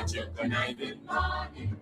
what you conniving morning.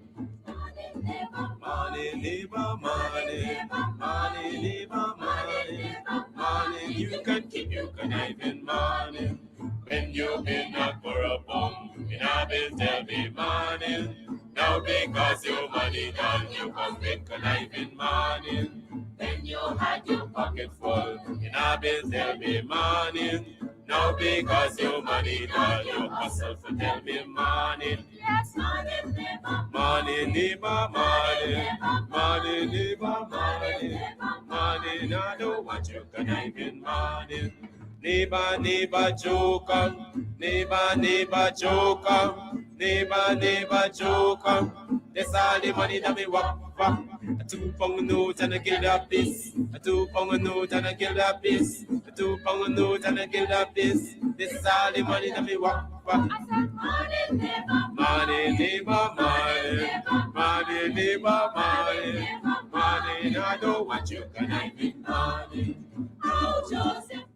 Morning, neighbor, morning, morning, neighbor, morning, morning. You can keep your conniving morning. When you've been up for a bum, in a bills there'll be morning. Now because your money done, you come with conniving morning. When you had your pocket full, in a bills there'll be morning. Now because your money done, you hustle for tell me morning. Yes, morning, neighbor. Morning, neighbor, morning. Morning, neighbor, morning. Morning, I don't want you conniving morning. Neighbor, neighbor, joker. Neighbor, neighbor, joker. Neighbor, neighbor, joker. That's all the money that me walk for. A 2 pound note and a kill that piece. A 2 pound note and a kill that piece. A 2 pound note and a kill that piece. This is all the money that me walk for. I said money, neighbor, money, neighbor, money, money, neighbor, money, money. I don't want you conniving money. Oh, Joseph.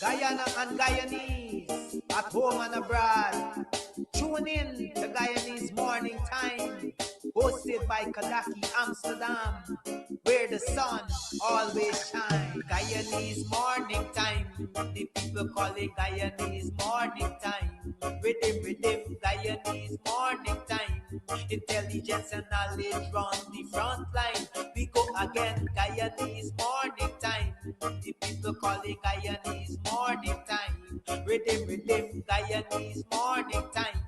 Guyana and Guyanese, at home and abroad. Tune in to Guyanese Morning Time, hosted by Kadaki Amsterdam, where the sun always shines. Guyanese Morning Time, the people call it Guyanese Morning Time. Rhythm, Guyanese Morning Time. Intelligence and knowledge run the front line. We go again, Guyanese Morning Time. The people call it Guyanese Morning Time. Rhythm, Guyanese Morning Time.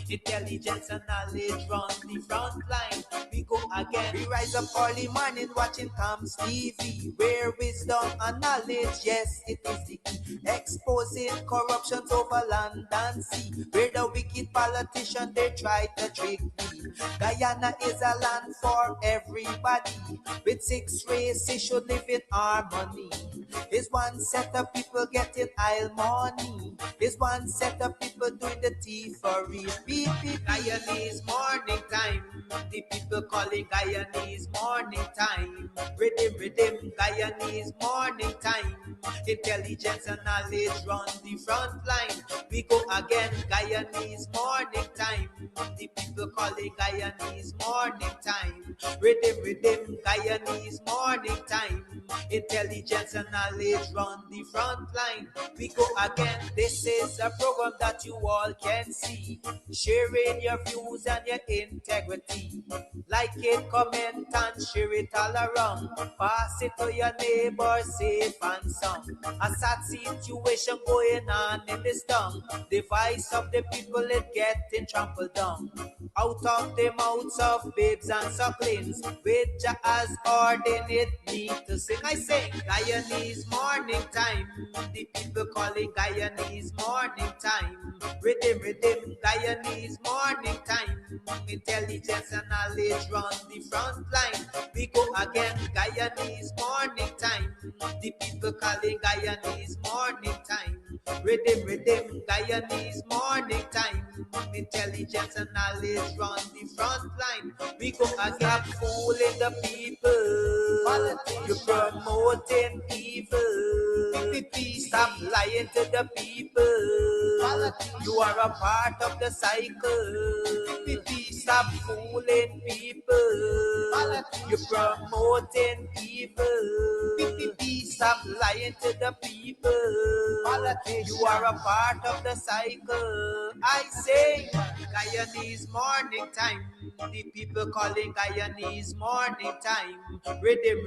Intelligence and knowledge run the front line. We go again. We rise up early morning watching Tom's TV, where wisdom and knowledge, yes, it is the key. Exposing corruption over land and sea, where the wicked politicians they try to trick me. Guyana is a land for everybody. With 6 races should live in harmony. There's one set of people getting aisle money. There's one set of people doing the thievery. Beep, Guyanese Morning Time. The people calling Guyanese Morning Time. Rhythm, Guyanese Morning Time. Intelligence and knowledge run the front line. We go again, Guyanese Morning Time. The people calling Guyanese Morning Time. Rhythm, Guyanese Morning Time. Intelligence and knowledge run the front line. We go again. This is a program that you all can see, sharing your views and your integrity. Like it, comment and share it all around. Pass it to your neighbor, safe and sound. A sad situation going on in this town. The voice of the people is getting trampled down. Out of the mouths of babes and sucklings, with Jah as ordained me to sing. I sing Guyanese Morning Time. The people calling Guyanese Morning Time. Rhythm, Guyanese Morning Time. Intelligence and knowledge run the front line. We go again, Guyanese Morning Time. The people calling Guyanese Morning Time. Rhythm, Guyanese Morning Time. Intelligence and knowledge run the front line. We go again. Stop fooling the people. You're promoting evil. Stop lying to the people. You are a part of the cycle. Stop fooling people. You're promoting evil. Stop lying to the people. You are a part of the cycle. I say Guyanese Morning Time. The people calling Guyanese Morning Time. Rhythm,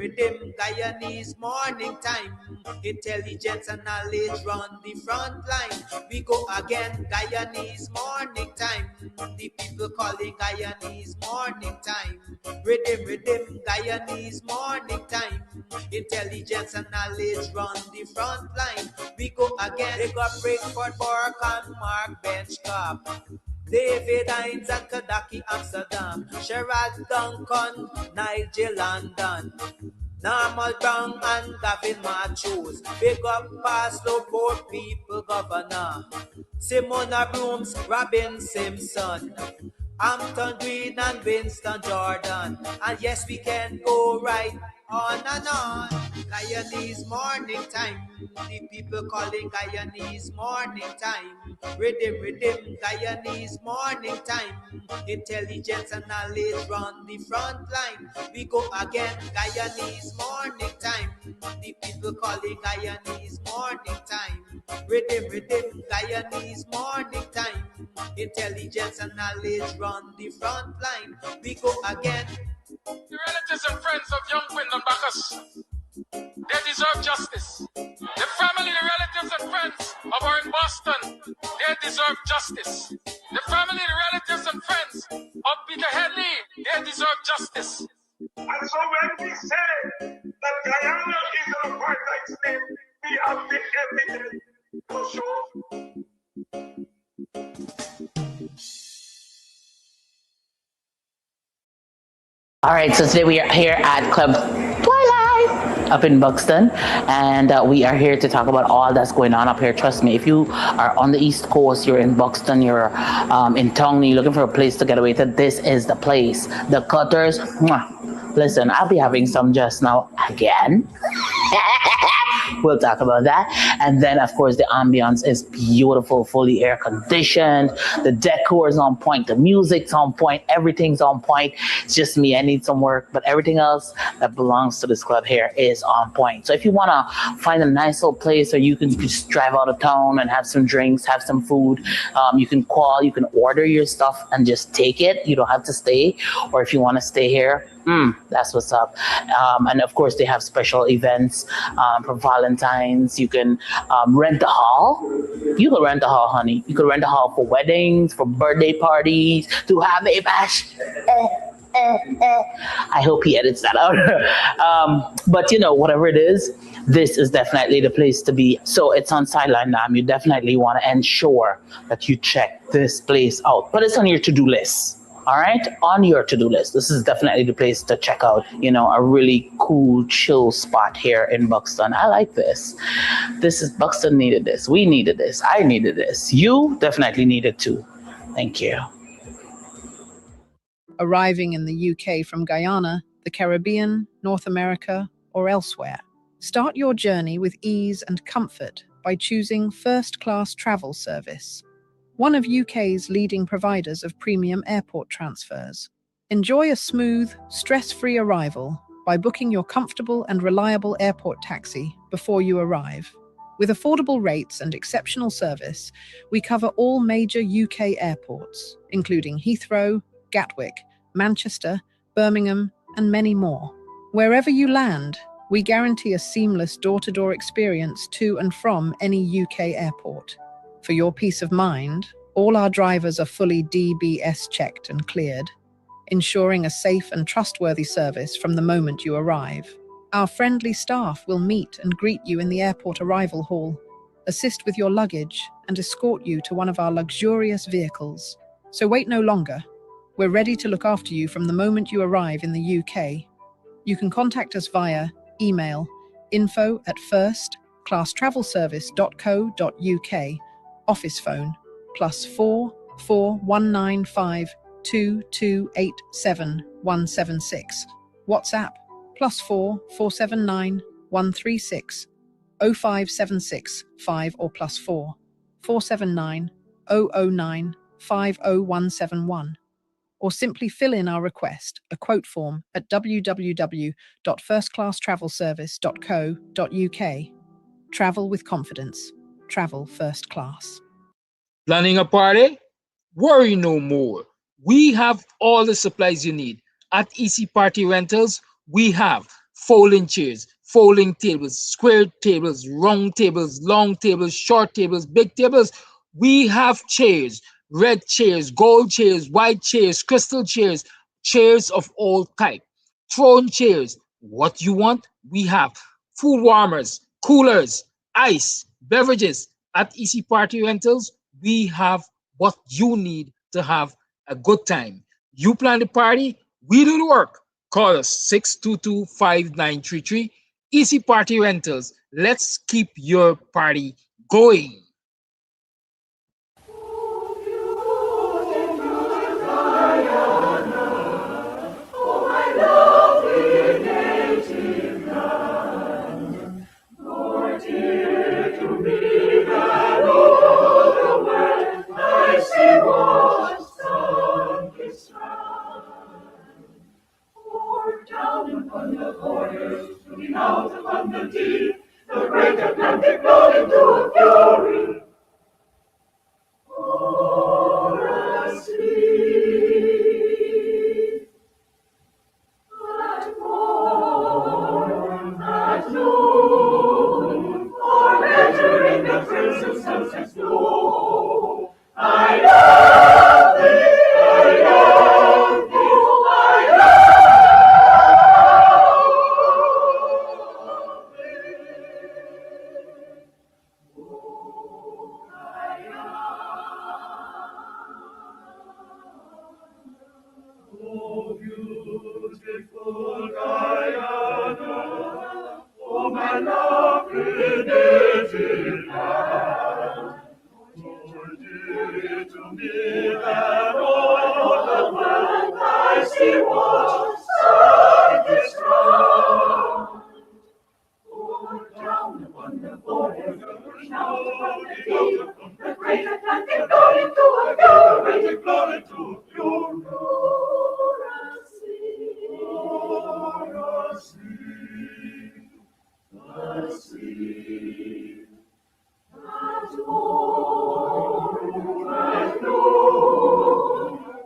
Guyanese Morning Time. Intelligence and knowledge run the front line. We go again, Guyanese Morning Time. The people calling Guyanese Morning Time. Rhythm, Guyanese Morning Time. Intelligence and knowledge run the front line. We go again. They got Breakford, Bork and Mark Benchcop. David Hines and Kadaki Amsterdam. Sherrod Duncan, Nigel London. Normal Brown and Gavin Matthews. Big up Pastor, poor people governor. Simona Brooms, Robin Simpson. Hampton Green and Winston Jordan. And yes, we can go right On and on, Guyanese morning time. The people calling Guyanese morning time. Rhythm, rhythm, Guyanese morning time. Intelligence and knowledge run the front line. We go again, Guyanese morning time. The people calling Guyanese morning time. Rhythm, rhythm, Guyanese morning time. Intelligence and knowledge run the front line. We go again. The relatives and friends of young Quinton Bacchus, they deserve justice. The family, the relatives and friends of our in Boston, they deserve justice. The family, the relatives and friends of Peter Headley, they deserve justice. And so when we say that Guyana is an apartheid state, we have the evidence to show. All right, so today we are here at Club Twilight up in Buxton, and we are here to talk about all that's going on up here. Trust me, if you are on the East Coast, you're in Buxton, you're in Tongue, you're looking for a place to get away to, this is the place. The Cutters, mwah. Listen, I'll be having some just now again. We'll talk about that. And then, of course, the ambience is beautiful, fully air conditioned. The decor is on point. The music's on point. Everything's on point. It's just me. I need some work. But everything else that belongs to this club here is on point. So if you want to find a nice little place where you can just drive out of town and have some drinks, have some food, you can call, you can order your stuff and just take it. You don't have to stay. Or if you want to stay here, that's what's up. And of course, they have special events for Valentine's. You can rent a hall. You can rent a hall, honey. You can rent a hall for weddings, for birthday parties, to have a bash. I hope he edits that out. But, you know, whatever it is, this is definitely the place to be. So it's on Sideline Dam. You definitely want to ensure that you check this place out. But it's on your to-do list. All right, on your to-do list. This is definitely the place to check out, you know, a really cool, chill spot here in Buxton. I like this. This is, Buxton needed this. We needed this. I needed this. You definitely needed too. Thank you. Arriving in the UK from Guyana, the Caribbean, North America, or elsewhere. Start your journey with ease and comfort by choosing first-class travel service, one of UK's leading providers of premium airport transfers. Enjoy a smooth, stress-free arrival by booking your comfortable and reliable airport taxi before you arrive. With affordable rates and exceptional service, we cover all major UK airports, including Heathrow, Gatwick, Manchester, Birmingham, and many more. Wherever you land, we guarantee a seamless door-to-door experience to and from any UK airport. For your peace of mind, all our drivers are fully DBS checked and cleared, ensuring a safe and trustworthy service from the moment you arrive. Our friendly staff will meet and greet you in the airport arrival hall, assist with your luggage, and escort you to one of our luxurious vehicles. So wait no longer. We're ready to look after you from the moment you arrive in the UK. You can contact us via email info@firstclasstravelservice.co.uk, office phone +4 4195 2287 176, WhatsApp +4 479 136 0576 5 or +4 479 009 50171, or simply fill in our request, a quote form, at www.firstclasstravelservice.co.uk. Travel with confidence. Travel first class. Planning a party? Worry no more. We have all the supplies you need. At EC Party Rentals, we have folding chairs, folding tables, square tables, round tables, long tables, short tables, big tables. We have chairs, red chairs, gold chairs, white chairs, crystal chairs, chairs of all type, throne chairs. What you want, we have. Food warmers, coolers, ice, beverages. At EC Party Rentals, we have what you need to have a good time. You plan the party, we do the work. Call us 622-5933. EC Party Rentals. Let's keep your party going. circumstances do. I love thee, I love you, I love thee. Oh, beautiful Guyana, oh, my lovely native land. To me that all the world I see was sun strong. Oh, down upon the border, down upon the deep, the great Atlantic, glory to a glory, glory to you. Laura, sing, the sea. As old as new,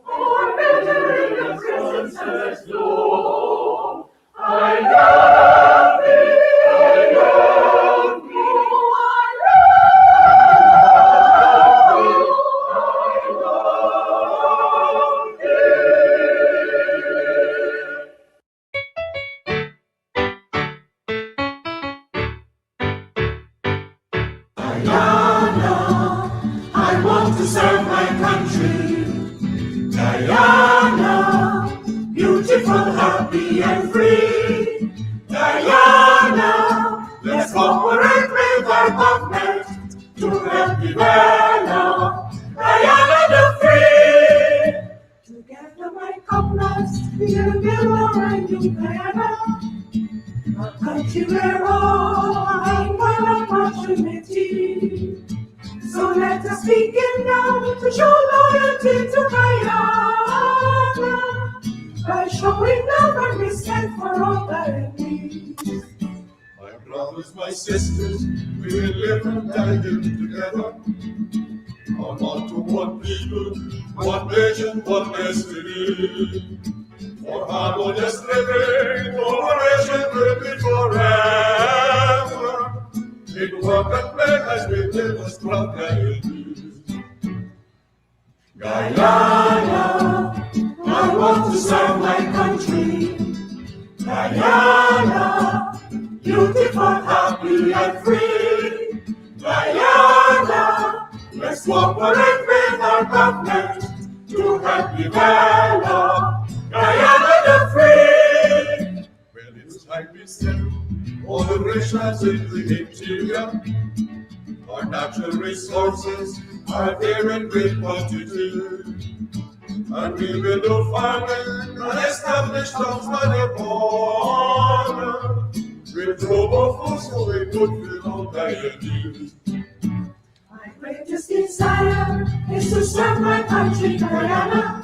or better in the presence as though. I love thee, I love you, I love you, Guyana, I want to serve my country. Guyana, beautiful, happy, and free. Guyana, let's cooperate with our government to help develop Guyana the free. Together, my comrades, we'll build our new Guyana, a country where all find one opportunity. So let us begin now to show loyalty to Guyana by showing love and respect for all Guyanese. My brothers, my sisters, we will live and die here together. On to one people, one nation, one destiny. For harmonious living, cooperation will be forever. In work and play as we live a strong Guyanese. Guyana, I want to serve my country. Guyana, beautiful, happy, and free. Guyana, let's cooperate with our government to help develop Guyana the free. Well, it's time we settle all the racials in the interior. Our natural resources are there in great quantity. And we will do farming and establish towns by the border. With global food so we could fill all Guyanese. My greatest desire is to serve my country, Guyana,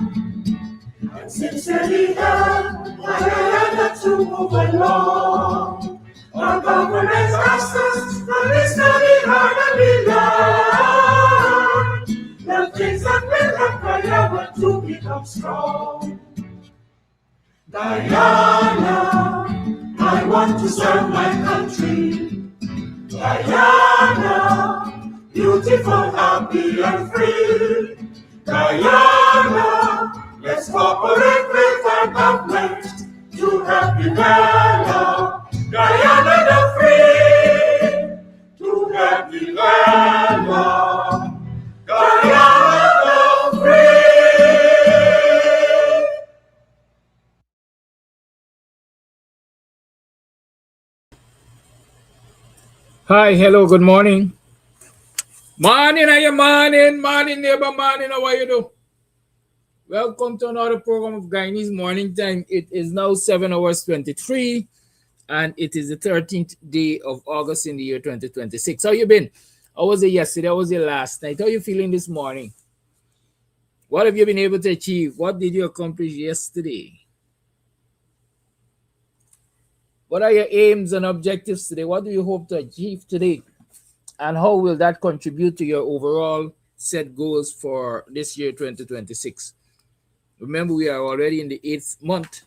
and sincerely help Guyana to move along. Our government asks us and we study hard and we learn the things that will help Guyana to become strong. Guyana, I want to serve my country. Guyana, beautiful, happy, and free. Guyana, let's cooperate with our government to help develop Guyana the free. To help develop Guyana the free. Hi, hello, good morning. Morning, are you morning? Morning, neighbor, morning, how are you do? Welcome to another program of Guyanese Morning Time. It is now 7 hours 23, and it is the 13th day of August in the year 2026. How you been? How was it yesterday? How was it last night? How are you feeling this morning? What have you been able to achieve? What did you accomplish yesterday? What are your aims and objectives today? What do you hope to achieve today? And how will that contribute to your overall set goals for this year, 2026? Remember, we are already in the 8th month.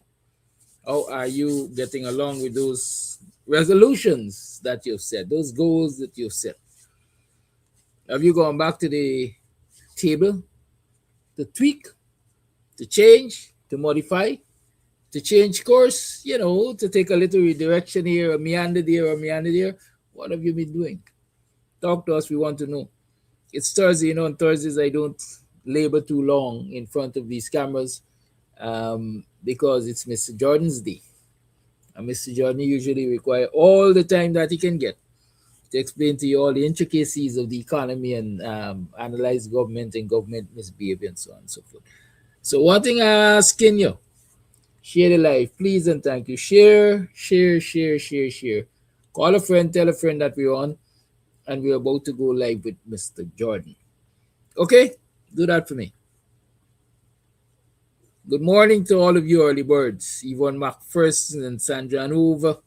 How are you getting along with those resolutions that you've set, those goals that you've set? Have you gone back to the table to tweak, to change, to modify, to change course, to take a little redirection here, a meander there, or meander there? What have you been doing? Talk to us. We want to know. It's Thursday, on Thursdays I don't labor too long in front of these cameras because it's Mr. Jordan's day. And Mr. Jordan usually require all the time that he can get to explain to you all the intricacies of the economy and analyze government and government misbehavior and so on and so forth. So one thing I'm asking you, share the live, please and thank you. Share, share, share, share, share. Call a friend, tell a friend that we're on, and we're about to go live with Mr. Jordan. Okay? Do that for me. Good morning to all of you early birds. Yvonne McPherson and Sandra Hoover.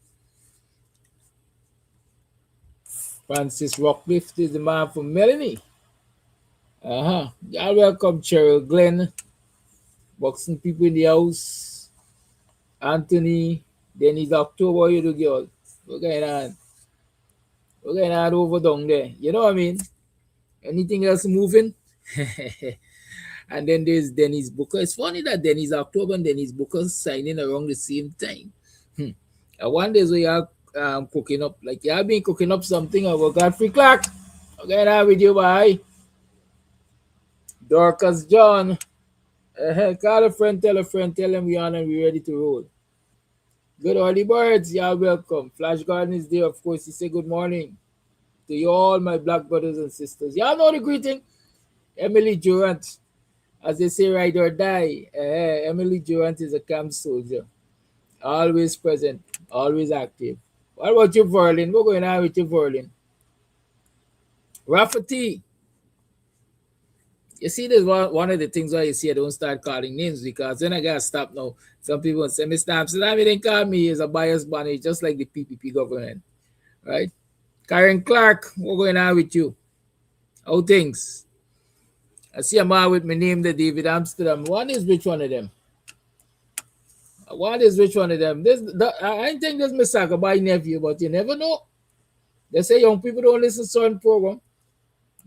Francis Rockcliffe is the man from Melanie. Y'all welcome Cheryl Glenn. Boxing people in the house. Anthony. Dennis October, you do girl. What's going on? What's going on over down there? You know what I mean? Anything else moving? And then there's Dennis Booker. It's funny that Dennis October and Dennis Booker signing around the same time. I wonder where y'all cooking up. Like y'all been cooking up something about Godfrey Clark. Okay, now with you, bye. Dorcas John. Call a friend, tell them we on and we ready to roll. Good early birds, y'all welcome. Flash Garden is there, of course. He say good morning to you all, my black brothers and sisters. Y'all know the greeting. Emily Durant. As they say, ride or die. Emily Durant is a camp soldier. Always present, always active. What about you, Verlin? What's going on with you, Verlin? Rafa T. You see, there's one of the things why you see I don't start calling names, because then I gotta stop now. Some people say, Mr. Amsterdam, you didn't call me. He's a biased bunny, just like the PPP government. Right? Karen Clark, what's going on with you? How things? I see a man with my name, the David Amsterdam. One is which one of them? I think this Mr. Agabai nephew, but you never know. They say young people don't listen to certain program,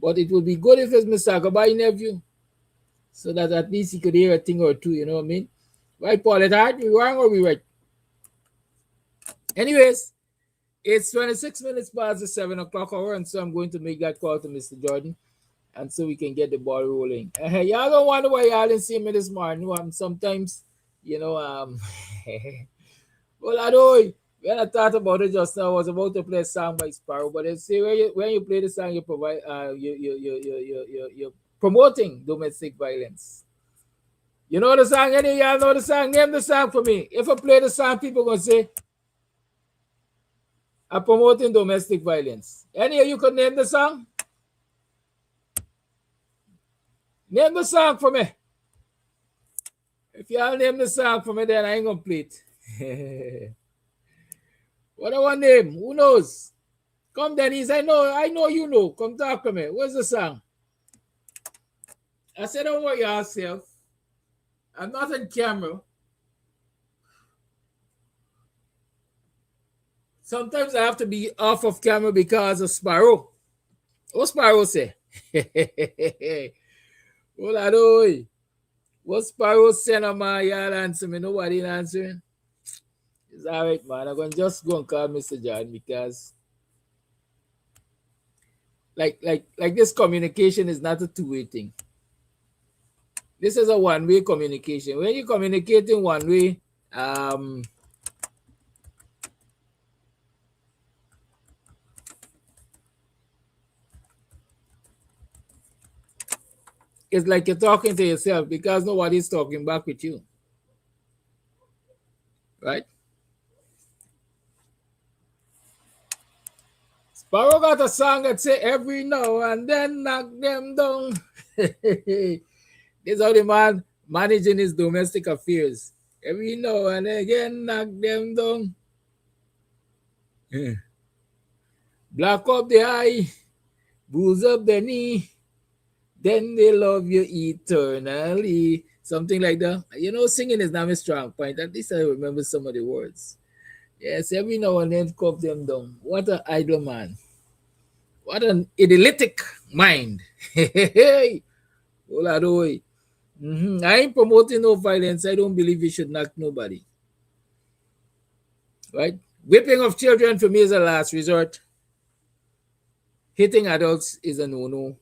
but it would be good if it's Mr. Agabai nephew, so that at least he could hear a thing or two, you know what I mean? Right, Paul? It's hard. We wrong or we right? Anyways, it's 26 minutes past the 7 o'clock hour, and so I'm going to make that call to Mr. Jordan, and so we can get the ball rolling. Y'all don't wonder why y'all didn't see me this morning. Sometimes, well, I know when I thought about it just now, I was about to play a song by Sparrow, but they say when you play the song, you provide you're promoting domestic violence. You know the song? Any of y'all know the song? Name the song for me. If I play the song, people gonna say I'm promoting domestic violence. Any of you could name the song? Name the song for me. If y'all name the song for me, then I ain't gonna play it. What I want name? Who knows? Come, Denise. I know you know. Come talk to me. What's the song? I said, don't worry yourself. I'm not on camera. Sometimes I have to be off of camera because of Sparrow. What Sparrow say? Well, I know. What Sparrow say on my y'all answer me? Nobody answering. It's all right, man. I'm going to just go and call Mr. John because like this communication is not a two-way thing. This is a one-way communication. When you communicate in one way, it's like you're talking to yourself because nobody's talking back with you. Right? Sparrow got a song that say every now and then knock them down. This is how the man managing his domestic affairs. Every now and again knock them down. Black up the eye, bruise up the knee, then they love you eternally. Something like that. Singing is not my strong point. At least I remember some of the words. Yes, every now and then cut them down. What an idle man. What an idyllic mind. Hey, Oladoy. I ain't promoting no violence. I don't believe you should knock nobody. Right? Whipping of children for me is a last resort. Hitting adults is a no-no.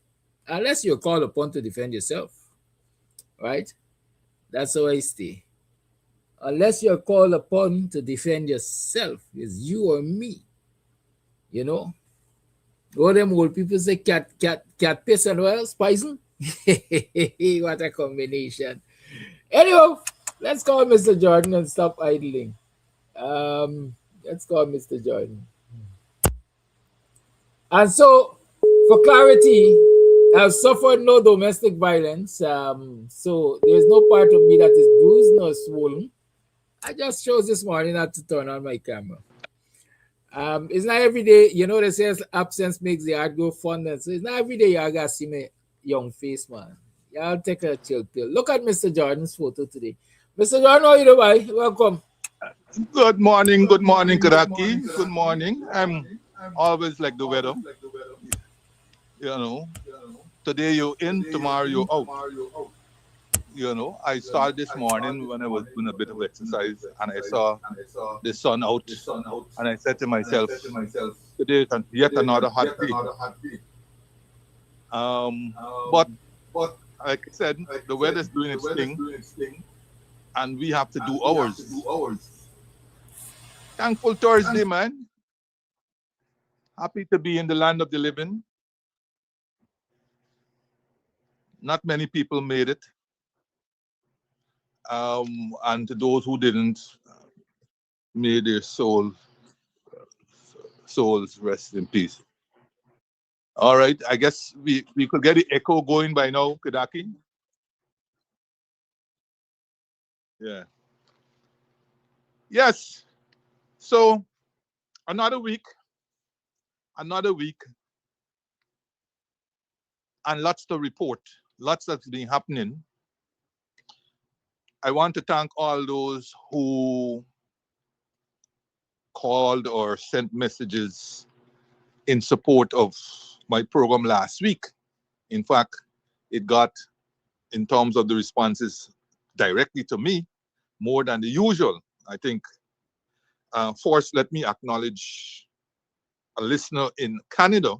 Unless you're called upon to defend yourself. Right? That's how I stay. Unless you're called upon to defend yourself, it's you or me. You know? All them old people say cat piss and well, poison. What a combination. Anyway, let's call Mr. Jordan and stop idling. Let's call Mr. Jordan. And so, for clarity, I've suffered no domestic violence. So there's no part of me that is bruised nor swollen. I just chose this morning not to turn on my camera. It's not every day, they say absence makes the heart go fonder. So it's not every day y'all gotta see my young face, man. Y'all take a chill pill. Look at Mr. Jordan's photo today. Mr. Jordan, how are you doing? Welcome. Good morning, Karaki. Good morning. I'm always like the weather. Today you're in, tomorrow you're out. I started this morning when I was doing a bit of exercise and I saw the sun out. And I said to myself, today is yet another hot day. But like I said, the weather's doing its thing and we have to do ours. Thankful Thursday, man. Happy to be in the land of the living. Not many people made it. And to those who didn't, may their souls rest in peace. All right, I guess we could get the echo going by now, Kadaki. Yeah. Yes. So another week, and lots to report. Lots that's been happening. I want to thank all those who called or sent messages in support of my program last week. In fact, it got, in terms of the responses directly to me, more than the usual. I think, first, let me acknowledge a listener in Canada,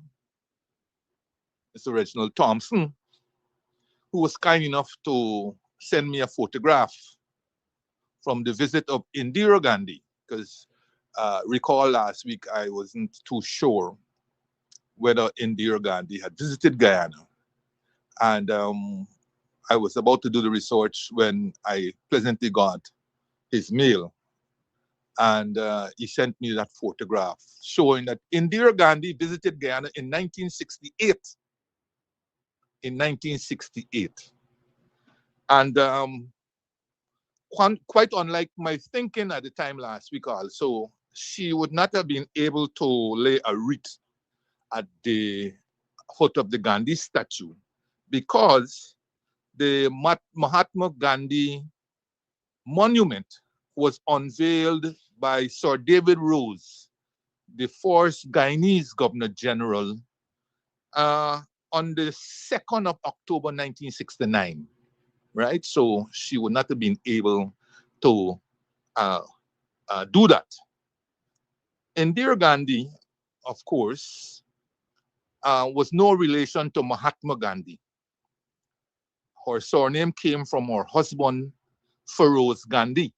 Mr. Reginald Thompson, who was kind enough to send me a photograph from the visit of Indira Gandhi, because recall last week I wasn't too sure whether Indira Gandhi had visited Guyana. And I was about to do the research when I pleasantly got his mail. And he sent me that photograph showing that Indira Gandhi visited Guyana in 1968. In 1968. And quite unlike my thinking at the time last week also, she would not have been able to lay a wreath at the foot of the Gandhi statue because the Mahatma Gandhi monument was unveiled by Sir David Rose, the first Guyanese Governor General, on the 2nd of October 1969, right? So she would not have been able to do that. Indira Gandhi, of course, was no relation to Mahatma Gandhi. Her surname came from her husband, Feroz Gandhi.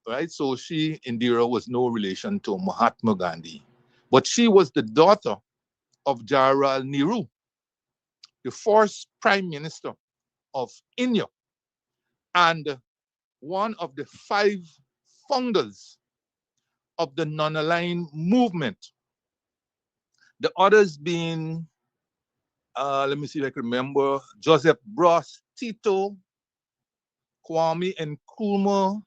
Right? So she, Indira, was no relation to Mahatma Gandhi. But she was the daughter of Jawaharlal Nehru, the first prime minister of India, and one of the 5 founders of the non-aligned movement. The others being, let me see if I can remember, Joseph Broz Tito, Kwame Nkrumah,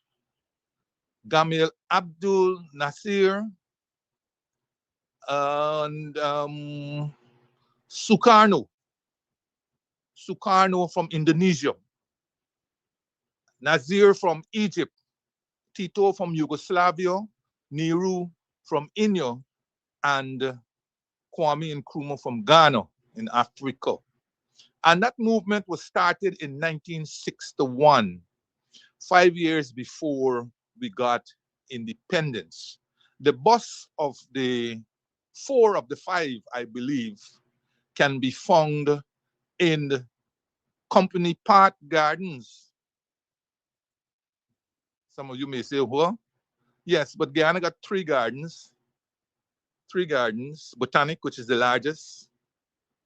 Gamal Abdul Nasir, and Sukarno from Indonesia, Nasir from Egypt, Tito from Yugoslavia, Nehru from India, and Kwame Nkrumah from Ghana in Africa. And that movement was started in 1961, 5 years before we got independence. The bus of the 4 of the 5, I believe, can be found in Company Park Gardens. Some of you may say, well, yes, but Guyana got 3 gardens. 3 gardens, Botanic, which is the largest,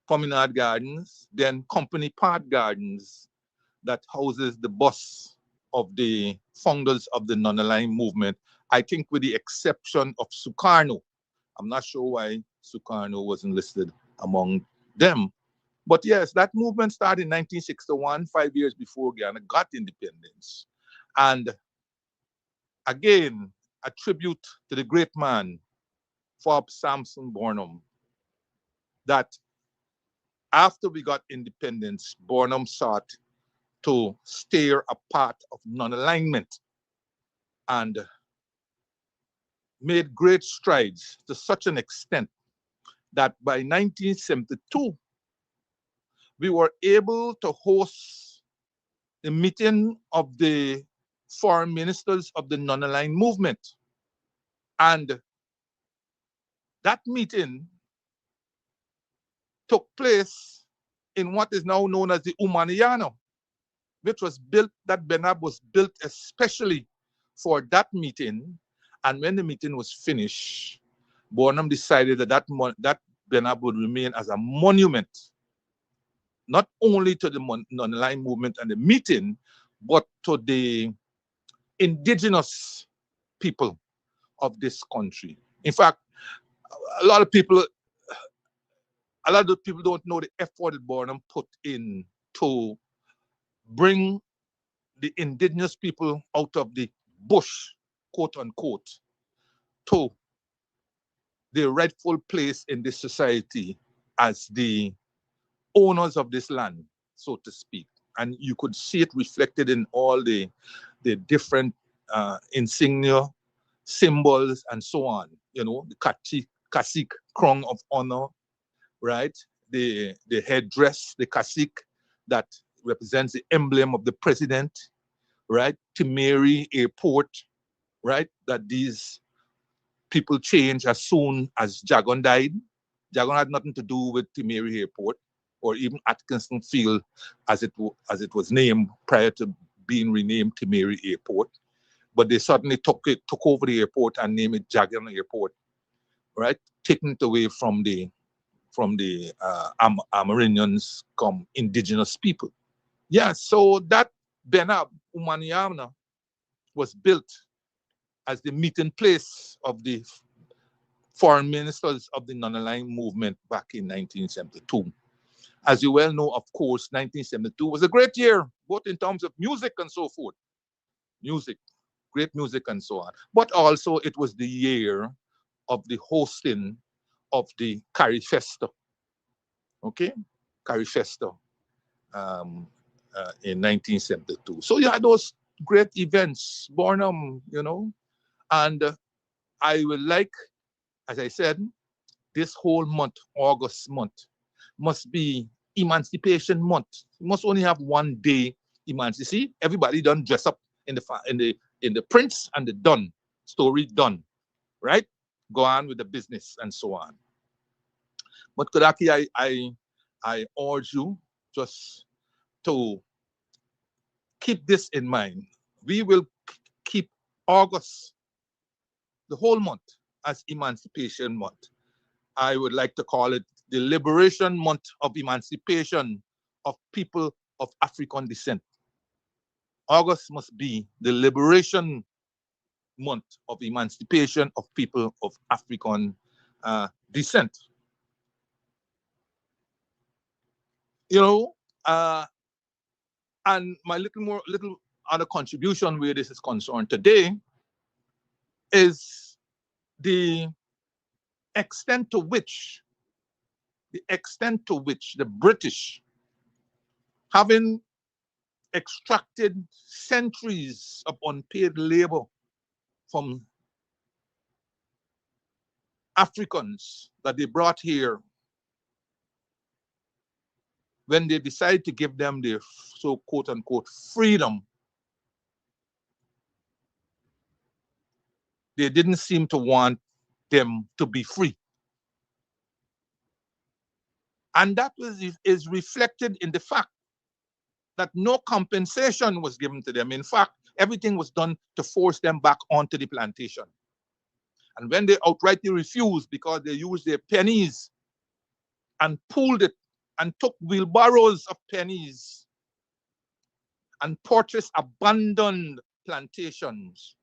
Promenade Gardens, then Company Park Gardens that houses the bus of the founders of the non-aligned movement, I think with the exception of Sukarno. I'm not sure why Sukarno wasn't listed among them. But yes, that movement started in 1961, 5 years before Guyana got independence. And again, a tribute to the great man, Forbes Sampson Burnham, that after we got independence, Burnham sought to steer a path of non-alignment and made great strides to such an extent that by 1972, we were able to host the meeting of the foreign ministers of the non-aligned movement. And that meeting took place in what is now known as the Umaniano, which was built, that Benab was built especially for that meeting. And when the meeting was finished, Burnham decided that that Benab would remain as a monument, not only to the non-aligned movement and the meeting, but to the indigenous people of this country. In fact, a lot of people don't know the effort that Burnham put in to bring the indigenous people out of the bush, quote unquote, to their rightful place in this society as the owners of this land, so to speak. And you could see it reflected in all the different insignia, symbols, and so on. You know, the cacique crown of honor, right? The headdress, the cacique that represents the emblem of the president, right? Timeri Airport, right? That these people changed as soon as Jagon died. Jagon had nothing to do with Timeri Airport or even Atkinson Field as it was named prior to being renamed Timeri Airport. But they suddenly took over the airport and named it Jagon Airport, right? Taking it away from the Amerindians, come indigenous people. Yeah, so that Benab Umaniamna was built as the meeting place of the foreign ministers of the non-aligned movement back in 1972. As you well know, of course, 1972 was a great year, both in terms of music and so forth. Music, great music and so on. But also it was the year of the hosting of the Carifesta. Okay? Carifesta in 1972. So you had those great events, Burnham, you know, and I would like, as I said, this whole month, August month, must be Emancipation Month. You must only have one day emancipation. See, everybody done dress up in the prince and the done story done, right? Go on with the business and so on. But Kodaki, I urge you just to keep this in mind. We will keep August, the whole month, as Emancipation Month. I would like to call it the Liberation Month of Emancipation of people of African descent. August must be the Liberation Month of Emancipation of people of African descent. You know, and my little other contribution where this is concerned today is the extent to which the British, having extracted centuries of unpaid labor from Africans that they brought here, when they decided to give them their so quote unquote freedom, they didn't seem to want them to be free. And that is reflected in the fact that no compensation was given to them. In fact, everything was done to force them back onto the plantation. And when they outrightly refused because they used their pennies and pooled it and took wheelbarrows of pennies and purchased abandoned plantations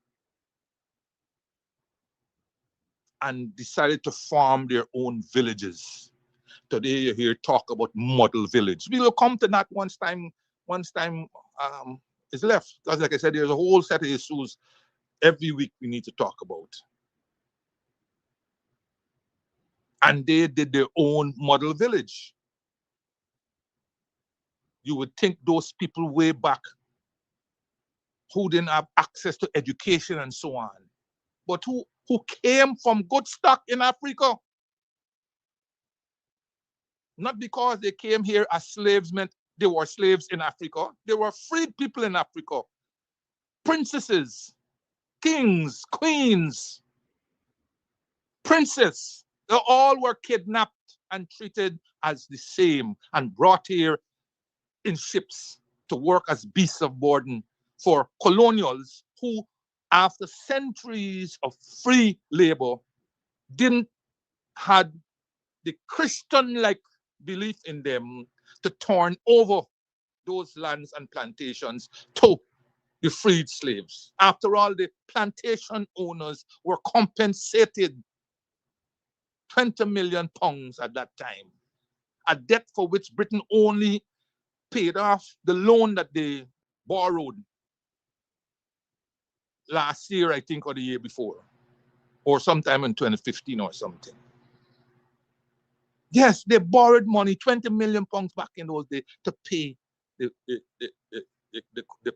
and decided to farm their own villages. Today you hear talk about model village. We will come to that once time is left. Because like I said, there's a whole set of issues every week we need to talk about. And they did their own model village. You would think those people way back who didn't have access to education and so on, but who came from good stock in Africa. Not because they came here as slaves meant they were slaves in Africa. They were freed people in Africa. Princesses, kings, queens, princes, they all were kidnapped and treated as the same and brought here in ships to work as beasts of burden for colonials who, after centuries of free labor, didn't have the Christian-like belief in them to turn over those lands and plantations to the freed slaves. After all, the plantation owners were compensated 20 million pounds at that time, a debt for which Britain only paid off the loan that they borrowed last year, I think, or the year before, or sometime in 2015 or something. Yes, they borrowed money, 20 million pounds back in those days to pay the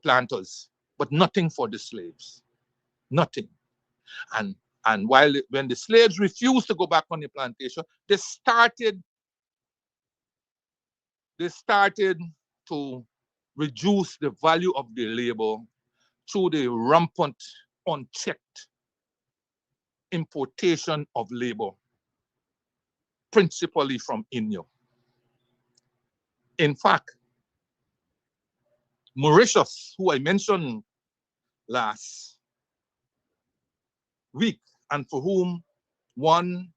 planters, but nothing for the slaves, nothing. And when the slaves refused to go back on the plantation, they started to reduce the value of their labor through the rampant, unchecked importation of labor, principally from India. In fact, Mauritius, who I mentioned last week, and for whom one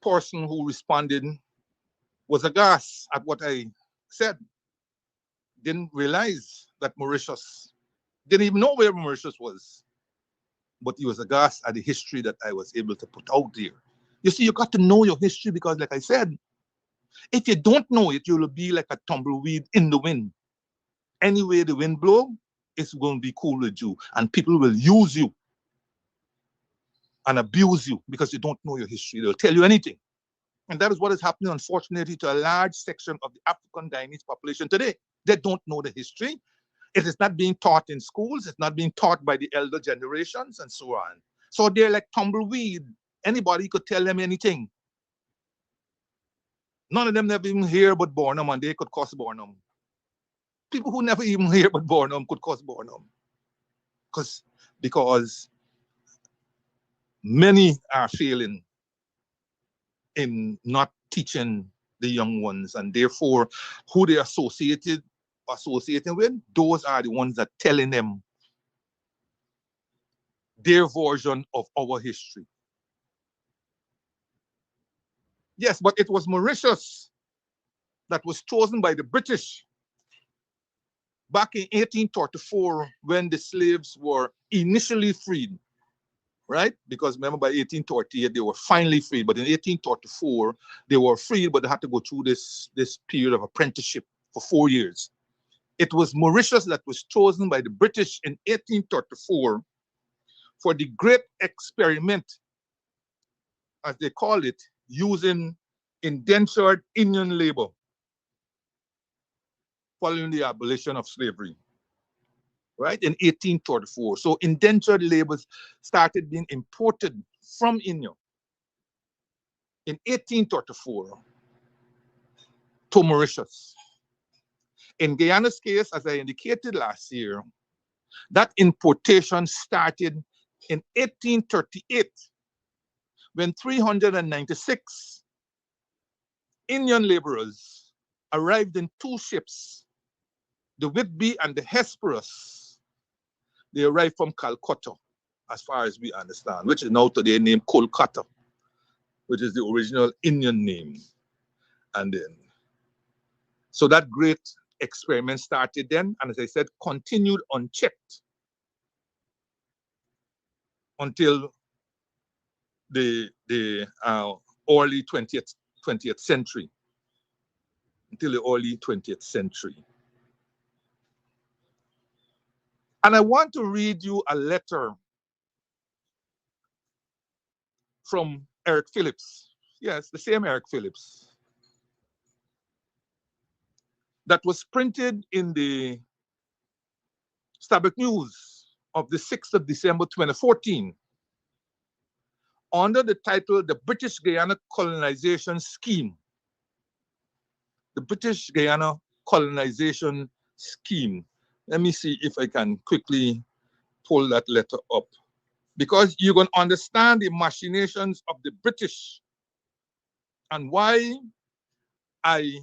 person who responded was aghast at what I said, didn't realize that Mauritius, didn't even know where Mauritius was, but he was aghast at the history that I was able to put out there. You see, you got to know your history because, like I said, if you don't know it, you'll be like a tumbleweed in the wind. Anyway the wind blows, it's going to be cool with you, and people will use you and abuse you because you don't know your history. They'll tell you anything. And that is what is happening, unfortunately, to a large section of the African Guyanese population today. They don't know the history. It is not being taught in schools. It's not being taught by the elder generations and so on. So they're like tumbleweed. Anybody could tell them anything. None of them never even hear about Bornum, and they could cause Bornum. People who never even hear about Bornum could cause Bornum. Because many are failing in not teaching the young ones, and therefore who they associating with, those are the ones that are telling them their version of our history. Yes, but it was Mauritius that was chosen by the British back in 1834 when the slaves were initially freed, right? Because remember, by 1838 they were finally freed, but in 1834 they were freed, but they had to go through this period of apprenticeship for 4 years. It was Mauritius that was chosen by the British in 1834 for the great experiment, as they call it, using indentured Indian labor following the abolition of slavery, right, in 1834. So indentured labor started being imported from India in 1834 to Mauritius. In Guyana's case, as I indicated last year, that importation started in 1838 when 396 Indian laborers arrived in two ships, the Whitby and the Hesperus. They arrived from Calcutta, as far as we understand, which is now today named Kolkata, which is the original Indian name. And then, so that great experiment started then, and as I said, continued unchecked until the early 20th century. Until the early 20th century. And I want to read you a letter from Eric Phillips. Yes, the same Eric Phillips. That was printed in the Starbuck News of the 6th of December 2014 under the title, The British Guyana Colonization Scheme. The British Guyana Colonization Scheme. Let me see if I can quickly pull that letter up, because you're going to understand the machinations of the British and why I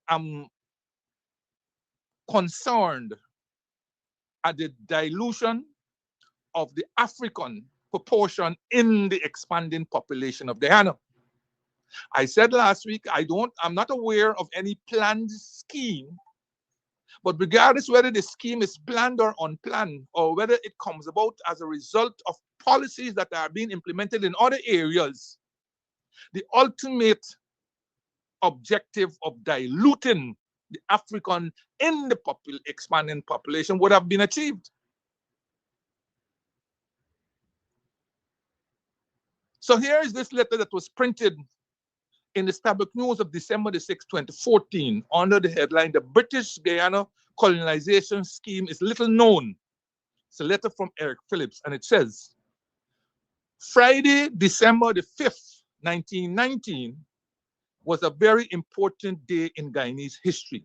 am concerned at the dilution of the African proportion in the expanding population of Guyana. I said last week, I'm not aware of any planned scheme, but regardless whether the scheme is planned or unplanned, or whether it comes about as a result of policies that are being implemented in other areas, the ultimate objective of diluting the African in the expanding population would have been achieved. So here is this letter that was printed in the Starbuck News of December the 6th, 2014, under the headline, The British Guyana Colonization Scheme is Little Known. It's a letter from Eric Phillips, and it says, Friday, December the 5th, 1919, was a very important day in Guyanese history.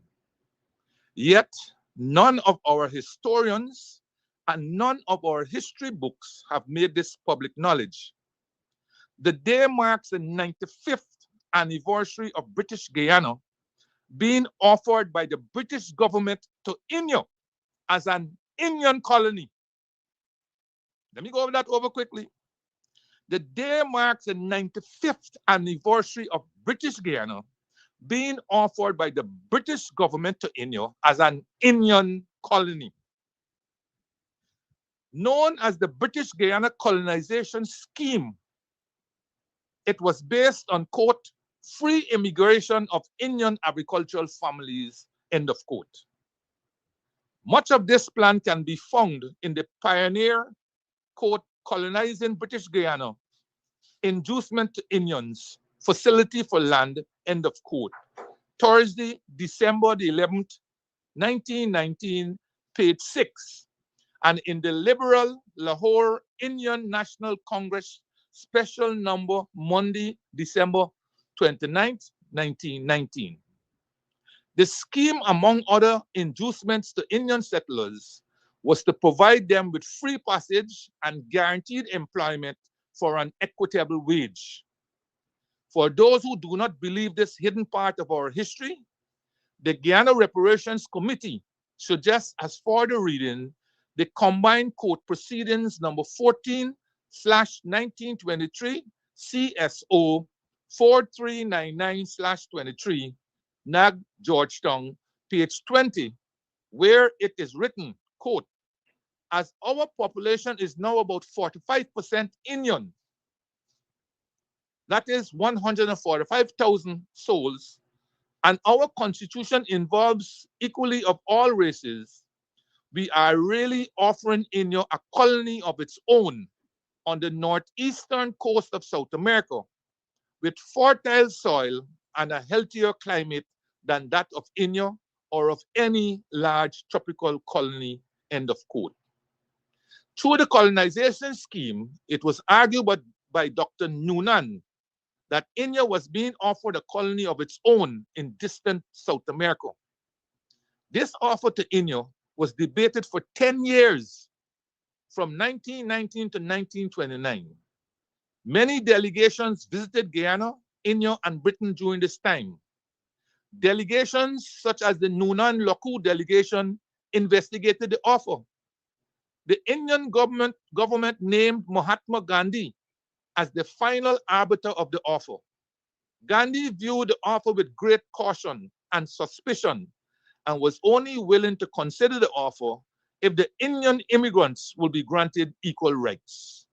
Yet, none of our historians and none of our history books have made this public knowledge. The day marks the 95th anniversary of British Guyana being offered by the British government to Inyo as an Indian colony. Let me go over that over quickly. The day marks the 95th anniversary of British Guyana being offered by the British government to Inyo as an Indian colony. Known as the British Guyana Colonization Scheme, it was based on, quote, free immigration of Indian agricultural families, end of quote. Much of this plan can be found in the pioneer, quote, colonizing British Guyana, inducement to Indians, facility for land, end of quote. Thursday, December the 11th, 1919, page 6. And in the Liberal Lahore Indian National Congress special number, Monday, December 29th, 1919. The scheme, among other inducements to Indian settlers, was to provide them with free passage and guaranteed employment for an equitable wage. For those who do not believe this hidden part of our history, the Guyana Reparations Committee suggests as further reading the Combined Court Proceedings number 14/1923 CSO 4399/23, NAG Georgetown, page 20, where it is written, quote, as our population is now about 45% Indian, that is 145,000 souls, and our constitution involves equally of all races, we are really offering Inyo a colony of its own on the northeastern coast of South America, with fertile soil and a healthier climate than that of Inyo or of any large tropical colony, end of quote. Through the colonization scheme, it was argued by Dr. Noonan that India was being offered a colony of its own in distant South America. This offer to India was debated for 10 years, from 1919 to 1929. Many delegations visited Guyana, India, and Britain during this time. Delegations such as the Nunan Loku delegation investigated the offer. The Indian government named Mahatma Gandhi as the final arbiter of the offer. Gandhi viewed the offer with great caution and suspicion and was only willing to consider the offer if the Indian immigrants would be granted equal rights.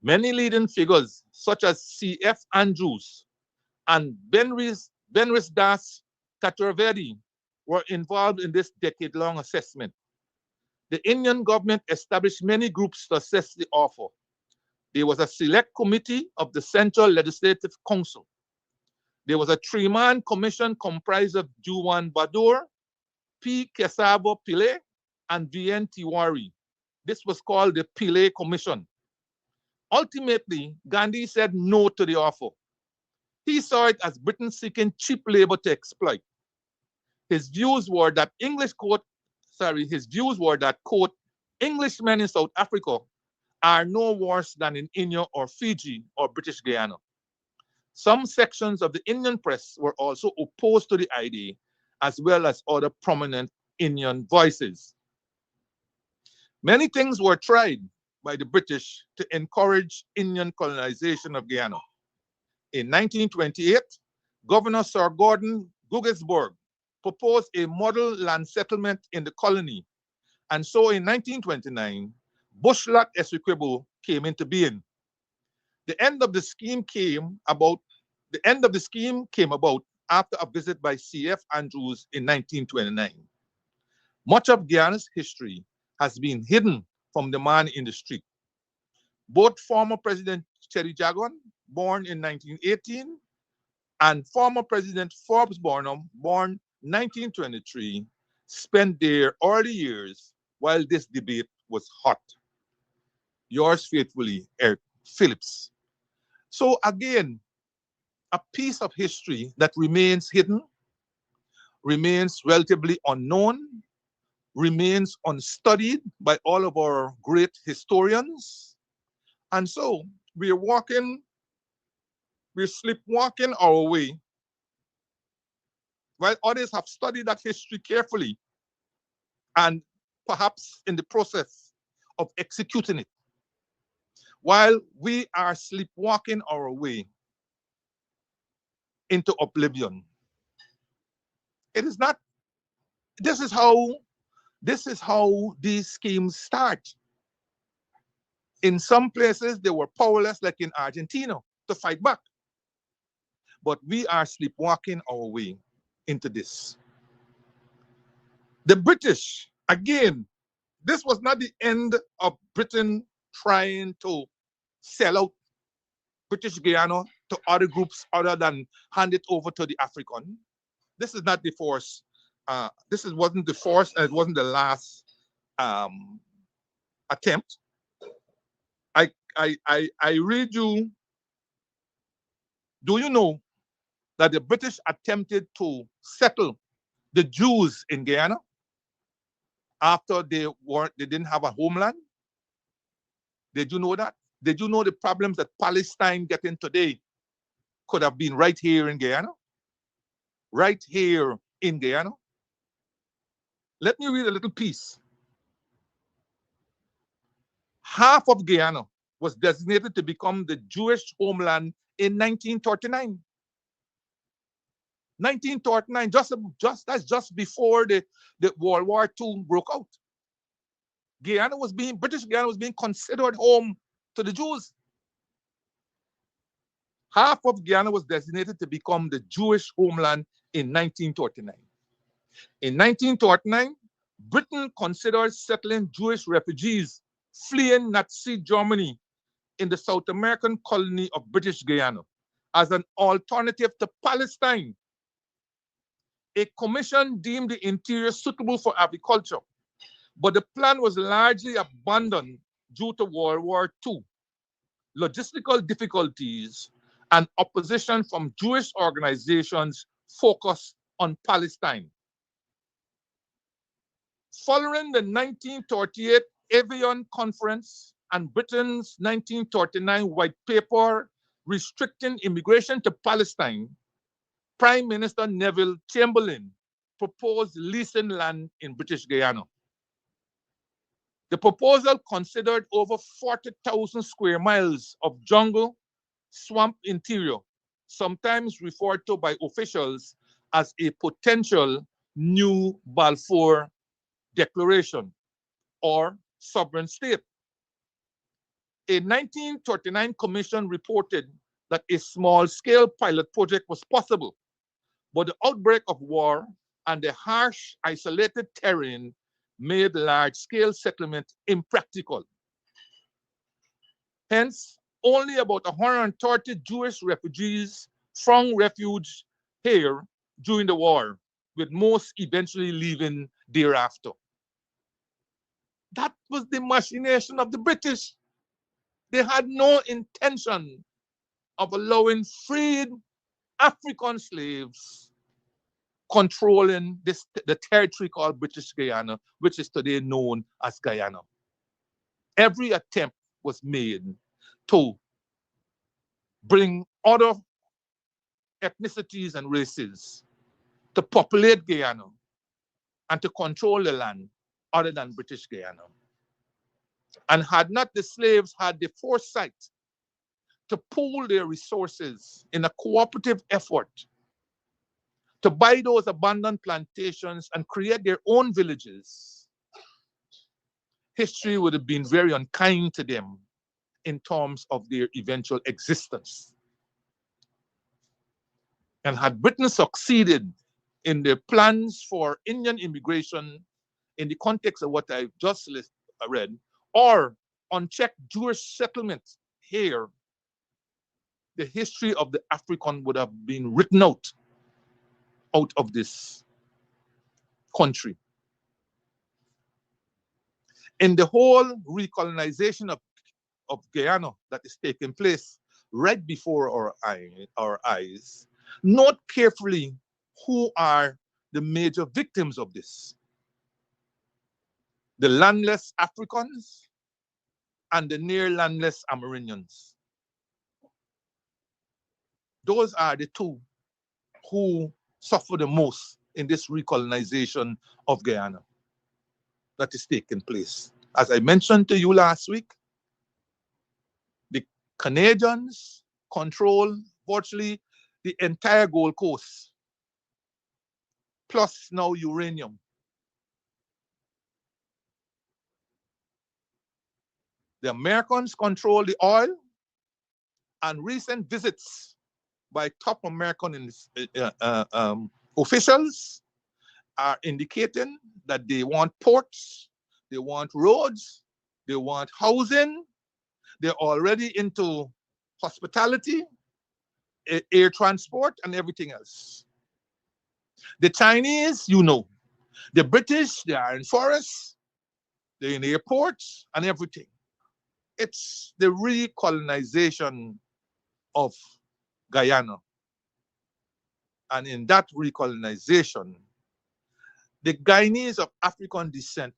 Many leading figures, such as C.F. Andrews and Benris Das Chaturvedi, were involved in this decade-long assessment. The Indian government established many groups to assess the offer. There was a select committee of the Central Legislative Council. There was a three-man commission comprised of Juwan Badur, P. Kesabo Pillai, and V.N. Tiwari. This was called the Pillai Commission. Ultimately, Gandhi said no to the offer. He saw it as Britain seeking cheap labor to exploit. His views were that quote, Englishmen in South Africa are no worse than in India or Fiji or British Guyana. Some sections of the Indian press were also opposed to the idea, as well as other prominent Indian voices. Many things were tried by the British to encourage Indian colonization of Guyana. In 1928, Governor Sir Gordon Guggisberg proposed a model land settlement in the colony. And so in 1929, Bushlat Essequibo came into being. The end of the scheme came about after a visit by C.F. Andrews in 1929. Much of Guyana's history has been hidden from the man in the street. Both former President Cherry Jagon, born in 1918, and former President Forbes Barnum, born 1923, spent their early years while this debate was hot. Yours faithfully, Eric Phillips. So again, a piece of history that remains hidden, remains relatively unknown, remains unstudied by all of our great historians. And so we're sleepwalking our way while others have studied that history carefully and perhaps in the process of executing it. While we are sleepwalking our way into oblivion. It is not, this is how these schemes start. In some places, they were powerless, like in Argentina, to fight back. But we are sleepwalking our way into this. The British, again, this was not the end of Britain trying to sell out British Guyana to other groups other than hand it over to the African. This is not the force. Wasn't the force, and it wasn't the last attempt. I read you. Do you know that the British attempted to settle the Jews in Guyana after they didn't have a homeland? Did you know that? Did you know the problems that Palestine getting today could have been right here in Guyana? Right here in Guyana. Let me read a little piece. Half of Guyana was designated to become the Jewish homeland in 1939. 1939, just before the World War II broke out. British Guyana was being considered home to the Jews. Half of Guyana was designated to become the Jewish homeland in 1939. In 1939, Britain considered settling Jewish refugees fleeing Nazi Germany in the South American colony of British Guyana as an alternative to Palestine. A commission deemed the interior suitable for agriculture, but the plan was largely abandoned due to World War II, logistical difficulties, and opposition from Jewish organizations focused on Palestine. Following the 1938 Evian Conference and Britain's 1939 White Paper restricting immigration to Palestine, Prime Minister Neville Chamberlain proposed leasing land in British Guyana. The proposal considered over 40,000 square miles of jungle, swamp interior, sometimes referred to by officials as a potential new Balfour Declaration or sovereign state. A 1939 commission reported that a small-scale pilot project was possible, but the outbreak of war and the harsh, isolated terrain made large-scale settlement impractical. Hence, only about 130 Jewish refugees found refuge here during the war, with most eventually leaving thereafter. That was the machination of the British. They had no intention of allowing freed African slaves controlling the territory called British Guyana, which is today known as Guyana. Every attempt was made to bring other ethnicities and races to populate Guyana and to control the land other than British Guyana. And had not the slaves had the foresight to pool their resources in a cooperative effort to buy those abandoned plantations and create their own villages, history would have been very unkind to them in terms of their eventual existence. And had Britain succeeded in their plans for Indian immigration in the context of what I've just read, or unchecked Jewish settlement here, the history of the African would have been written out of this country. In the whole recolonization of Guyana that is taking place right before our eyes, note carefully who are the major victims of this. The landless Africans and the near landless Amerindians. Those are the two who suffer the most in this recolonization of Guyana that is taking place. As I mentioned to you last week, the Canadians control virtually the entire Gold Coast, plus now uranium. The Americans control the oil, and recent visits by top American officials are indicating that they want ports, they want roads, they want housing, they're already into hospitality, air transport, and everything else. The Chinese, you know. The British, they are in forests, they're in airports, and everything. It's the recolonization of Guyana. And in that recolonization, the Guyanese of African descent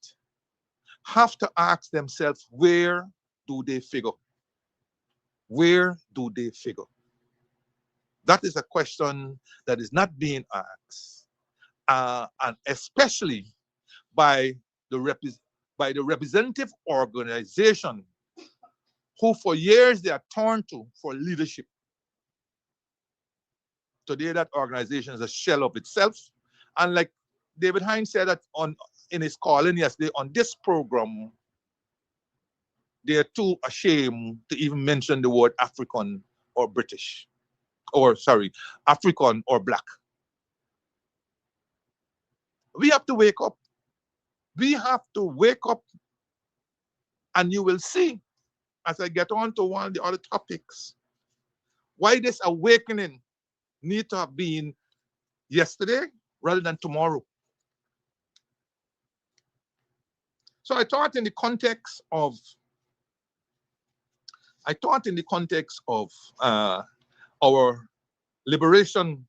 have to ask themselves, where do they figure? Where do they figure? That is a question that is not being asked, and especially by the representative organization who for years they are turned to for leadership. Today that organization is a shell of itself. And like David Hines said that in his calling yesterday on this program, they are too ashamed to even mention the word African or British. Or sorry, African or black. We have to wake up. We have to wake up, and you will see as I get on to one of the other topics, why this awakening need to have been yesterday rather than tomorrow. So I thought in the context of our liberation,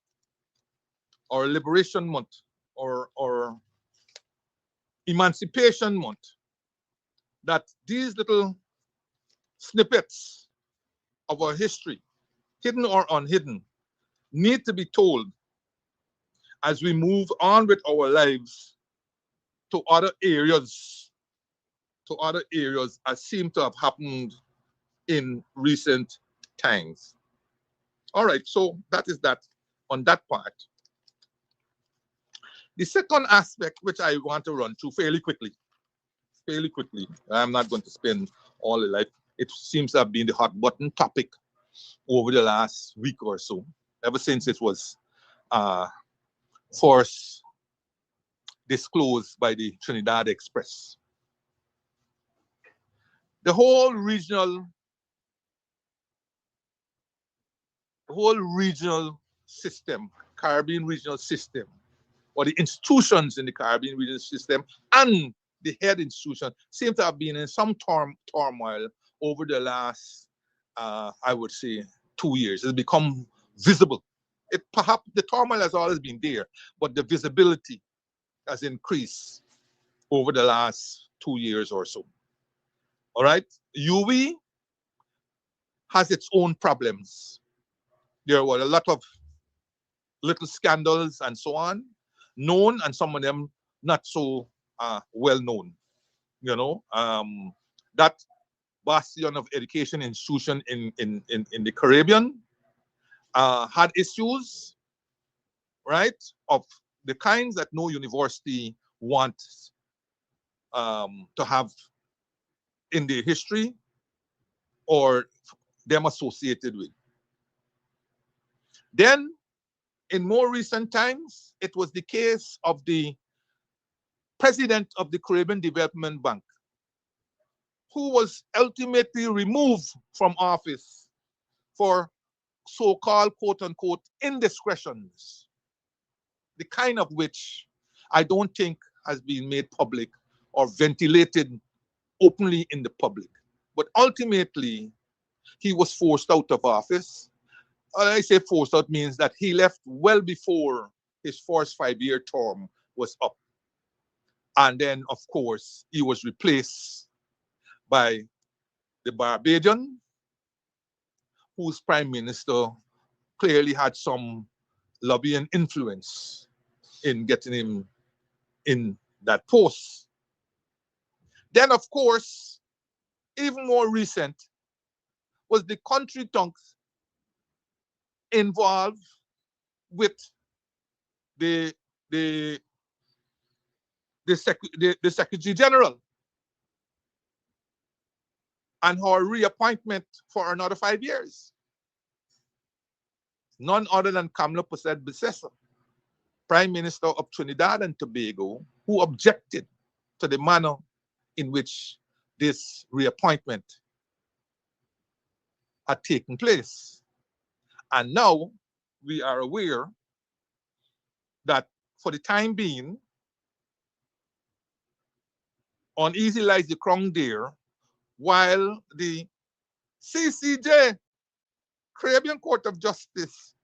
our liberation month, or emancipation month, that these little snippets of our history, hidden or unhidden, need to be told as we move on with our lives to other areas, as seem to have happened in recent times. All right, so that is that on that part. The second aspect, which I want to run through fairly quickly, I'm not going to spend all the life. It seems to have been the hot button topic over the last week or so, ever since it was first disclosed by the Trinidad Express. The whole regional system, Caribbean regional system, or the institutions in the Caribbean regional system and the head institution seem to have been in some turmoil over the last, I would say, 2 years. It's become visible. Perhaps the turmoil has always been there, but the visibility has increased over the last 2 years or so. All right, UWI has its own problems. There were a lot of little scandals and so on, known, and some of them not so well known. You know, that bastion of education institution in the Caribbean had issues, right, of the kinds that no university wants to have in their history or them associated with. Then, in more recent times, it was the case of the president of the Caribbean Development Bank, who was ultimately removed from office for so-called quote-unquote indiscretions, the kind of which I don't think has been made public or ventilated openly in the public. But ultimately, he was forced out of office. I say forced out means that he left well before his first 5-year term was up. And then, of course, he was replaced by the Barbadian, whose prime minister clearly had some lobbying influence in getting him in that post. Then, of course, even more recent was the country tongues involved with the Secretary General and her reappointment for another 5 years. None other than Kamla Pusset Bissessa, Prime Minister of Trinidad and Tobago, who objected to the manner in which this reappointment had taken place. And now we are aware that for the time being, uneasy lies the crown there, while the CCJ, Caribbean Court of Justice,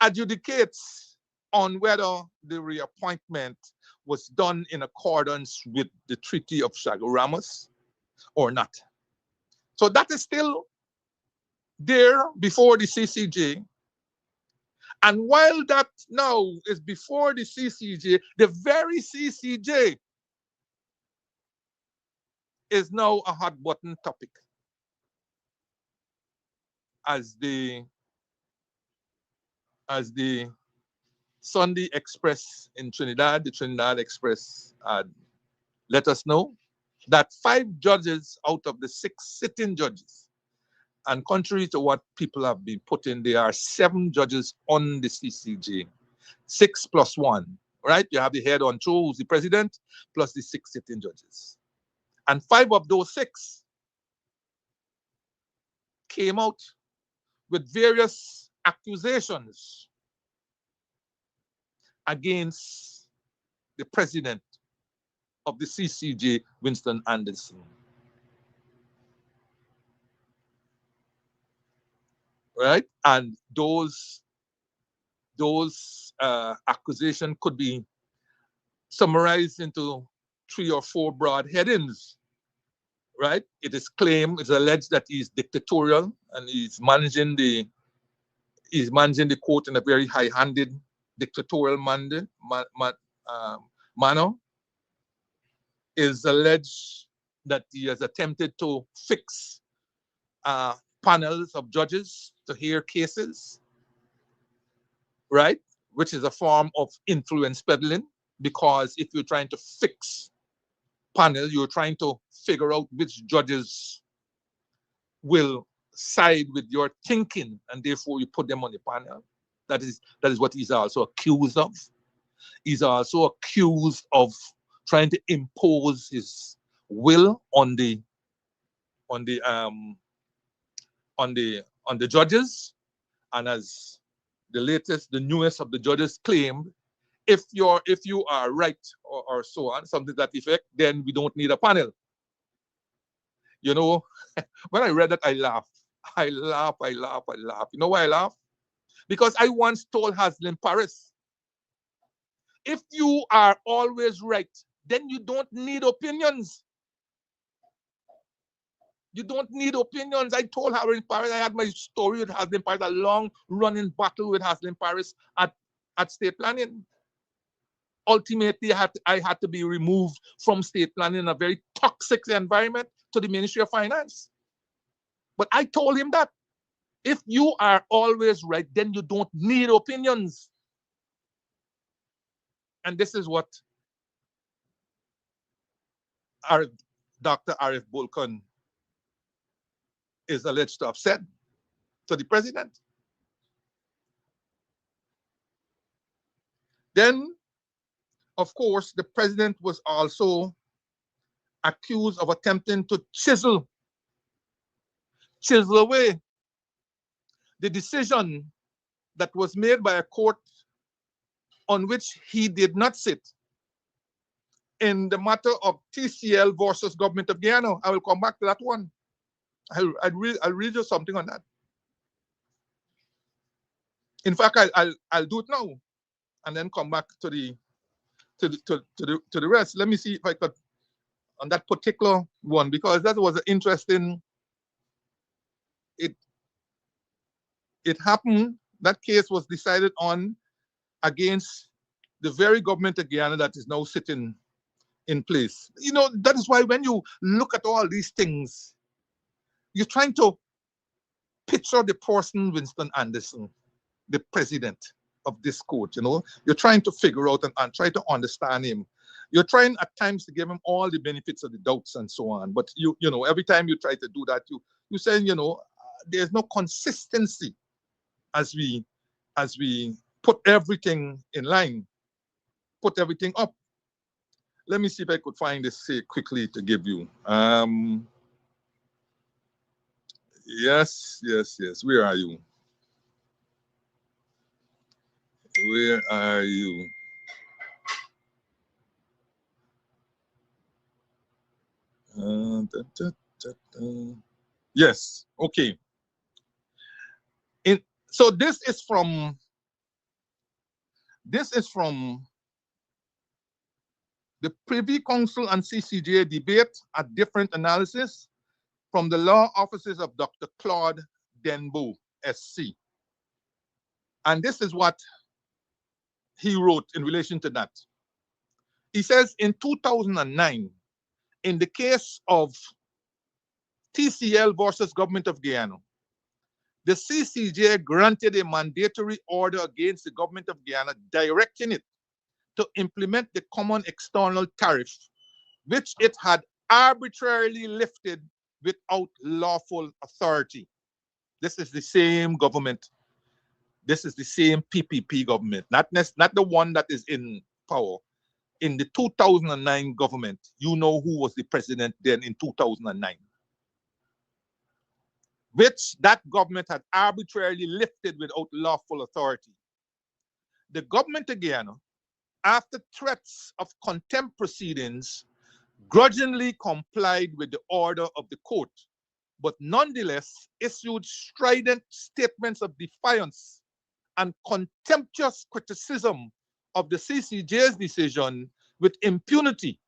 adjudicates on whether the reappointment was done in accordance with the Treaty of Chaguaramas or not. So that is still there before the CCJ. And while that now is before the CCJ, the very CCJ is now a hot button topic. As the Sunday Express in Trinidad, the Trinidad Express let us know that 5 judges out of the 6 sitting judges, and contrary to what people have been putting, there are 7 judges on the CCJ, 6 plus 1, right? You have the head on show, who's the president, plus the 6 sitting judges. And 5 of those 6 came out with various accusations against the president of the CCJ, Winston Anderson. right? And those accusations could be summarized into 3 or 4 broad headings, right? It is claimed, it's alleged that he's dictatorial and he's managing the court in a very high-handed dictatorial manner. Is alleged that he has attempted to fix panels of judges to hear cases, right? Which is a form of influence peddling, because if you're trying to fix panel, you're trying to figure out which judges will side with your thinking, and therefore you put them on the panel. That is what he's also accused of. He's also accused of trying to impose his will on the judges. And as the newest of the judges claimed, if you are right, or so on, something to that effect, then we don't need a panel. You know, when I read that, I laughed. I laugh. You know why I laugh? Because I once told Haslem Paris, if you are always right, then you don't need opinions. You don't need opinions. I told Haslem Paris, I had my story with Haslem Paris, a long running battle with Haslem Paris at state planning. Ultimately, I had to be removed from state planning in a very toxic environment to the Ministry of Finance. But I told him that if you are always right, then you don't need opinions. And this is what Dr. Arif Bulkan is alleged to have said to the president. Then, of course, the president was also accused of attempting to chisel away the decision that was made by a court on which he did not sit in the matter of TCL versus Government of Guyana. I will come back to that one. I'll read you something on that. In fact, I'll do it now, and then come back to the rest. Let me see if I could on that particular one, because that was an interesting. It happened. That case was decided on against the very government of Guyana that is now sitting in place. You know, that is why when you look at all these things, you're trying to picture the person, Winston Anderson, the president of this court. You know, you're trying to figure out and try to understand him. You're trying at times to give him all the benefits of the doubts and so on. But you know, every time you try to do that, you say, you know, there's no consistency as we put everything in line, put everything up. Let me see if I could find this quickly to give you. Yes. Where are you? Where are you? Yes. Okay. So this is from the Privy Council and CCJ debate, a different analysis from the law offices of Dr. Claude Denbo, SC. And this is what he wrote in relation to that. He says in 2009, in the case of TCL versus Government of Guyana, the CCJ granted a mandatory order against the Government of Guyana, directing it to implement the common external tariff, which it had arbitrarily lifted without lawful authority. This is the same government. This is the same PPP government, not the one that is in power. In the 2009 government, you know who was the president then in 2009, which that government had arbitrarily lifted without lawful authority. The government of Guyana, after threats of contempt proceedings, grudgingly complied with the order of the court but nonetheless issued strident statements of defiance and contemptuous criticism of the CCJ's decision with impunity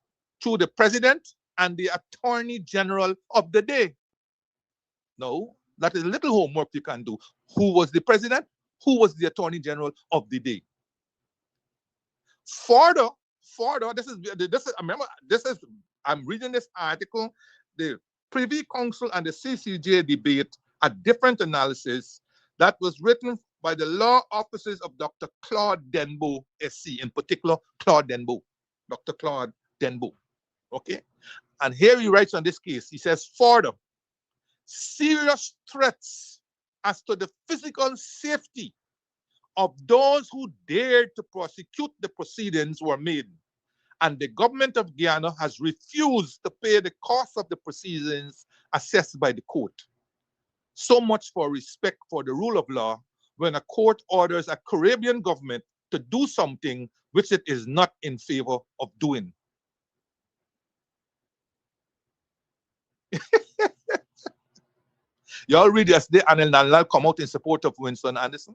to the president and the attorney general of the day. No, that is little homework you can do. Who was the president? Who was the attorney general of the day? Further, remember, I'm reading this article, the Privy Council and the CCJ debate, a different analysis that was written by the law offices of Dr. Claude Denbo, SC, in particular, Claude Denbo, Dr. Claude Denbo. Okay? And here he writes on this case, he says, further, serious threats as to the physical safety of those who dared to prosecute the proceedings were made, and the government of Guyana has refused to pay the cost of the proceedings assessed by the court. So much for respect for the rule of law when a court orders a Caribbean government to do something which it is not in favor of doing. Y'all read yesterday, Anil Nalal come out in support of Winston Anderson,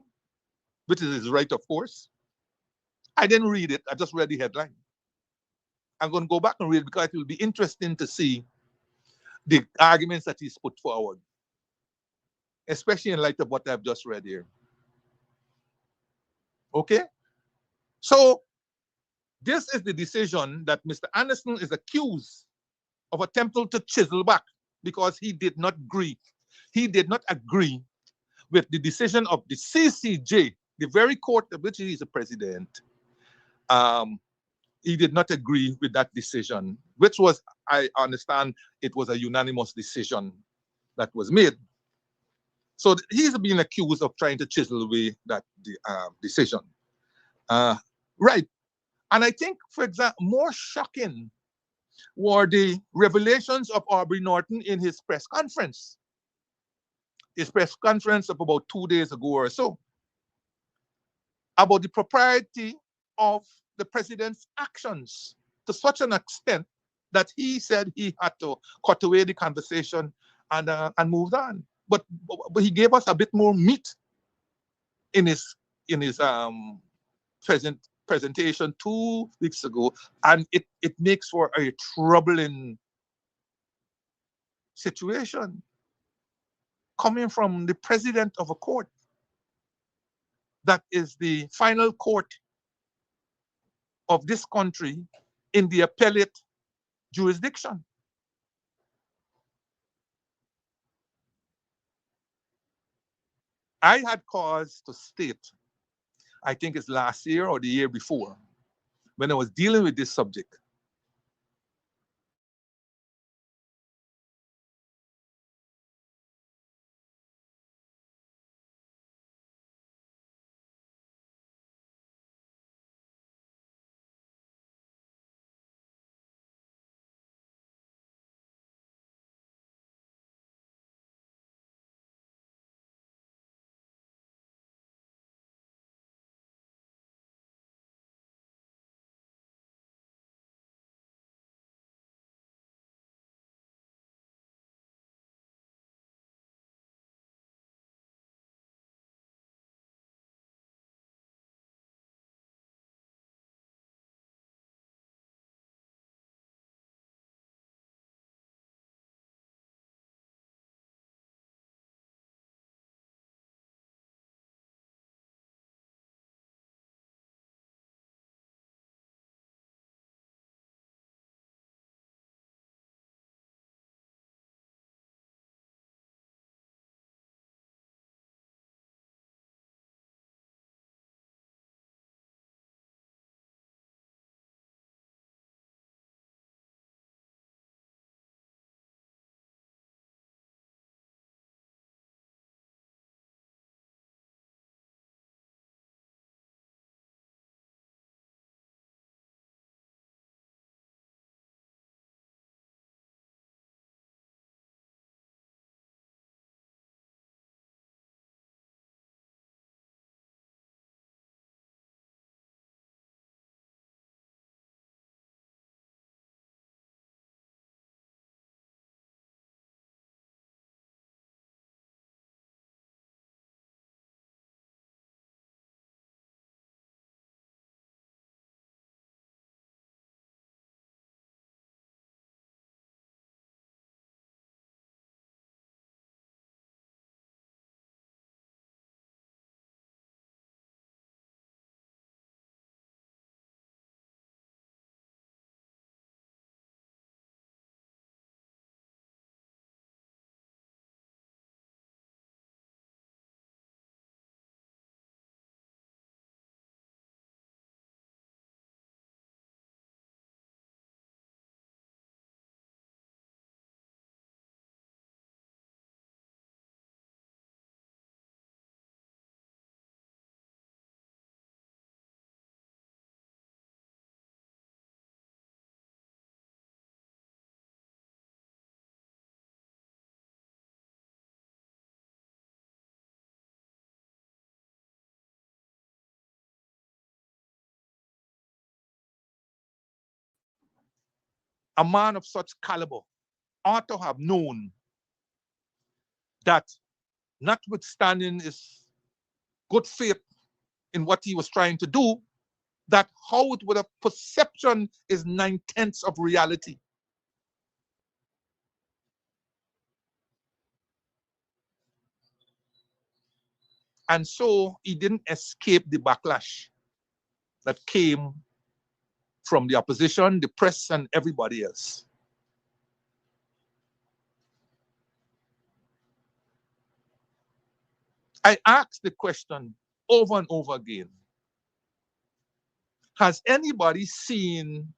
which is his right, of course. I didn't read it. I just read the headline. I'm going to go back and read it because it will be interesting to see the arguments that he's put forward, especially in light of what I've just read here. Okay? So, this is the decision that Mr. Anderson is accused of attempting to chisel back because he did not agree. He did not agree with the decision of the CCJ, the very court of which he is the president. He did not agree with that decision, which was, I understand, it was a unanimous decision that was made. So he's being accused of trying to chisel away that decision. Right. And I think, for example, more shocking were the revelations of Aubrey Norton in his press conference. His press conference of about 2 days ago or so, about the propriety of the president's actions to such an extent that he said he had to cut away the conversation and moved on. But he gave us a bit more meat in his presentation 2 weeks ago, and it makes for a troubling situation coming from the president of a court that is the final court of this country in the appellate jurisdiction. I had cause to state, I think it's last year or the year before, when I was dealing with this subject, a man of such caliber ought to have known that, notwithstanding his good faith in what he was trying to do, that how it would have perception is 9/10 of reality. And so he didn't escape the backlash that came from the opposition, the press, and everybody else. I asked the question over and over again. Has anybody seen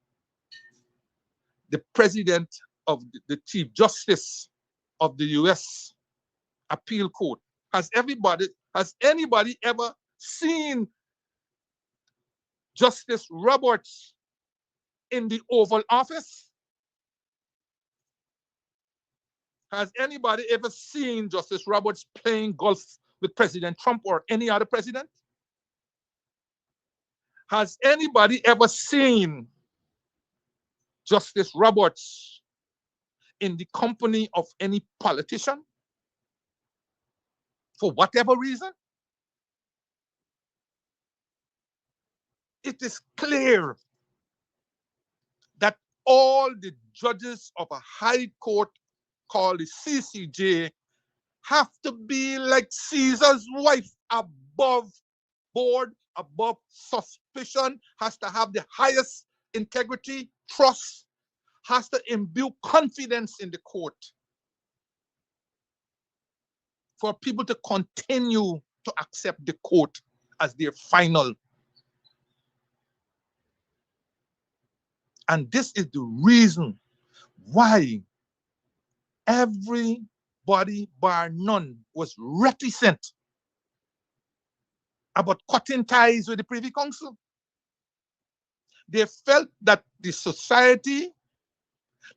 the president of the Chief Justice of the US Appeal Court? Has anybody ever seen Justice Roberts in the Oval Office? Has anybody ever seen Justice Roberts playing golf with President Trump or any other president? Has anybody ever seen Justice Roberts in the company of any politician? For whatever reason? It is clear that all the judges of a high court called the CCJ have to be like Caesar's wife, above board, above suspicion, has to have the highest integrity, trust, has to imbue confidence in the court for people to continue to accept the court as their final. And this is the reason why everybody, bar none, was reticent about cutting ties with the Privy Council. They felt that the society,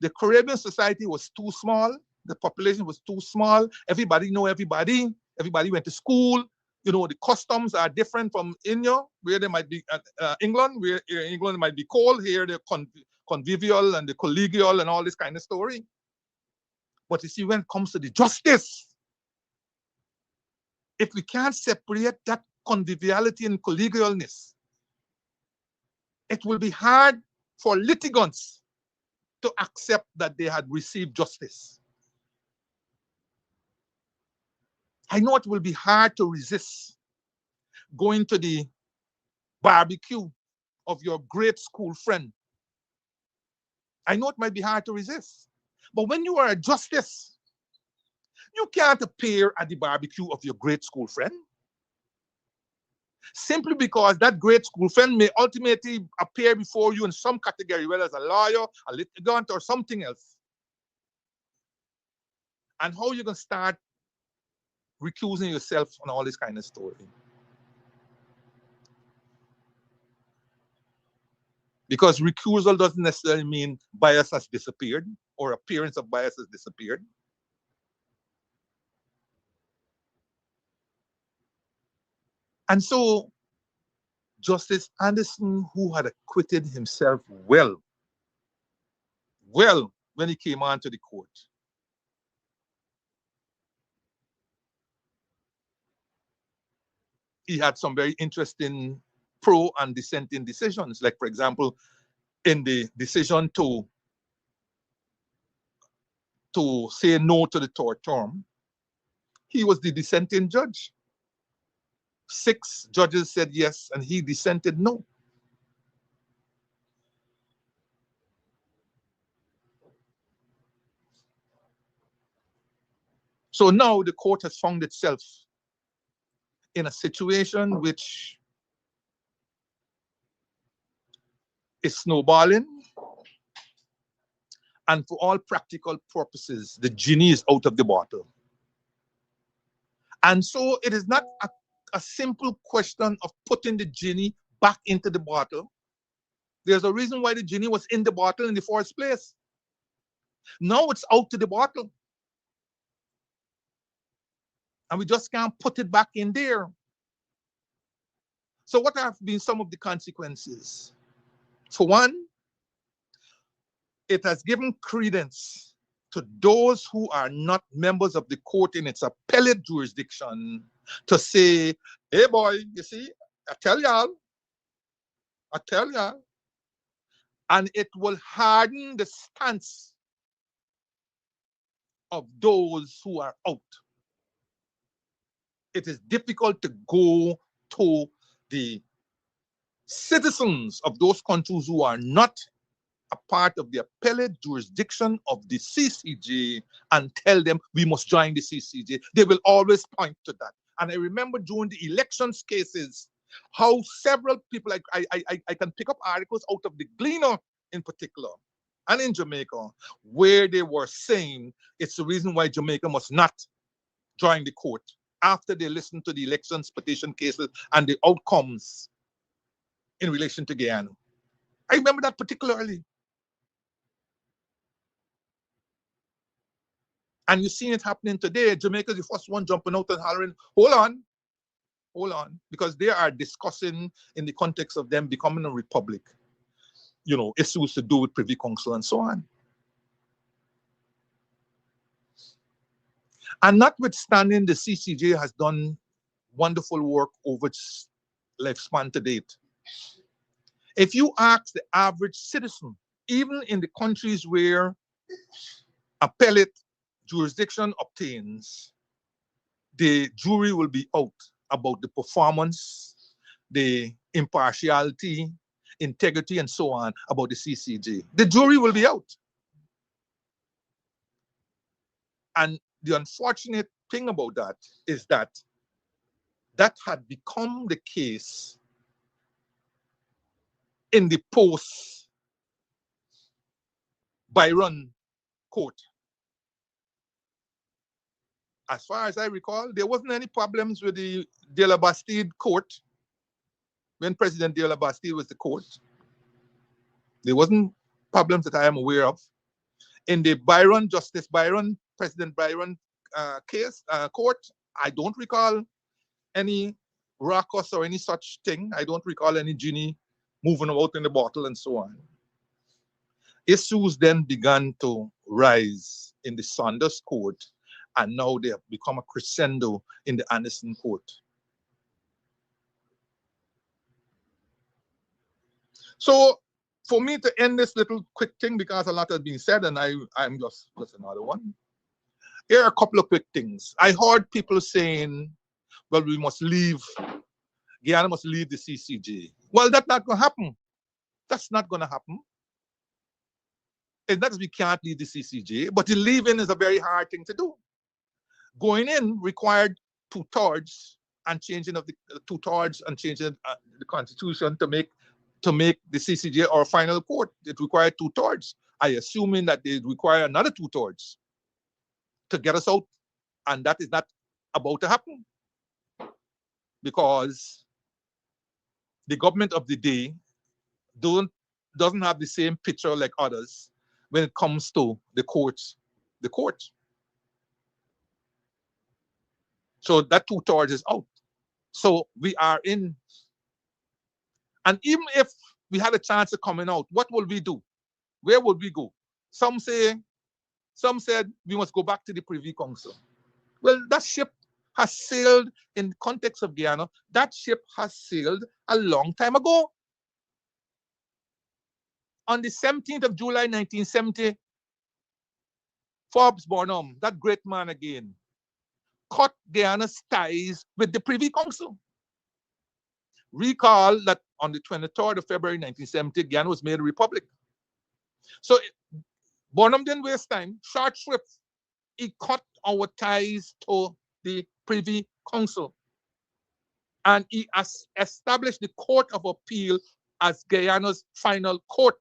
the Caribbean society, was too small. The population was too small. Everybody know everybody. Everybody went to school. You know, the customs are different from India, where they might be England, where England might be cold. Here, the convivial and the collegial and all this kind of story. But you see, when it comes to the justice, if we can't separate that conviviality and collegialness, it will be hard for litigants to accept that they had received justice. I know it will be hard to resist going to the barbecue of your great school friend. I know it might be hard to resist. But when you are a justice, you can't appear at the barbecue of your great school friend. Simply because that great school friend may ultimately appear before you in some category, whether as a lawyer, a litigant, or something else. And how you can start recusing yourself on all this kind of story. Because recusal doesn't necessarily mean bias has disappeared or appearance of bias has disappeared. And so Justice Anderson, who had acquitted himself well when he came onto the court, he had some very interesting pro and dissenting decisions. Like, for example, in the decision to say no to the third term, he was the dissenting judge. 6 judges said yes, and he dissented no. So now the court has found itself in a situation which is snowballing, and for all practical purposes, the genie is out of the bottle. And so it is not a simple question of putting the genie back into the bottle. There's a reason why the genie was in the bottle in the first place. Now it's out to the bottle. And we just can't put it back in there. So what have been some of the consequences? For one, it has given credence to those who are not members of the court in its appellate jurisdiction to say, hey boy, you see, I tell y'all, and it will harden the stance of those who are out. It is difficult to go to the citizens of those countries who are not a part of the appellate jurisdiction of the CCJ and tell them we must join the CCJ. They will always point to that. And I remember during the elections cases, how several people, I can pick up articles out of the Gleaner in particular, and in Jamaica, where they were saying it's the reason why Jamaica must not join the court after they listened to the elections petition cases and the outcomes in relation to Guyana. I remember that particularly. And you've seen it happening today. Jamaica is the first one jumping out and hollering, hold on, because they are discussing in the context of them becoming a republic, you know, issues to do with Privy Council and so on. And notwithstanding, the CCJ has done wonderful work over its lifespan to date. If you ask the average citizen, even in the countries where appellate jurisdiction obtains, the jury will be out about the performance, the impartiality, integrity, and so on about the CCJ. The jury will be out. And the unfortunate thing about that is that that had become the case in the post-Byron court. As far as I recall, there wasn't any problems with the De La Bastide court when President De La Bastide was the court. There wasn't problems that I am aware of. In the Byron, Justice Byron, President Byron court, I don't recall any ruckus or any such thing. I don't recall any genie moving about in the bottle and so on. Issues then began to rise in the Saunders court, and now they have become a crescendo in the Anderson court. So for me to end this little quick thing, because a lot has been said and I'm just another one. Here are a couple of quick things. I heard people saying, well, we must leave, Guyana must leave the CCJ. Well, that's not going to happen. That's not going to happen. It's not that we can't leave the CCJ, but the leaving is a very hard thing to do. Going in required 2/3 and changing of the 2/3 and changing the constitution to make the CCJ our final court. It required 2/3. I assuming that they require another 2/3 to get us out, and that is not about to happen because the government of the day doesn't have the same picture like others when it comes to the courts. So that 2/3 is out. So we are in. And even if we had a chance of coming out, what will we do? Where would we go? Some said we must go back to the Privy Council. Well, that ship has sailed in the context of Guyana. That ship has sailed a long time ago. On the 17th of July, 1970, Forbes Barnum, that great man again, cut Guyana's ties with the Privy Council. Recall that on the 23rd of February 1970, Guyana was made a republic. So Barnum didn't waste time. Short shrift, he cut our ties to the Privy Council. And he has established the Court of Appeal as Guyana's final court.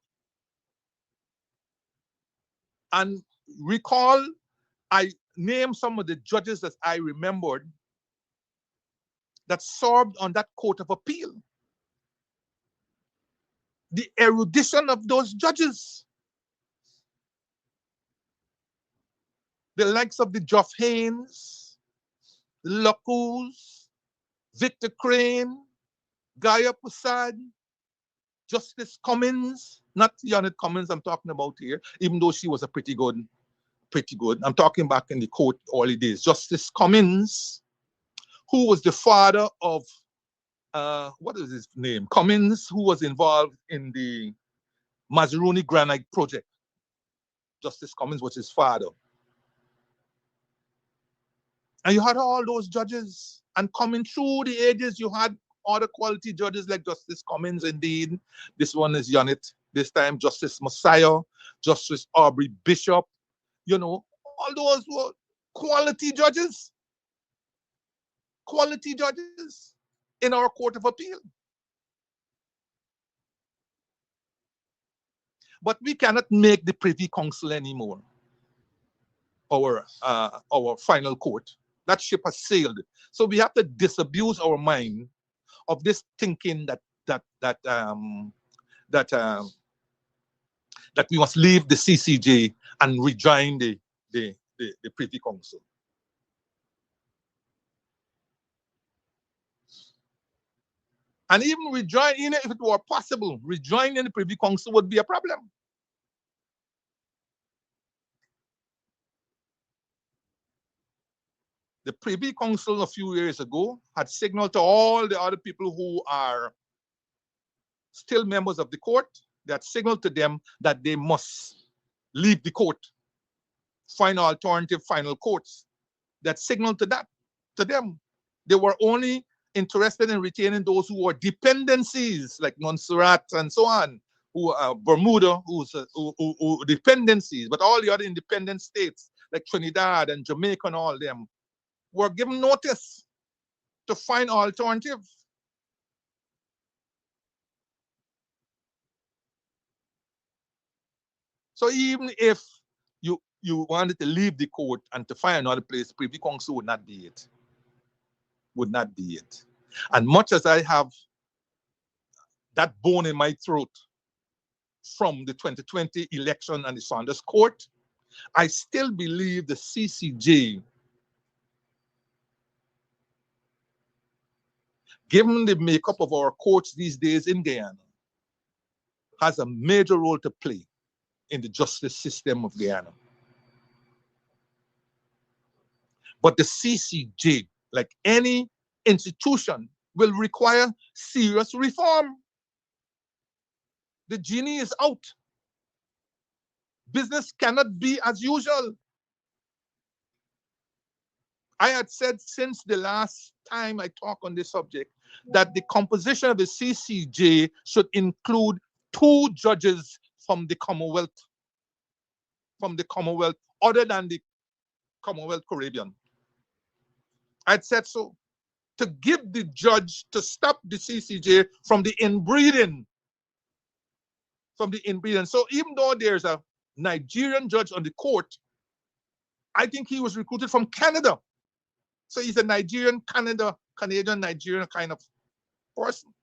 And recall, I named some of the judges that I remembered that served on that Court of Appeal. The erudition of those judges, the likes of the Geoff Haynes, Lacus, Victor Crane, Gaya Prasad, Justice Cummins, not Janet Cummins I'm talking about here, even though she was a pretty good. I'm talking back in the court early days. Justice Cummins, who was the father of, what is his name? Cummins, who was involved in the Mazaruni Granite Project. Justice Cummins was his father. And you had all those judges, and coming through the ages, you had other quality judges like Justice Cummins, indeed. This one is Janet. This time, Justice Messiah, Justice Aubrey Bishop. You know, all those were quality judges. Quality judges in our Court of Appeal. But we cannot make the Privy Council anymore our final court. That ship has sailed. So we have to disabuse our mind of this thinking that we must leave the CCJ and rejoin the Privy Council. And even rejoining, if it were possible, rejoining the Privy Council would be a problem. The Privy Council a few years ago had signaled to all the other people who are still members of the court, that signaled to them that they must leave the court, find alternative final courts. That signaled to them. They were only interested in retaining those who were dependencies, like Montserrat and so on, who are Bermuda, who dependencies, but all the other independent states, like Trinidad and Jamaica and all them, were given notice to find alternatives. So even if you wanted to leave the court and to find another place, Privy Council would not be it. Would not be it. And much as I have that bone in my throat from the 2020 election and the Saunders court, I still believe the CCJ, given the makeup of our courts these days in Guyana, has a major role to play in the justice system of Guyana. But the CCJ, like any institution, will require serious reform. The genie is out. Business cannot be as usual. I had said since the last time I talked on this subject that the composition of the CCJ should include 2 judges from the Commonwealth, other than the Commonwealth Caribbean. I'd said so, to give the judge, to stop the CCJ from the inbreeding. So even though there's a Nigerian judge on the court, I think he was recruited from Canada. So he's a Canadian, Nigerian kind of person.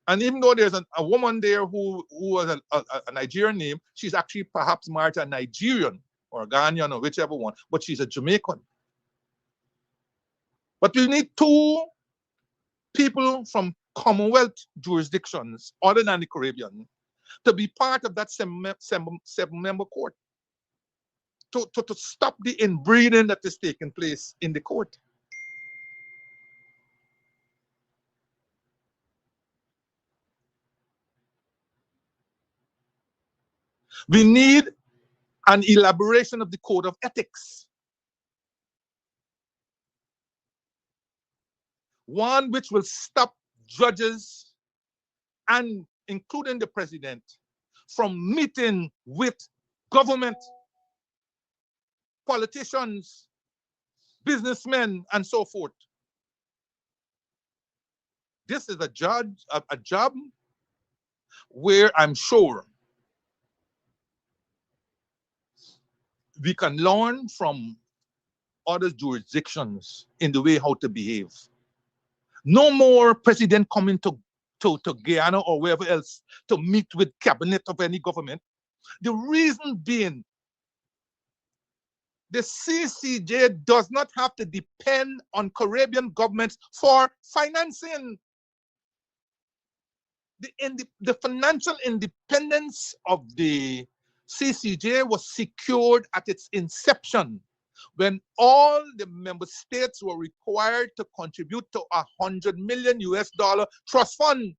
And even though there's a woman there who was a Nigerian name, she's actually perhaps married to a Nigerian or a Ghanaian or whichever one, but she's a Jamaican. But we need 2 people from Commonwealth jurisdictions other than the Caribbean to be part of that 7-member court, to stop the inbreeding that is taking place in the court. We need an elaboration of the code of ethics. One which will stop judges, and including the president, from meeting with government, politicians, businessmen, and so forth. This is a job where I'm sure we can learn from other jurisdictions in the way how to behave. No more president coming to Guyana or wherever else to meet with cabinet of any government. The reason being, the CCJ does not have to depend on Caribbean governments for financing. the financial independence of the CCJ was secured at its inception when all the member states were required to contribute to $100 million trust fund,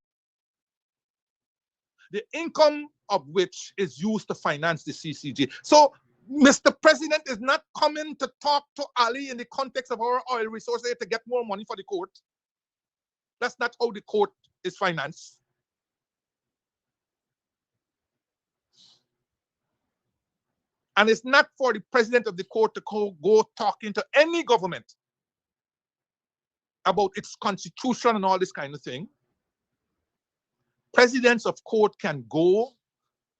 the income of which is used to finance the CCJ. So Mr. President is not coming to talk to Ali in the context of our oil resources to get more money for the court. That's not how the court is financed. And it's not for the president of the court to go talking to any government about its constitution and all this kind of thing. Presidents of court can go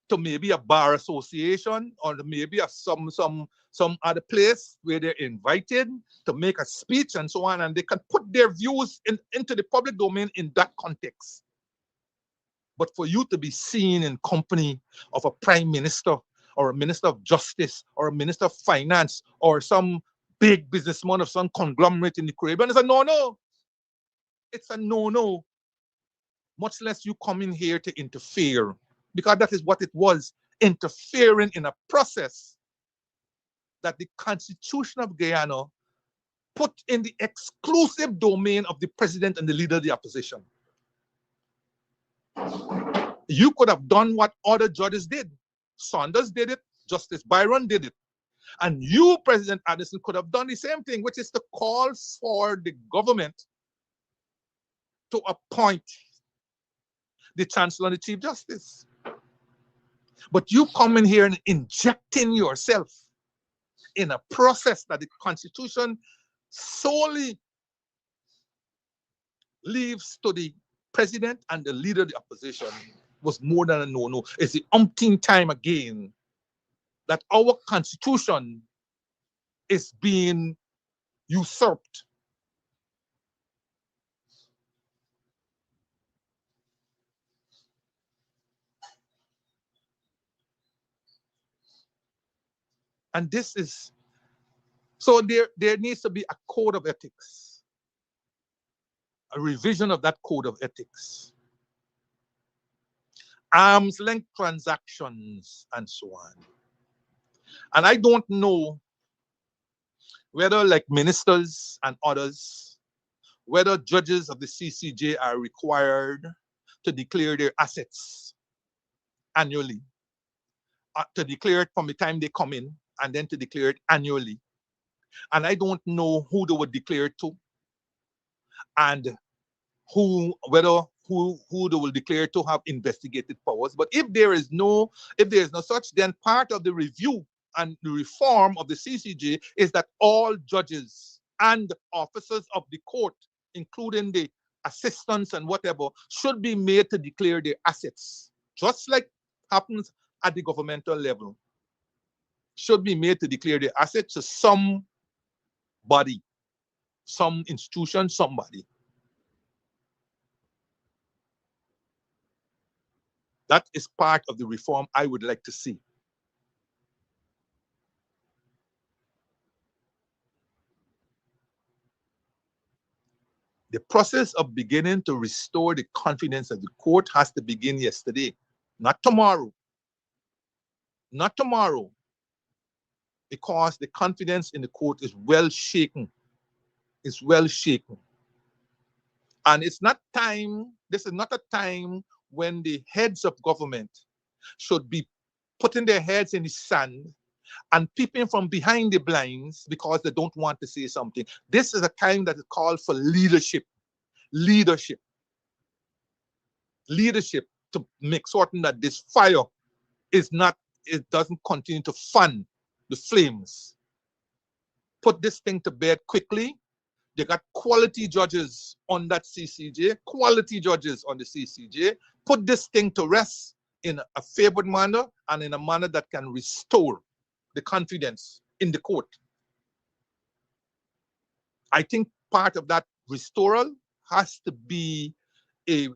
to maybe a bar association or maybe some other place where they're invited to make a speech and so on, and they can put their views into the public domain in that context. But for you to be seen in company of a prime minister or a minister of justice or a minister of finance or some big businessman of some conglomerate in the Caribbean, it's a no-no. It's a no-no. Much less you come in here to interfere, because that is what it was, interfering in a process that the Constitution of Guyana put in the exclusive domain of the president and the leader of the opposition. You could have done what other judges did. Saunders did it, Justice Byron did it. And you, President Addison, could have done the same thing, which is to call for the government to appoint the Chancellor and the Chief Justice. But you come in here and injecting yourself in a process that the Constitution solely leaves to the president and the leader of the opposition was more than a no-no. It's the umpteenth time again that our Constitution is being usurped. And this is, so there needs to be a code of ethics, a revision of that code of ethics, arm's length transactions, and so on. And I don't know whether, like ministers and others, whether judges of the CCJ are required to declare their assets annually, to declare it from the time they come in, and then to declare it annually. And I don't know who they would declare it to, and who they will declare to have investigative powers. But if there is no such, then part of the review and the reform of the CCJ is that all judges and officers of the court, including the assistants and whatever, should be made to declare their assets, just like happens at the governmental level. Should be made to declare their assets to some body, some institution, somebody. That is part of the reform I would like to see. The process of beginning to restore the confidence of the court has to begin yesterday, not tomorrow. Not tomorrow. Because the confidence in the court is well shaken. It's well shaken. And it's not time, this is not a time when the heads of government should be putting their heads in the sand and peeping from behind the blinds because they don't want to say something. This is a time that is called for leadership. Leadership. Leadership to make certain that this fire is not, it doesn't continue to fan the flames. Put this thing to bed quickly. They got quality judges on that CCJ, quality judges on the CCJ. Put this thing to rest in a favored manner and in a manner that can restore the confidence in the court. I think part of that restoral has to be the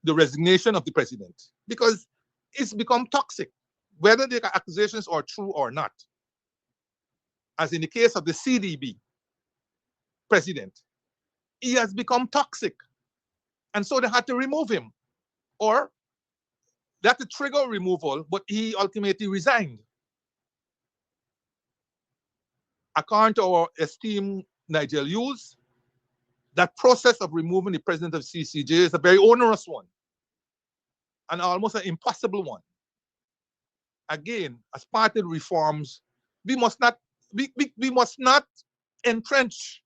resignation of the president, because it's become toxic, whether the accusations are true or not. As in the case of the CDB president, he has become toxic. And so they had to remove him. Or they had to trigger removal, but he ultimately resigned. According to our esteemed Nigel Hughes, that process of removing the president of CCJ is a very onerous one and almost an impossible one. Again, as part of the reforms, we must not we must not entrench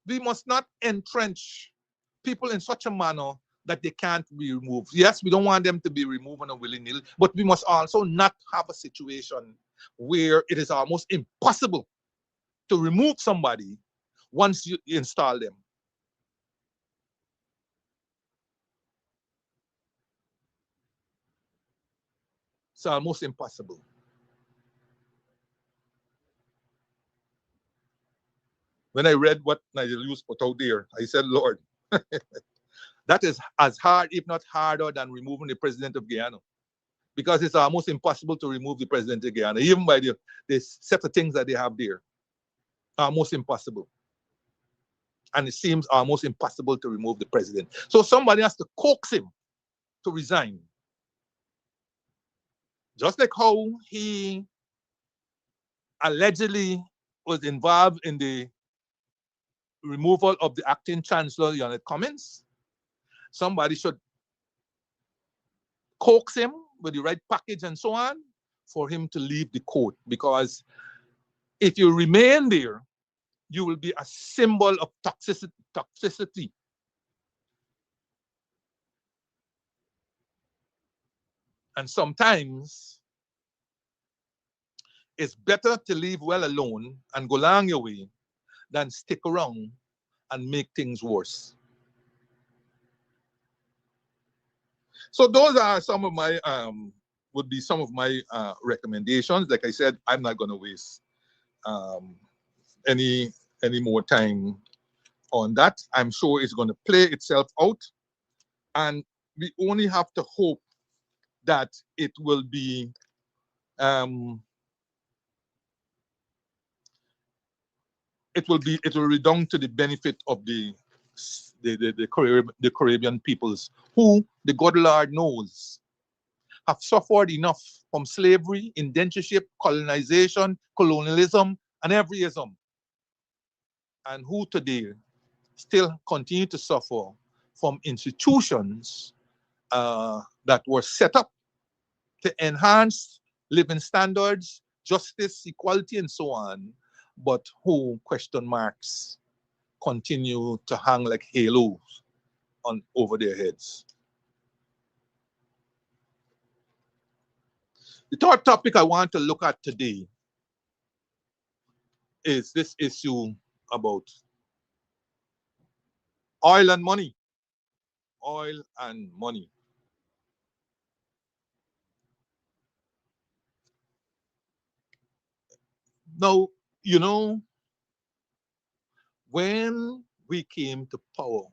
we must not entrench people in such a manner that they can't be removed. Yes, we don't want them to be removed on a willy-nilly, but we must also not have a situation where it is almost impossible to remove somebody once you install them. It's almost impossible. When I read what Nigel Hughes put out there, I said, Lord, that is as hard, if not harder, than removing the president of Guyana. Because it's almost impossible to remove the president of Guyana, even by the set of things that they have there. Almost impossible. And it seems almost impossible to remove the president. So somebody has to coax him to resign. Just like how he allegedly was involved in the removal of the acting chancellor, Janet Cummins, somebody should coax him with the right package and so on for him to leave the court. Because if you remain there, you will be a symbol of toxicity. And sometimes it's better to leave well alone and go along your way than stick around and make things worse. So those are some of my would be some of my recommendations. Like I said, I'm not going to waste any more time on that. I'm sure it's going to play itself out, and we only have to hope that it will be it will redound to the benefit of the Caribbean peoples, who the good Lord knows have suffered enough from slavery, indentureship, colonization, colonialism, and every ism, and who today still continue to suffer from institutions that were set up to enhance living standards, justice, equality, and so on, but who, question marks, continue to hang like halos over their heads. The third topic I want to look at today is this issue about oil and money. Oil and money. Now, you know, when we came to power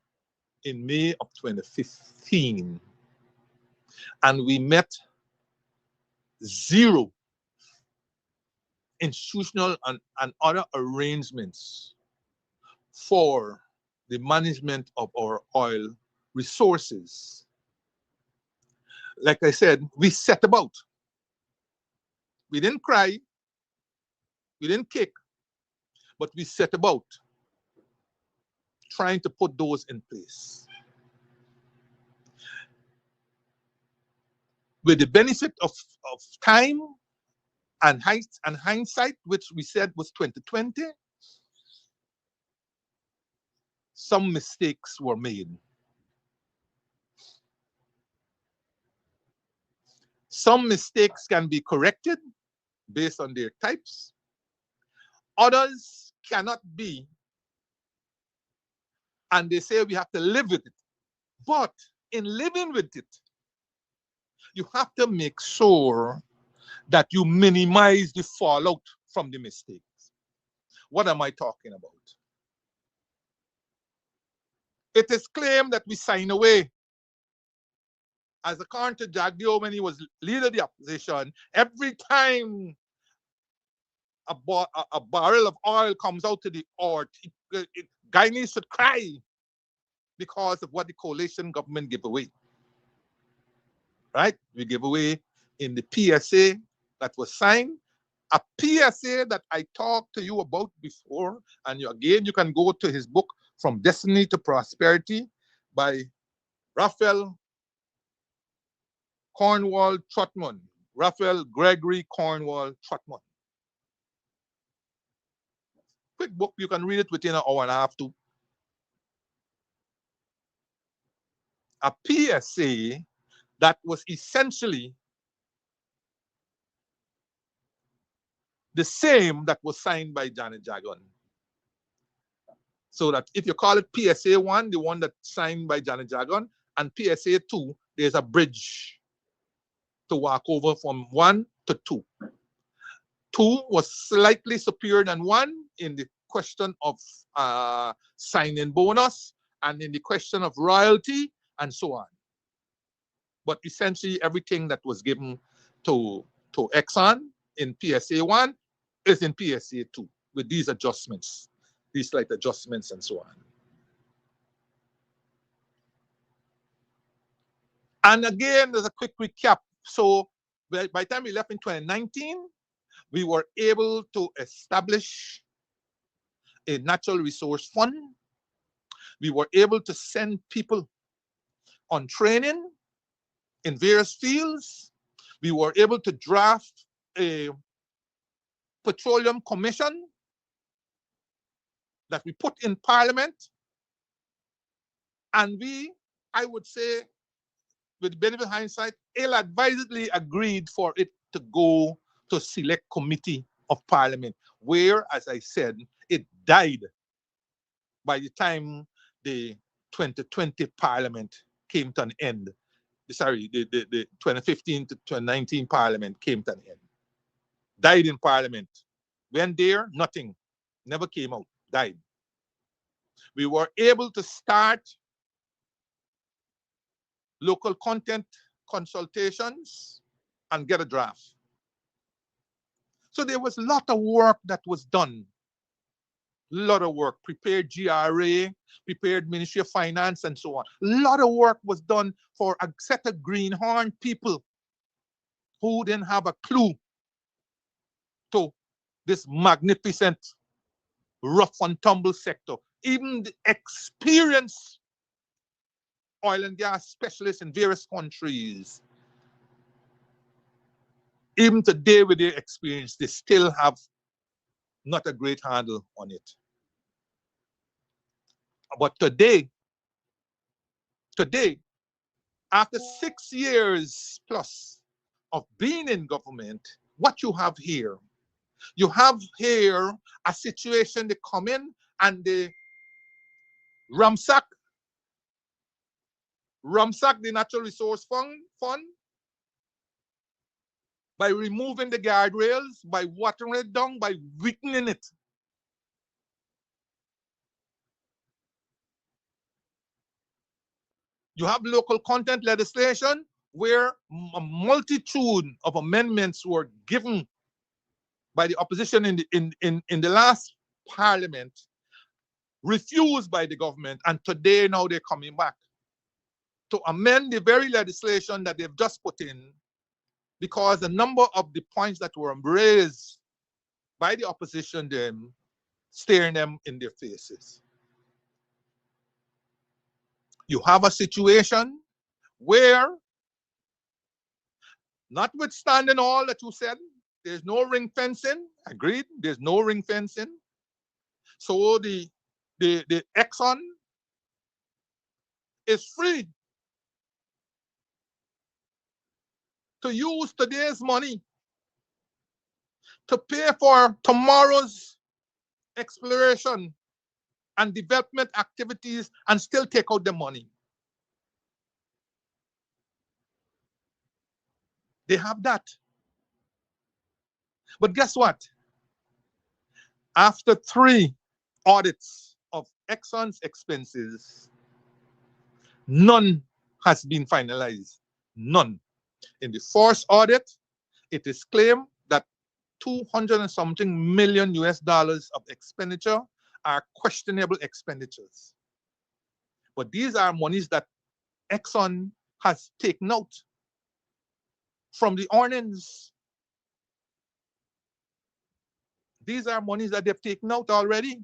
in May of 2015, and we met zero institutional and other arrangements for the management of our oil resources. Like I said, we set about. We didn't cry, we didn't kick, but we set about trying to put those in place. With the benefit of time and hindsight, which we said was 2020, some mistakes were made. Some mistakes can be corrected based on their types. Others cannot be. And they say we have to live with it. But in living with it, you have to make sure that you minimize the fallout from the mistakes. What am I talking about? It is claimed that we sign away. As according to Jagdeo, when he was leader of the opposition, every time a barrel of oil comes out to the earth, Guyanese should cry. because of what the coalition government gave away. Right? We gave away in the PSA that was signed, a PSA that I talked to you about before, and you can go to his book, From Destiny to Prosperity, by Raphael Cornwall Trotman, Raphael Gregory Cornwall Trotman. Quick book, you can read it within an hour and a half too. A PSA that was essentially the same that was signed by Janet Jagan. So that if you call it PSA 1, the one that's signed by Janet Jagan, and PSA 2, there's a bridge to walk over from 1 to 2. 2 was slightly superior than 1 in the question of signing bonus and in the question of royalty and so on. But essentially everything that was given to Exxon in PSA 1 is in PSA 2 with these adjustments, these slight adjustments and so on. And again, there's a quick recap. So by the time we left in 2019, we were able to establish a natural resource fund. We were able to send people on training in various fields. We were able to draft a petroleum commission that we put in Parliament. And we, I would say, with the benefit of hindsight, ill-advisedly agreed for it to go to select committee of Parliament, where, as I said, it died by the time the 2020 Parliament came to an end. Sorry, the 2015 to 2019 Parliament came to an end. Died in Parliament. Went there, nothing. Never came out. Died. We were able to start local content consultations and get a draft. So there was a lot of work that was done. A lot of work. Prepared GRA, prepared Ministry of Finance, and so on. A lot of work was done for a set of greenhorn people who didn't have a clue to this magnificent rough and tumble sector. Even the experienced oil and gas specialists in various countries, even today with their experience, they still have not a great handle on it. But today, after 6 years plus of being in government, what you have here a situation they come in and they ransack the natural resource fund by removing the guardrails, by watering it down, by weakening it. You have local content legislation where a multitude of amendments were given by the opposition in the last Parliament, refused by the government, and today now they're coming back to amend the very legislation that they've just put in, because a number of the points that were raised by the opposition them staring them in their faces. You have a situation where, notwithstanding all that you said, there's no ring fencing. Agreed, there's no ring fencing. So the Exxon is free to use today's money to pay for tomorrow's exploration and development activities and still take out the money. They have that. But guess what? After 3 audits of Exxon's expenses, none has been finalized. None. In the first audit, it is claimed that 200 and something million US dollars of expenditure are questionable expenditures. But these are monies that Exxon has taken out from the earnings. These are monies that they've taken out already.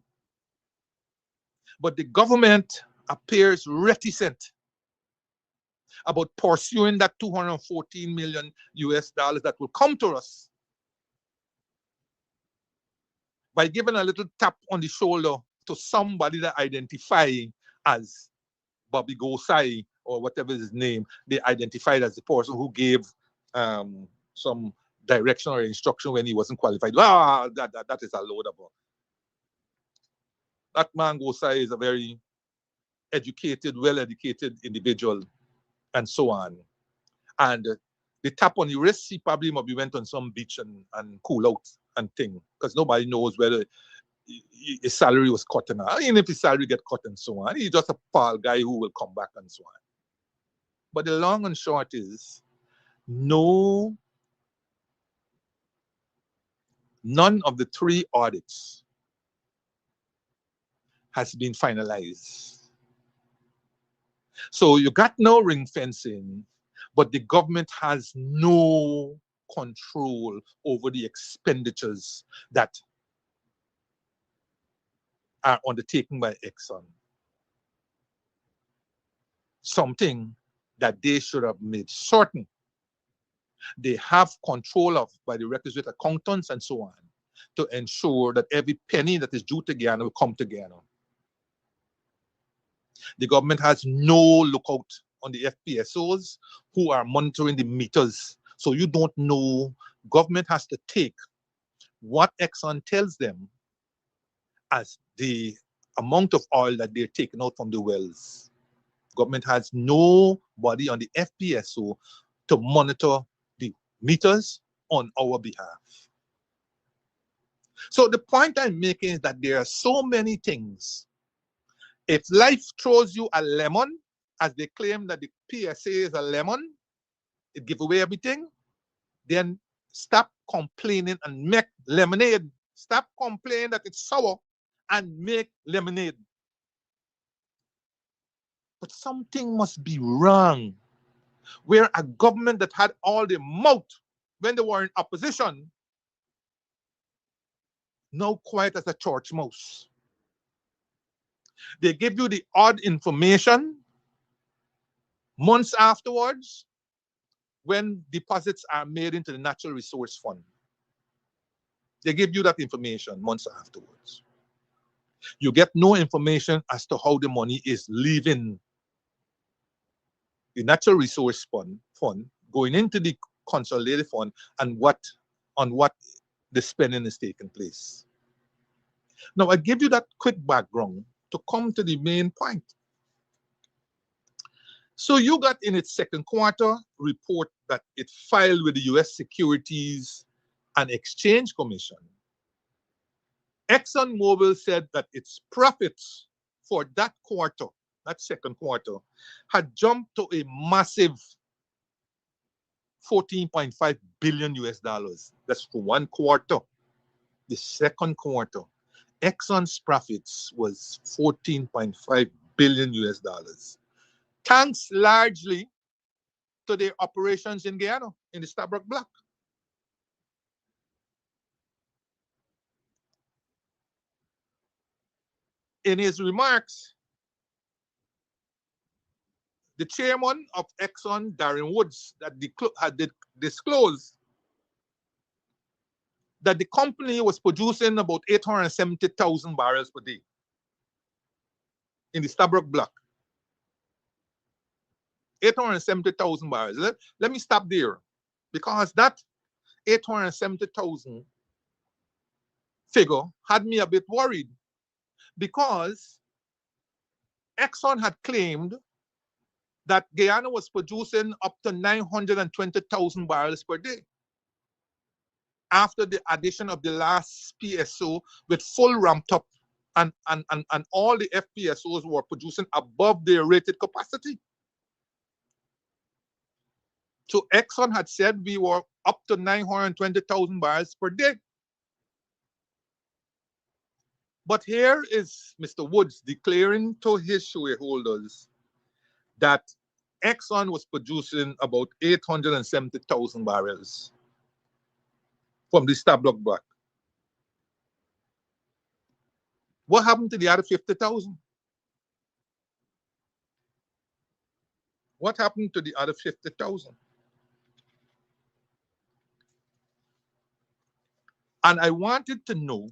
But the government appears reticent about pursuing that 214 million US dollars that will come to us by giving a little tap on the shoulder to somebody that identify as Bobby Gosai or whatever his name, they identified as the person who gave some direction or instruction when he wasn't qualified. That is a load of. That man Gosai is a very educated, well-educated individual, and so on. And the tap on the wrist, he probably maybe went on some beach and cool out and thing, because nobody knows whether his salary was cut or not. Even if his salary get cut and so on, he's just a pal guy who will come back and so on. But the long and short is, none of the 3 audits has been finalized. So you got no ring fencing, but the government has no control over the expenditures that are undertaken by Exxon. Something that they should have made certain they have control of by the requisite accountants and so on, to ensure that every penny that is due to Guyana will come to Guyana. The government has no lookout on the FPSOs who are monitoring the meters. So you don't know. Government has to take what Exxon tells them as the amount of oil that they're taking out from the wells. Government has nobody on the FPSO to monitor the meters on our behalf. So the point I'm making is that there are so many things. If life throws you a lemon, as they claim that the PSA is a lemon, it gives away everything, then stop complaining and make lemonade. Stop complaining that it's sour and make lemonade. But something must be wrong, where a government that had all the mouth when they were in opposition, now quiet as a church mouse. They give you the odd information months afterwards when deposits are made into the Natural Resource Fund. They give you that information months afterwards. You get no information as to how the money is leaving the Natural Resource Fund going into the Consolidated Fund, and on what the spending is taking place. Now, I give you that quick background to come to the main point. So you got in its second quarter report that it filed with the US Securities and Exchange Commission. ExxonMobil said that its profits for that quarter, that second quarter, had jumped to a massive 14.5 billion US dollars. That's for one quarter. The second quarter, Exxon's profits was 14.5 billion US dollars. Thanks largely to their operations in Guyana, in the Stabroek Block. In his remarks, the chairman of Exxon, Darren Woods, had disclosed that the company was producing about 870,000 barrels per day in the Stabroek Block. 870,000 barrels. Let me stop there, because that 870,000 figure had me a bit worried, because Exxon had claimed that Guyana was producing up to 920,000 barrels per day after the addition of the last PSO with full ramped up, and all the FPSOs were producing above their rated capacity. So Exxon had said we were up to 920,000 barrels per day. But here is Mr. Woods declaring to his shareholders that Exxon was producing about 870,000 barrels from the Stabroek Block. What happened to the other 50,000? What happened to the other 50,000? And I wanted to know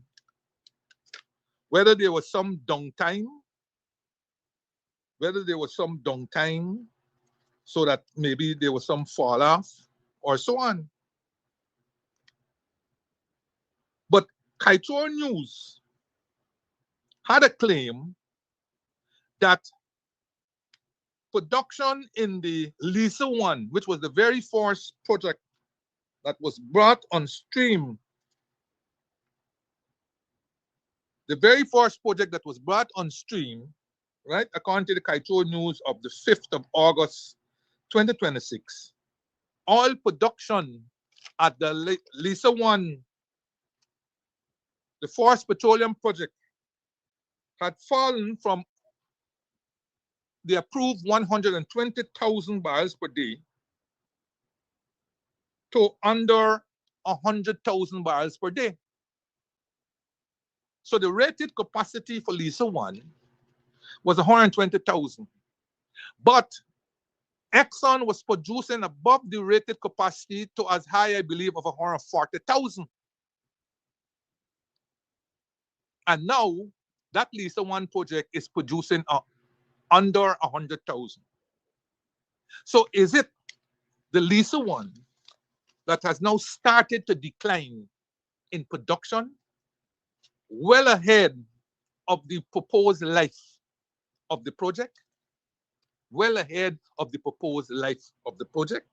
whether there was some downtime, so that maybe there was some fall off or so on. But Kaito News had a claim that production in the Lisa 1, which was the very first project that was brought on stream, right, according to the Kaito News of the 5th of August 2026, oil production at the Lisa 1, the first petroleum project, had fallen from the approved 120,000 barrels per day to under 100,000 barrels per day. So the rated capacity for Lisa 1 was 120,000. But Exxon was producing above the rated capacity to as high, I believe, of 140,000. And now that Lisa 1 project is producing under 100,000. So is it the Lisa 1 that has now started to decline in production well ahead of the proposed life of the project? Well ahead of the proposed life of the project?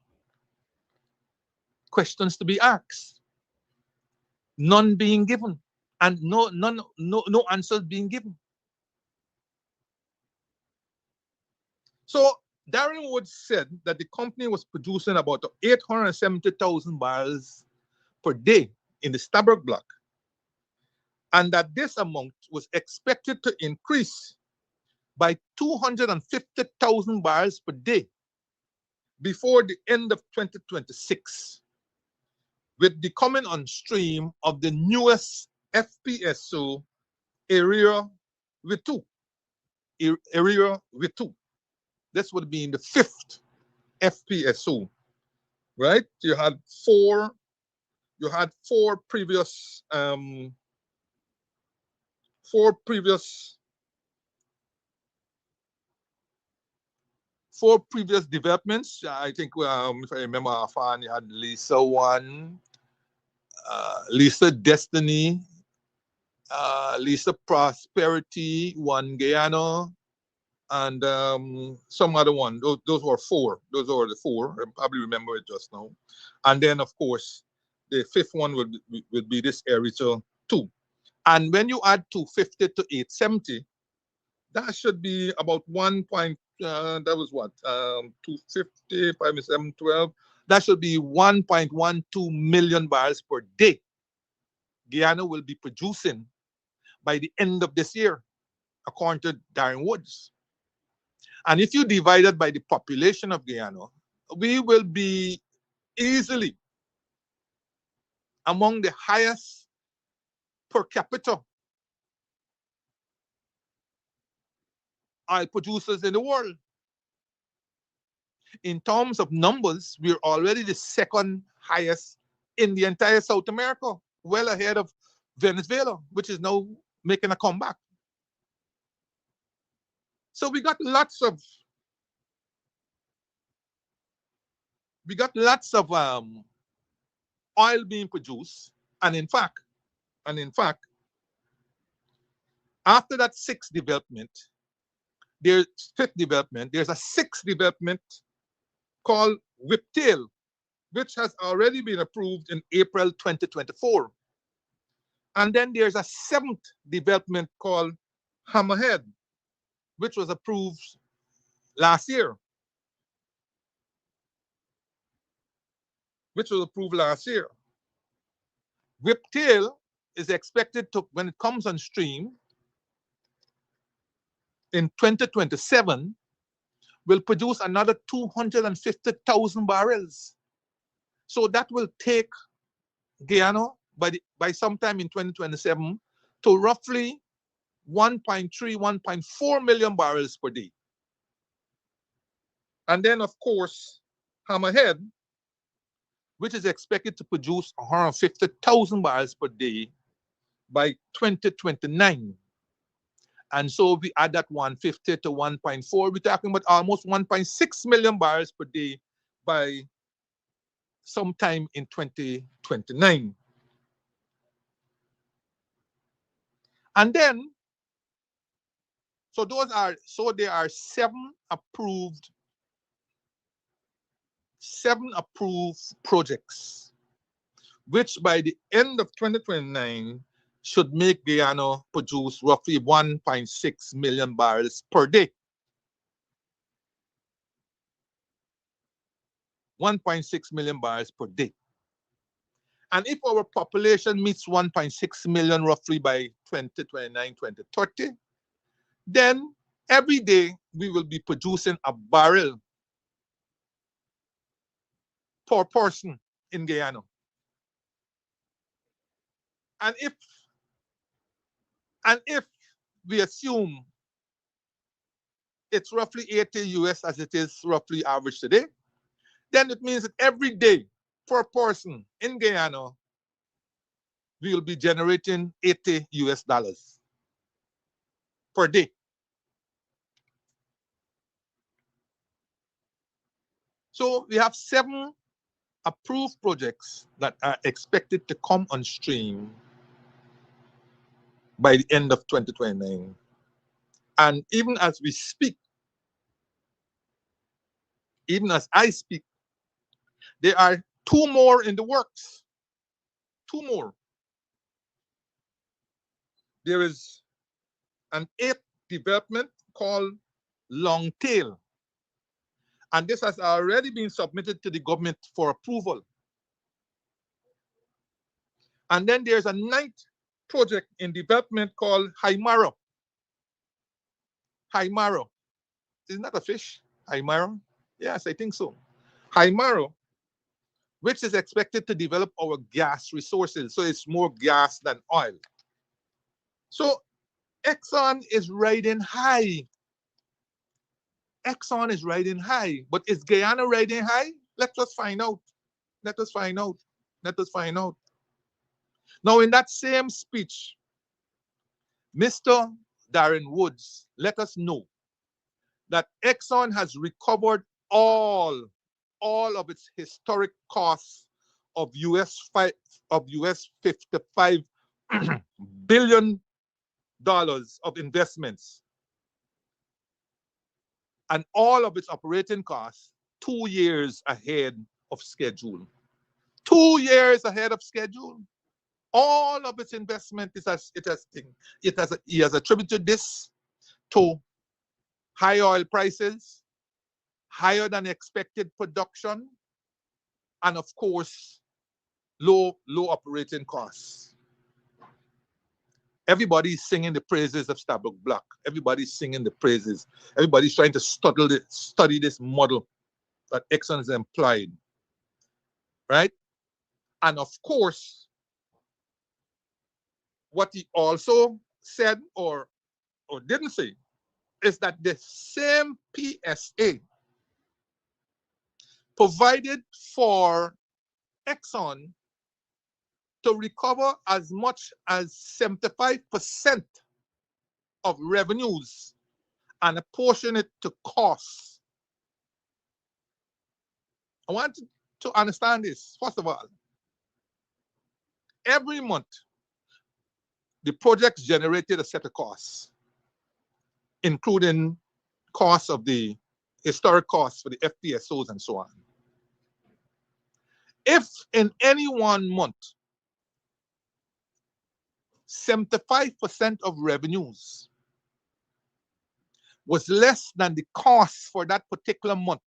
Questions to be asked, none being given, and no answers being given. So Darren Woods said that the company was producing about 870,000 barrels per day in the Stabroek Block, and that this amount was expected to increase by 250,000 barrels per day before the end of 2026, with the coming on stream of the newest FPSO, Area with 2. Area with 2. This would be in the 5th FPSO, right? You had four previous developments. I think if I remember offhand, you had Lisa 1, Lisa Destiny, Lisa Prosperity, 1 Guyana, and some other one. Those were 4. Those were the 4. I probably remember it just now. And then, of course, the 5th one would be this Area 2. And when you add 250 to 870, that should be about 1. That was what? 250, 5, 7, 12. That should be 1.12 million barrels per day Guyana will be producing by the end of this year, according to Darren Woods. And if you divide it by the population of Guyana, we will be easily among the highest per capita oil producers in the world. In terms of numbers, we're already the 2nd highest in the entire South America, well ahead of Venezuela, which is now making a comeback. So we got lots of oil being produced, and in fact, after that 6th development, there's 5th development. There's a 6th development called Whiptail, which has already been approved in April 2024. And then there's a 7th development called Hammerhead, which was approved last year. Whiptail is expected to, when it comes on stream, in 2027 will produce another 250,000 barrels. So that will take Guyana by sometime in 2027 to roughly 1.3, 1.4 million barrels per day. And then, of course, Hammerhead, which is expected to produce 150,000 barrels per day by 2029. And so if we add that 150 to 1.4, we're talking about almost 1.6 million barrels per day by sometime in 2029. And then, so there are seven approved projects, which by the end of 2029 should make Guyana produce roughly 1.6 million barrels per day. 1.6 million barrels per day. And if our population meets 1.6 million roughly by 2029, 2030, then every day we will be producing a barrel per person in Guyana. And if we assume it's roughly 80 US as it is roughly average today, then it means that every day per person in Guyana, we will be generating 80 US dollars per day. So we have 7 approved projects that are expected to come on stream by the end of 2029. And even as we speak, even as I speak, there are 2 more in the works. 2 more. There is an 8th development called Longtail. And this has already been submitted to the government for approval. And then there's a 9th project in development called Haimaro. Haimaro. Isn't that a fish? Haimaro? Yes, I think so. Haimaro, which is expected to develop our gas resources. So it's more gas than oil. So Exxon is riding high. Exxon is riding high. But is Guyana riding high? Let us find out. Let us find out. Let us find out. Now, in that same speech, Mr. Darren Woods let us know that Exxon has recovered all of its historic costs of US 55 billion dollars of investments and all of its operating costs 2 years ahead of schedule. 2 years ahead of schedule. All of its investment he has attributed this to high oil prices, higher than expected production, and of course, low operating costs. Everybody's singing the praises of Stabroek Block. Everybody's singing the praises. Everybody's trying to study this model that Exxon has employed, right? And of course, what he also said or didn't say is that the same PSA provided for Exxon to recover as much as 75% of revenues and apportion it to costs. I want to understand this. First of all, every month, the projects generated a set of costs, including costs of the historic costs for the FPSOs and so on. If in any one month, 75% of revenues was less than the cost for that particular month,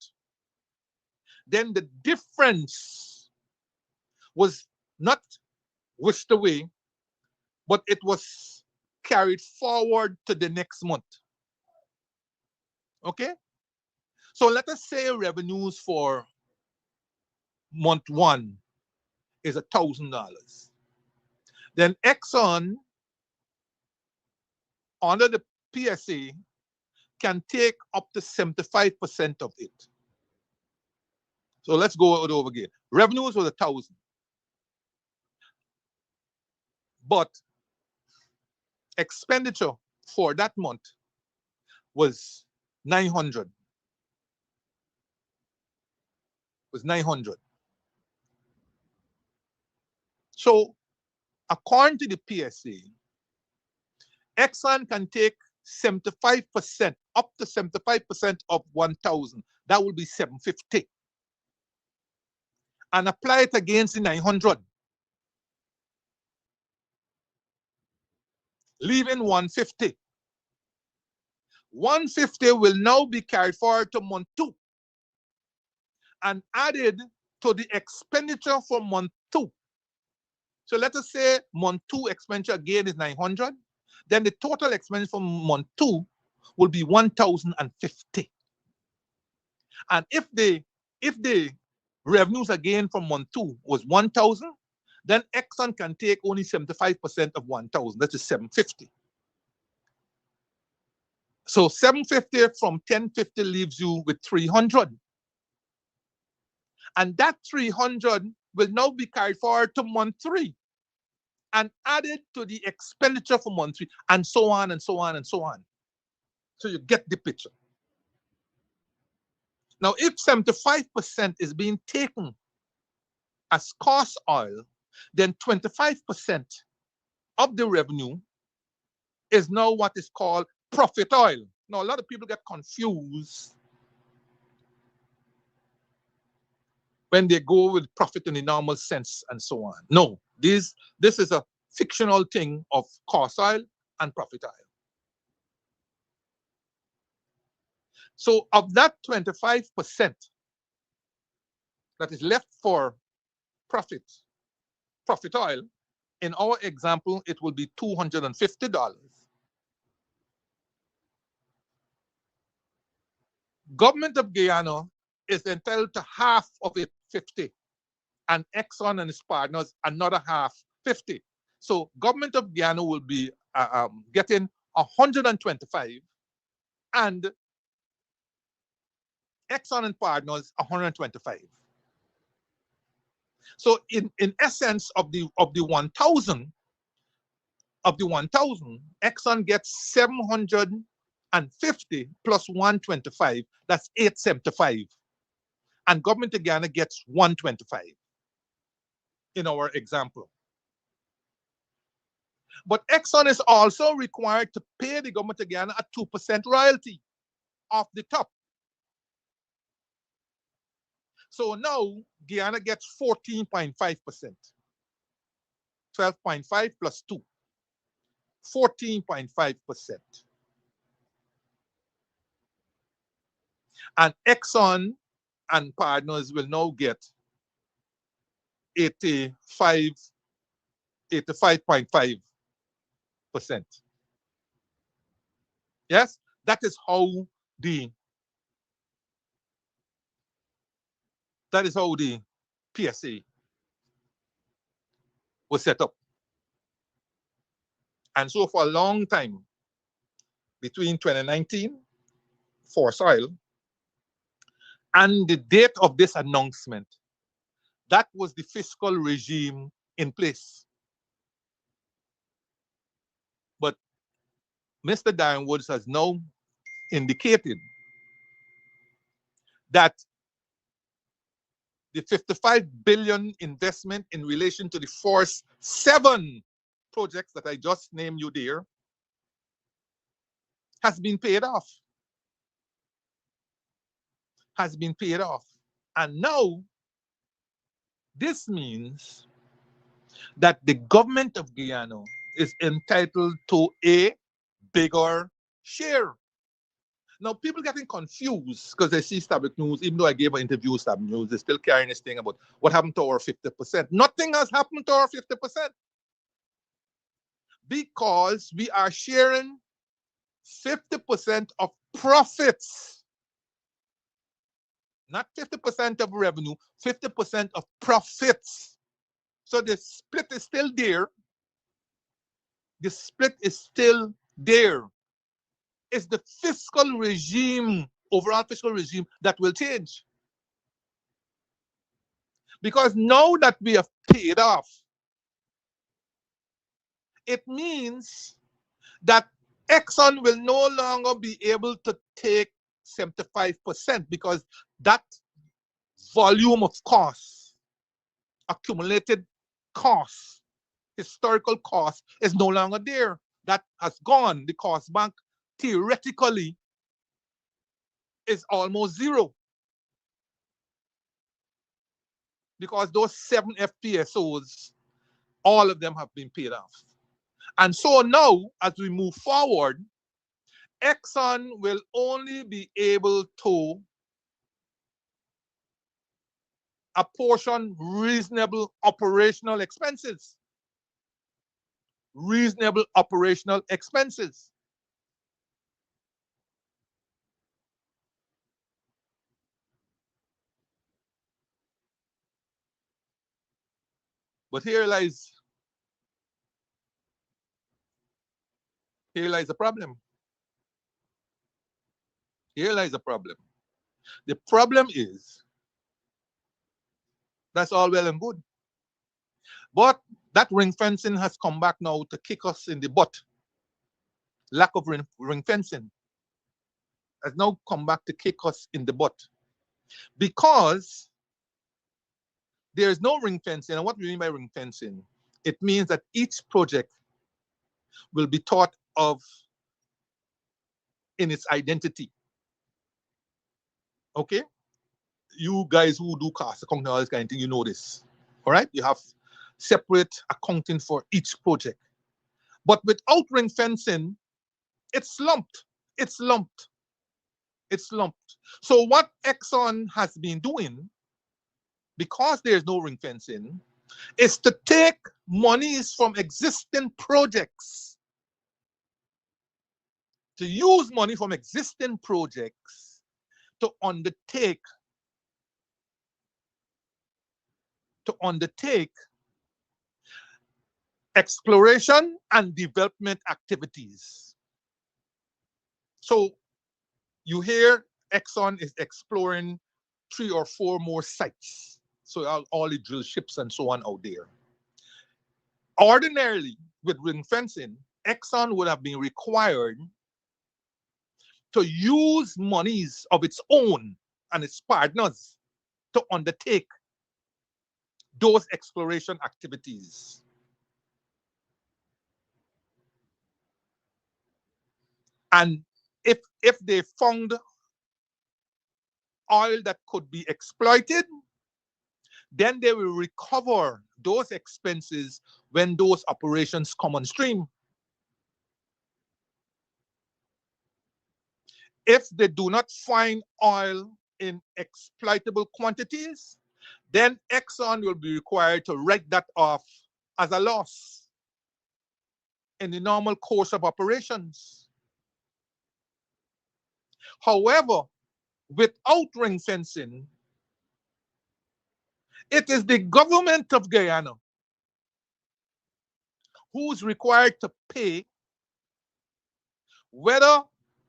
then the difference was not whisked away, but it was carried forward to the next month. Okay? So let us say revenues for month one is $1,000. Then Exxon, under the PSA, can take up to 75% of it. So let's go it over again. Revenues was 1,000, but expenditure for that month was 900. Was 900. So according to the PSA, Exxon can take 75%, up to 75% of 1,000. That will be 750. And apply it against the 900, leaving 150. 150 will now be carried forward to month two and added to the expenditure for month two. So let us say month two expenditure again is 900. Then the total expenditure for month two will be 1,050. And if the revenues again from month two was 1,000, then Exxon can take only 75% of 1,000. That is 750. So 750 from 1050 leaves you with 300. And that 300 will now be carried forward to month three and added to the expenditure for month three, and so on and so on and so on. So you get the picture. Now, if 75% is being taken as cost oil, then 25% of the revenue is now what is called profit oil. Now, a lot of people get confused when they go with profit in the normal sense and so on. No, this is a fictional thing of cost oil and profit oil. So of that 25% that is left for profit oil, in our example, it will be $250. Government of Guyana is entitled to half of it, 50, and Exxon and its partners another half, 50. So government of Guyana will be getting 125, and Exxon and partners 125. So in essence of the 1,000, Exxon gets 750 plus 125. That's 875, and government of Guyana gets 125. In our example. But Exxon is also required to pay the government of Guyana a 2% royalty off the top. So now Guyana gets 14.5%. 12.5 plus 2. 14.5%. And Exxon and partners will now get 85.5%. Yes, that is how the PSA was set up. And so for a long time, between 2019 for soil and the date of this announcement, that was the fiscal regime in place. But Mr. Darren Woods has now indicated that the 55 billion investment in relation to the first 7 projects that I just named you there has been paid off. Has been paid off. And now this means that the government of Guyana is entitled to a bigger share. Now, people getting confused because they see Stabic News, even though I gave an interview with Stabic News, they're still carrying this thing about what happened to our 50%. Nothing has happened to our 50% because we are sharing 50% of profits, not 50% of revenue, 50% of profits. So the split is still there. The split is still there. It's the fiscal regime, overall fiscal regime, that will change. Because now that we have paid off, it means that Exxon will no longer be able to take 75% because that volume of costs, accumulated costs, historical costs, is no longer there. That has gone. The cost bank theoretically is almost zero because those 7 FPSOs, all of them have been paid off. And so now, as we move forward, Exxon will only be able to apportion reasonable operational expenses. Reasonable operational expenses. But here lies the problem. Here lies the problem. The problem is that's all well and good. But that ring fencing has come back now to kick us in the butt. Lack of ring fencing has now come back to kick us in the butt. Because there is no ring fencing. And what we mean by ring fencing? It means that each project will be thought of in its identity. Okay? You guys who do cost accounting, all this kind of thing, you know this. All right? You have separate accounting for each project. But without ring fencing, it's lumped. It's lumped. It's lumped. So what Exxon has been doing, because there's no ring fencing, is to take monies from existing projects, to use money from existing projects to undertake exploration and development activities. So you hear Exxon is exploring 3 or 4 more sites. So all the drill ships and so on out there. Ordinarily, with ring fencing, Exxon would have been required to use monies of its own and its partners to undertake those exploration activities. And if they found oil that could be exploited, then they will recover those expenses when those operations come on stream. If they do not find oil in exploitable quantities, then Exxon will be required to write that off as a loss in the normal course of operations. However, without ring fencing, it is the government of Guyana who's required to pay whether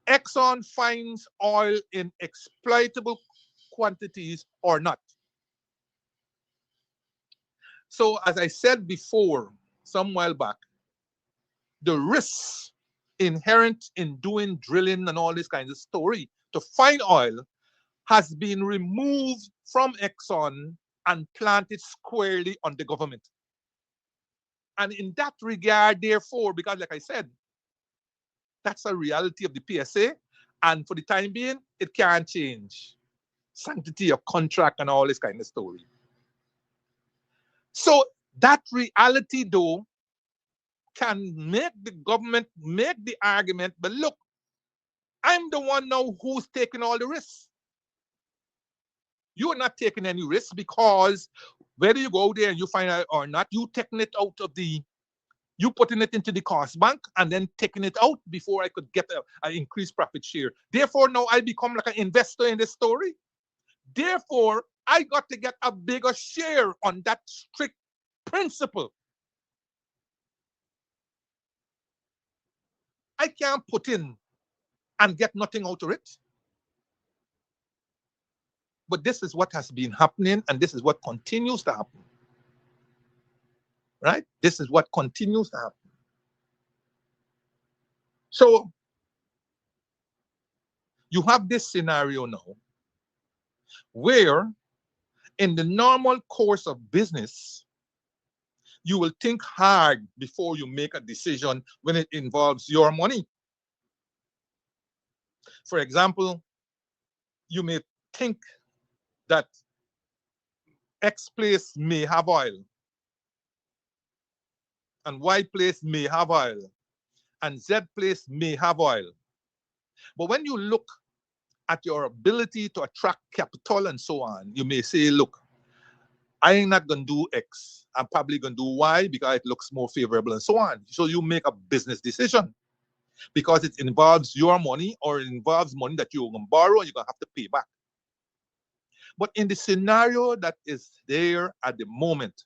Exxon finds oil in exploitable quantities or not. So as I said before, some while back, the risks inherent in doing drilling and all this kind of story to find oil has been removed from Exxon and planted squarely on the government. And in that regard, therefore, because like I said, that's a reality of the PSA, and for the time being, it can't change. Sanctity of contract and all this kind of story. So that reality, though, can make the government make the argument, but look, I'm the one now who's taking all the risks. You're not taking any risks because whether you go there and you find out or not, you taking it out of the You putting it into the cost bank and then taking it out before I could get an increased profit share. Therefore, now I become like an investor in this story. Therefore, I got to get a bigger share on that strict principle. I can't put in and get nothing out of it. But this is what has been happening, and this is what continues to happen. Right? This is what continues to happen. So you have this scenario now where in the normal course of business, you will think hard before you make a decision when it involves your money. For example, you may think that X place may have oil, and Y place may have oil, and Z place may have oil. But when you look at your ability to attract capital and so on, you may say, look, I ain't not going to do X. I'm probably going to do Y because it looks more favorable and so on. So you make a business decision because it involves your money or it involves money that you're going to borrow and you're going to have to pay back. But in the scenario that is there at the moment,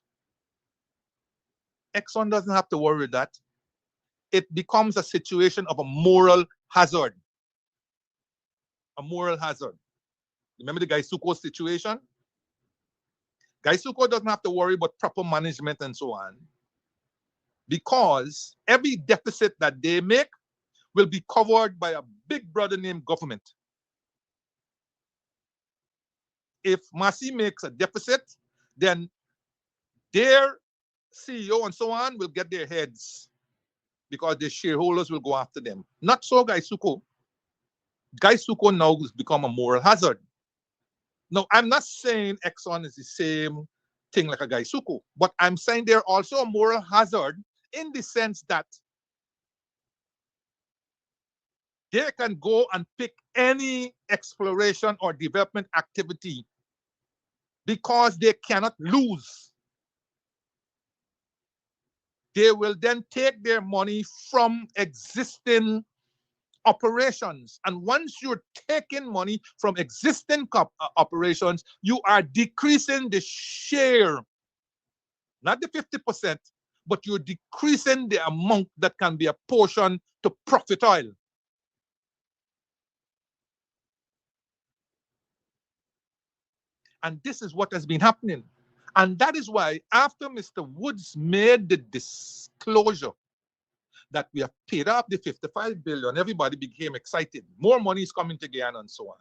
Exxon doesn't have to worry that. It becomes a situation of a moral hazard. A moral hazard. Remember the Gaisuko situation? Gaisuko doesn't have to worry about proper management and so on, because every deficit that they make will be covered by a big brother named government. If Masi makes a deficit, then their CEO and so on will get their heads because their shareholders will go after them. Not so Gaisuko. Gaisuko now has become a moral hazard. Now, I'm not saying Exxon is the same thing like a Gaisuko, but I'm saying they're also a moral hazard in the sense that they can go and pick any exploration or development activity because they cannot lose. They will then take their money from existing operations. And once you're taking money from existing operations, you are decreasing the share, not the 50%, but you're decreasing the amount that can be apportioned to profit oil. And this is what has been happening. And that is why after Mr. Woods made the disclosure that we have paid off the 55 billion, everybody became excited. More money is coming to Guyana and so on.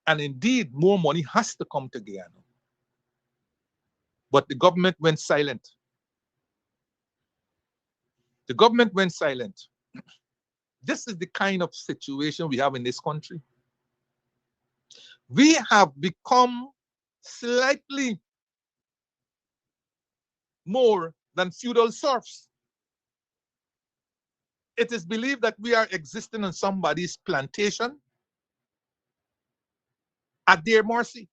And indeed, more money has to come to Guyana. But the government went silent. The government went silent. This is the kind of situation we have in this country. We have become slightly more than feudal serfs. It is believed that we are existing on somebody's plantation at their mercy.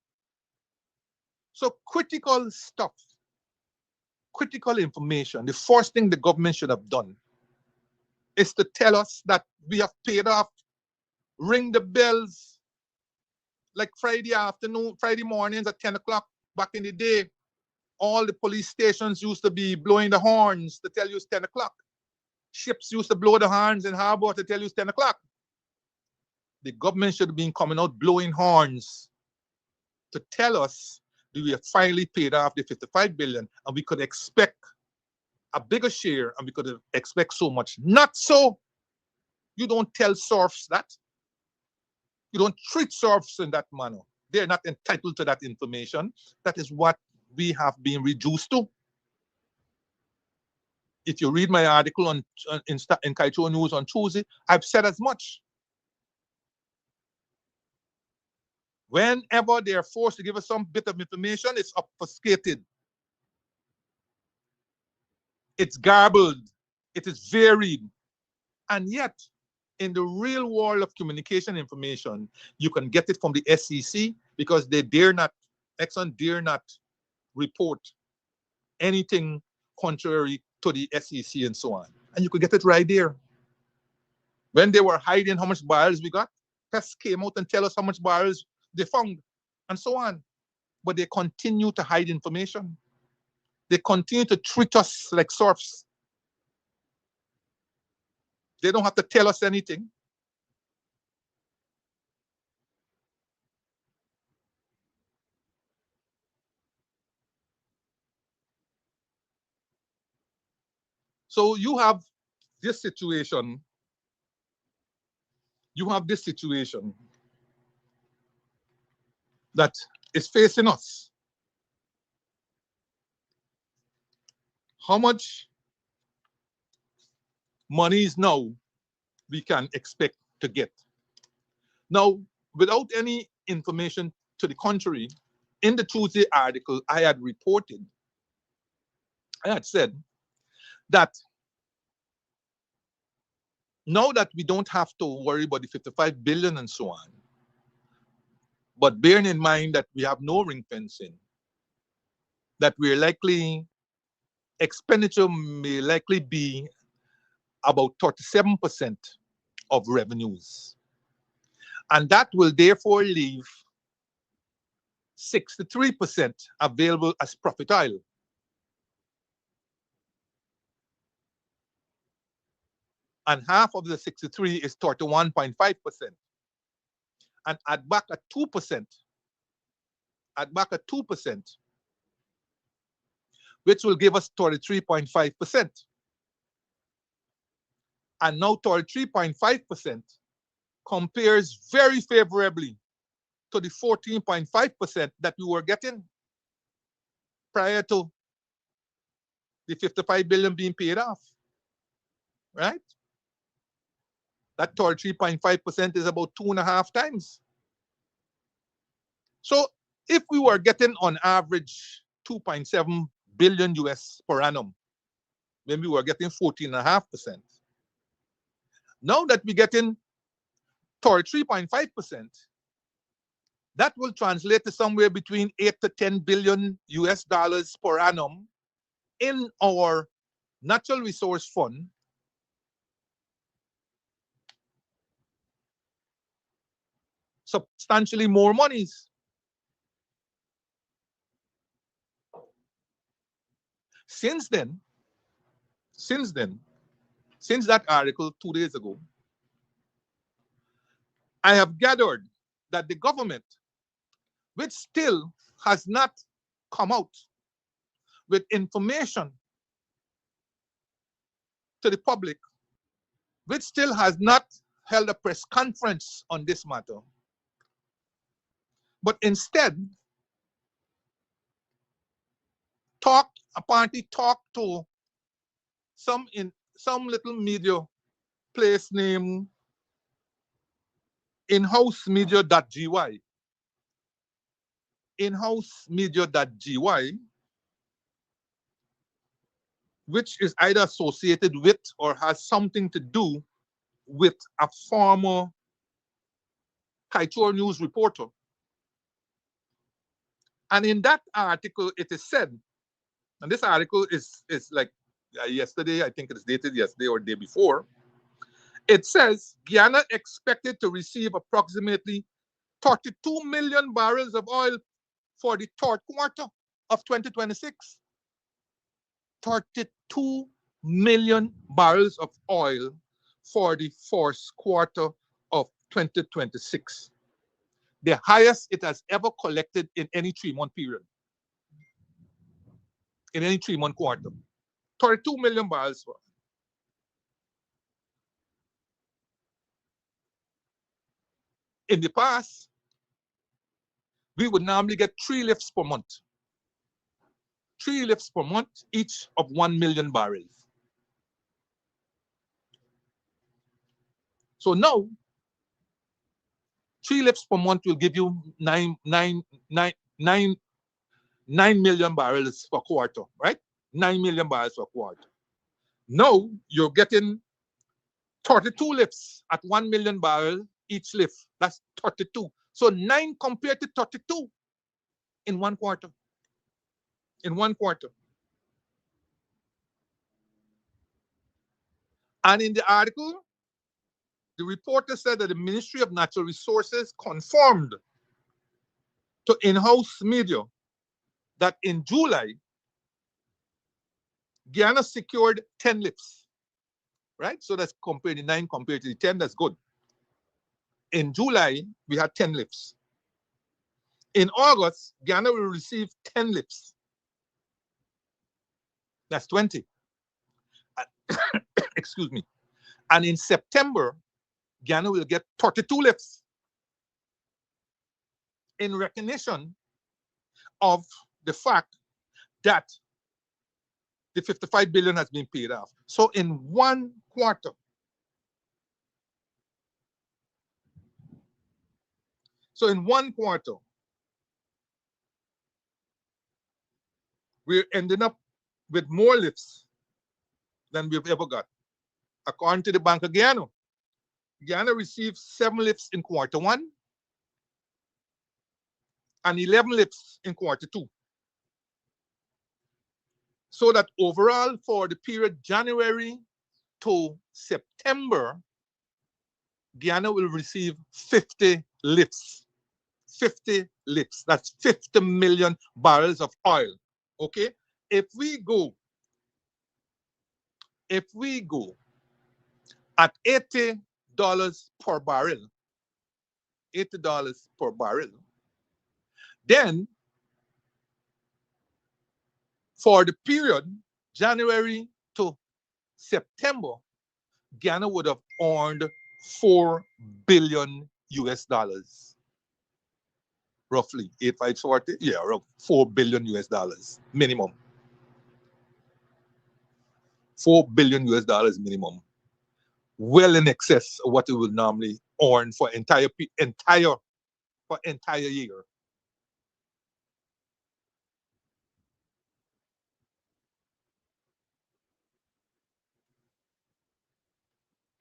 So critical stuff, critical information, the first thing the government should have done is to tell us that we have paid off, ring the bells, like Friday afternoon, Friday mornings at 10 o'clock back in the day. All the police stations used to be blowing the horns to tell you it's 10 o'clock. Ships used to blow the horns in harbor to tell you it's 10 o'clock. The government should have been coming out blowing horns to tell us that we have finally paid off the 55 billion and we could expect a bigger share and we could expect so much. Not so. You don't tell serfs that. You don't treat serfs in that manner. They're not entitled to that information. That is what we have been reduced to. If you read my article in Kaito News on Tuesday, I've said as much. Whenever they are forced to give us some bit of information, it's obfuscated. It's garbled. It is varied. And yet, in the real world of communication information, you can get it from the SEC because they dare not, Exxon dare not report anything contrary to the SEC and so on. And you could get it right there. When they were hiding how much barrels we got, Hess came out and tell us how much barrels they found and so on. But they continue to hide information. They continue to treat us like serfs. They don't have to tell us anything. So you have this situation. You have this situation that is facing us. How much money is now we can expect to get? Now, without any information to the contrary, in the Tuesday article, I had reported, I had said that now that we don't have to worry about the 55 billion and so on, but bearing in mind that we have no ring fencing, that we're likely, expenditure may likely be about 37% of revenues. And that will therefore leave 63% available as profit oil. And half of the 63 is 31.5%. And add back at 2%, which will give us 33.5%. And now 33.5% compares very favorably to the 14.5% that we were getting prior to the 55 billion being paid off, right? That 33.5% is about 2.5 times. So if we were getting on average 2.7 billion US per annum, when we were getting 14.5%, now that we're getting 33.5%, that will translate to somewhere between 8 to 10 billion US dollars per annum in our natural resource fund. Substantially more monies. Since that article 2 days ago, I have gathered that the government, which still has not come out with information to the public, which still has not held a press conference on this matter, but instead apparently talked to some little media place named inhousemedia.gy. Inhousemedia.gy, which is either associated with or has something to do with a former Kaitour News reporter. And in that article, it is said, and this article is like yesterday, I think it is dated yesterday or the day before. It says Guyana expected to receive approximately 32 million barrels of oil for the third quarter of 2026. 32 million barrels of oil for the first quarter of 2026. The highest it has ever collected in any 3-month period. In any 3-month quarter. 32 million barrels. In the past, we would normally get 3 lifts per month. 3 lifts per month, each of 1 million barrels. So now, 3 lifts per month will give you 9 million barrels per quarter, right? 9 million barrels per quarter. Now you're getting 32 lifts at 1 million barrels each lift. That's 32. So 9 compared to 32 in 1 quarter. In 1 quarter. And in the article, the reporter said that the Ministry of Natural Resources confirmed to in-house media that in July, Guyana secured 10 lifts, right? So that's compared to 9 compared to the 10, that's good. In July, we had 10 lifts. In August, Guyana will receive 10 lifts. That's 20. Excuse me. And in September, Guyana will get 32 lifts in recognition of the fact that the 55 billion has been paid off. So in 1 quarter, we're ending up with more lifts than we've ever got. According to the Bank of Guyana, Guyana received 7 lifts in Q1 and 11 lifts in Q2. So that overall for the period January to September, Guyana will receive 50 lifts. 50 lifts. That's 50 million barrels of oil. Okay? If we go at $80 per barrel, $80 per barrel, then for the period January to September, Guyana would have earned $4 billion US dollars. Roughly 8540, yeah, $4 billion US dollars minimum. $4 billion US dollars minimum. Well in excess of what it would normally earn for entire year.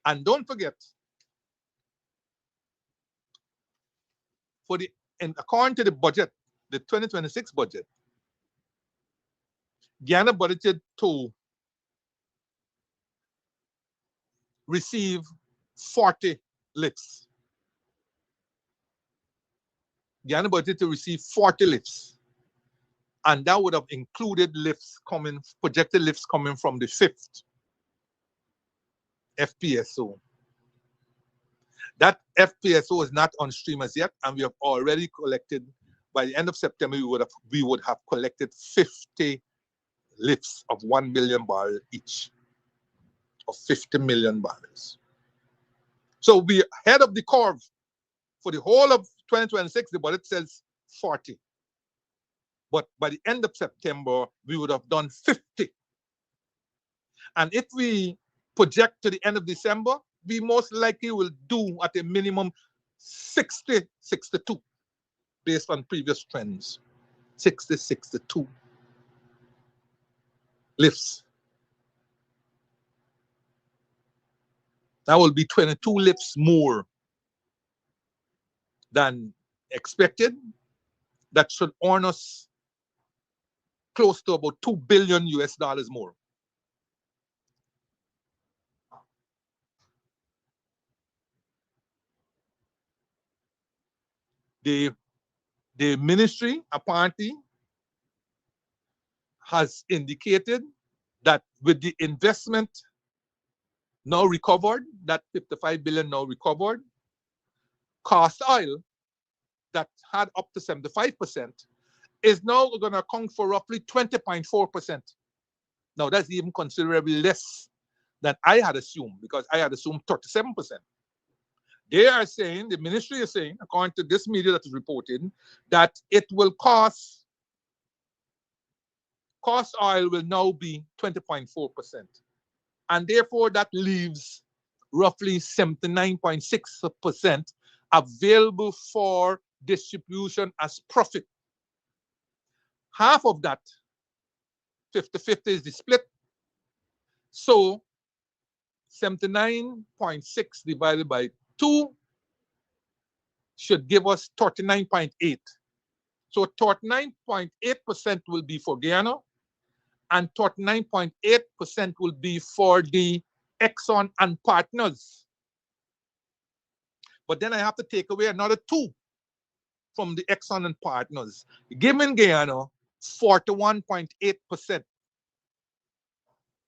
And don't forget, and according to the budget, the 2026 budget, Guyana budgeted to receive 40 lifts. Guyana budgeted to receive 40 lifts. And that would have included projected lifts coming from the 5th FPSO. That FPSO is not on stream as yet, and we have already collected, by the end of September, we would have collected 50 lifts of 1 million barrels each, of 50 million barrels. So we're ahead of the curve. For the whole of 2026, the budget says 40. But by the end of September, we would have done 50. And if we project to the end of December, we most likely will do at a minimum 60, 62, based on previous trends. 60, 62 lifts. That will be 22 lifts more than expected. That should earn us close to about $2 billion US dollars more. The ministry apparently has indicated that with the investment now recovered, that 55 billion now recovered, cost oil that had up to 75% is now going to account for roughly 20.4%. Now that's even considerably less than I had assumed, because I had assumed 37%. They are saying, the ministry is saying, according to this media that is reporting, that it will cost oil will now be 20.4%. And therefore that leaves roughly 79.6% available for distribution as profit. Half of that, 50-50, is the split. So 79.6 divided by 2 should give us 39.8. So 39.8% will be for Guyana, and 39.8% will be for the Exxon and partners. But then I have to take away another 2 from the Exxon and partners, giving Guyana 41.8%,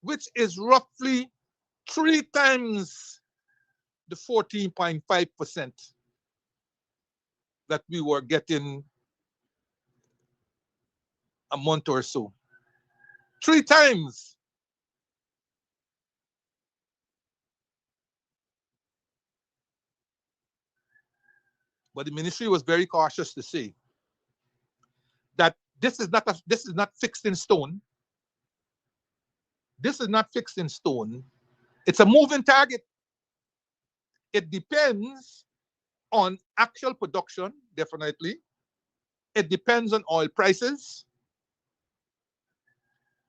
which is roughly 3 times the 14.5% that we were getting a month or so. 3 times. But the ministry was very cautious to say that this is not fixed in stone. This is not fixed in stone. It's a moving target. It depends on actual production, definitely. It depends on oil prices.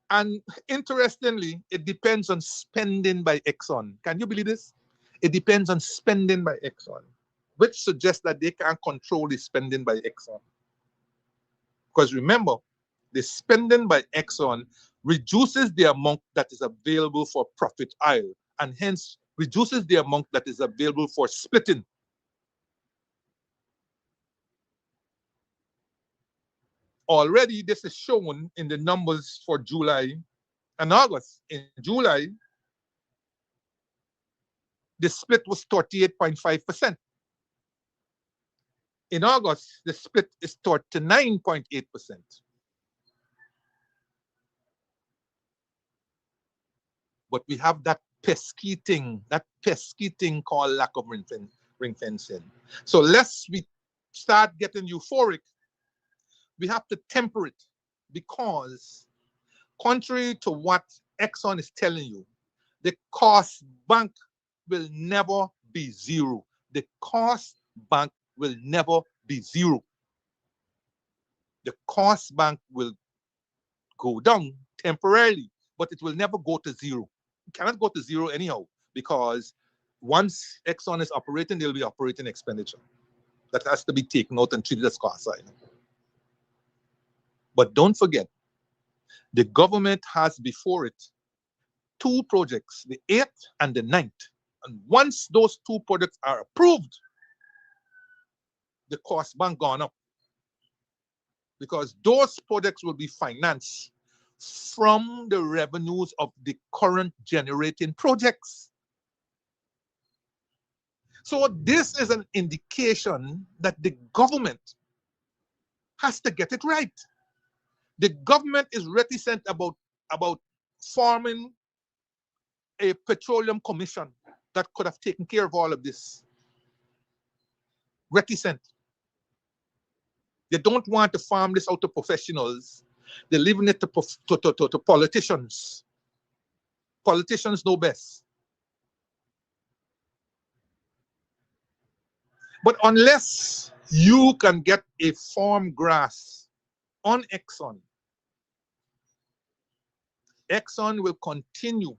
And interestingly, it depends on spending by Exxon. Can you believe this? It depends on spending by Exxon, which suggests that they can't control the spending by Exxon. Because remember, the spending by Exxon reduces the amount that is available for profit oil, and hence reduces the amount that is available for splitting. Already, this is shown in the numbers for July and August. In July, the split was 38.5%. In August, the split is 39.8%. But we have that pesky thing called lack of ring fencing. So lest we start getting euphoric, we have to temper it, because contrary to what Exxon is telling you, the cost bank will never be zero. The cost bank will never be zero. The cost bank will go down temporarily, but it will never go to zero. It cannot go to zero anyhow, because once Exxon is operating, they'll be operating expenditure. That has to be taken out and treated as cost side. But don't forget, the government has before it 2 projects, the 8th and the 9th. And once those 2 projects are approved, the cost bank gone up, because those projects will be financed from the revenues of the current generating projects. So this is an indication that the government has to get it right. The government is reticent about forming a petroleum commission that could have taken care of all of this. Reticent. They don't want to farm this out to professionals. They're leaving it to politicians. Politicians know best. But unless you can get a firm grasp on Exxon, Exxon will continue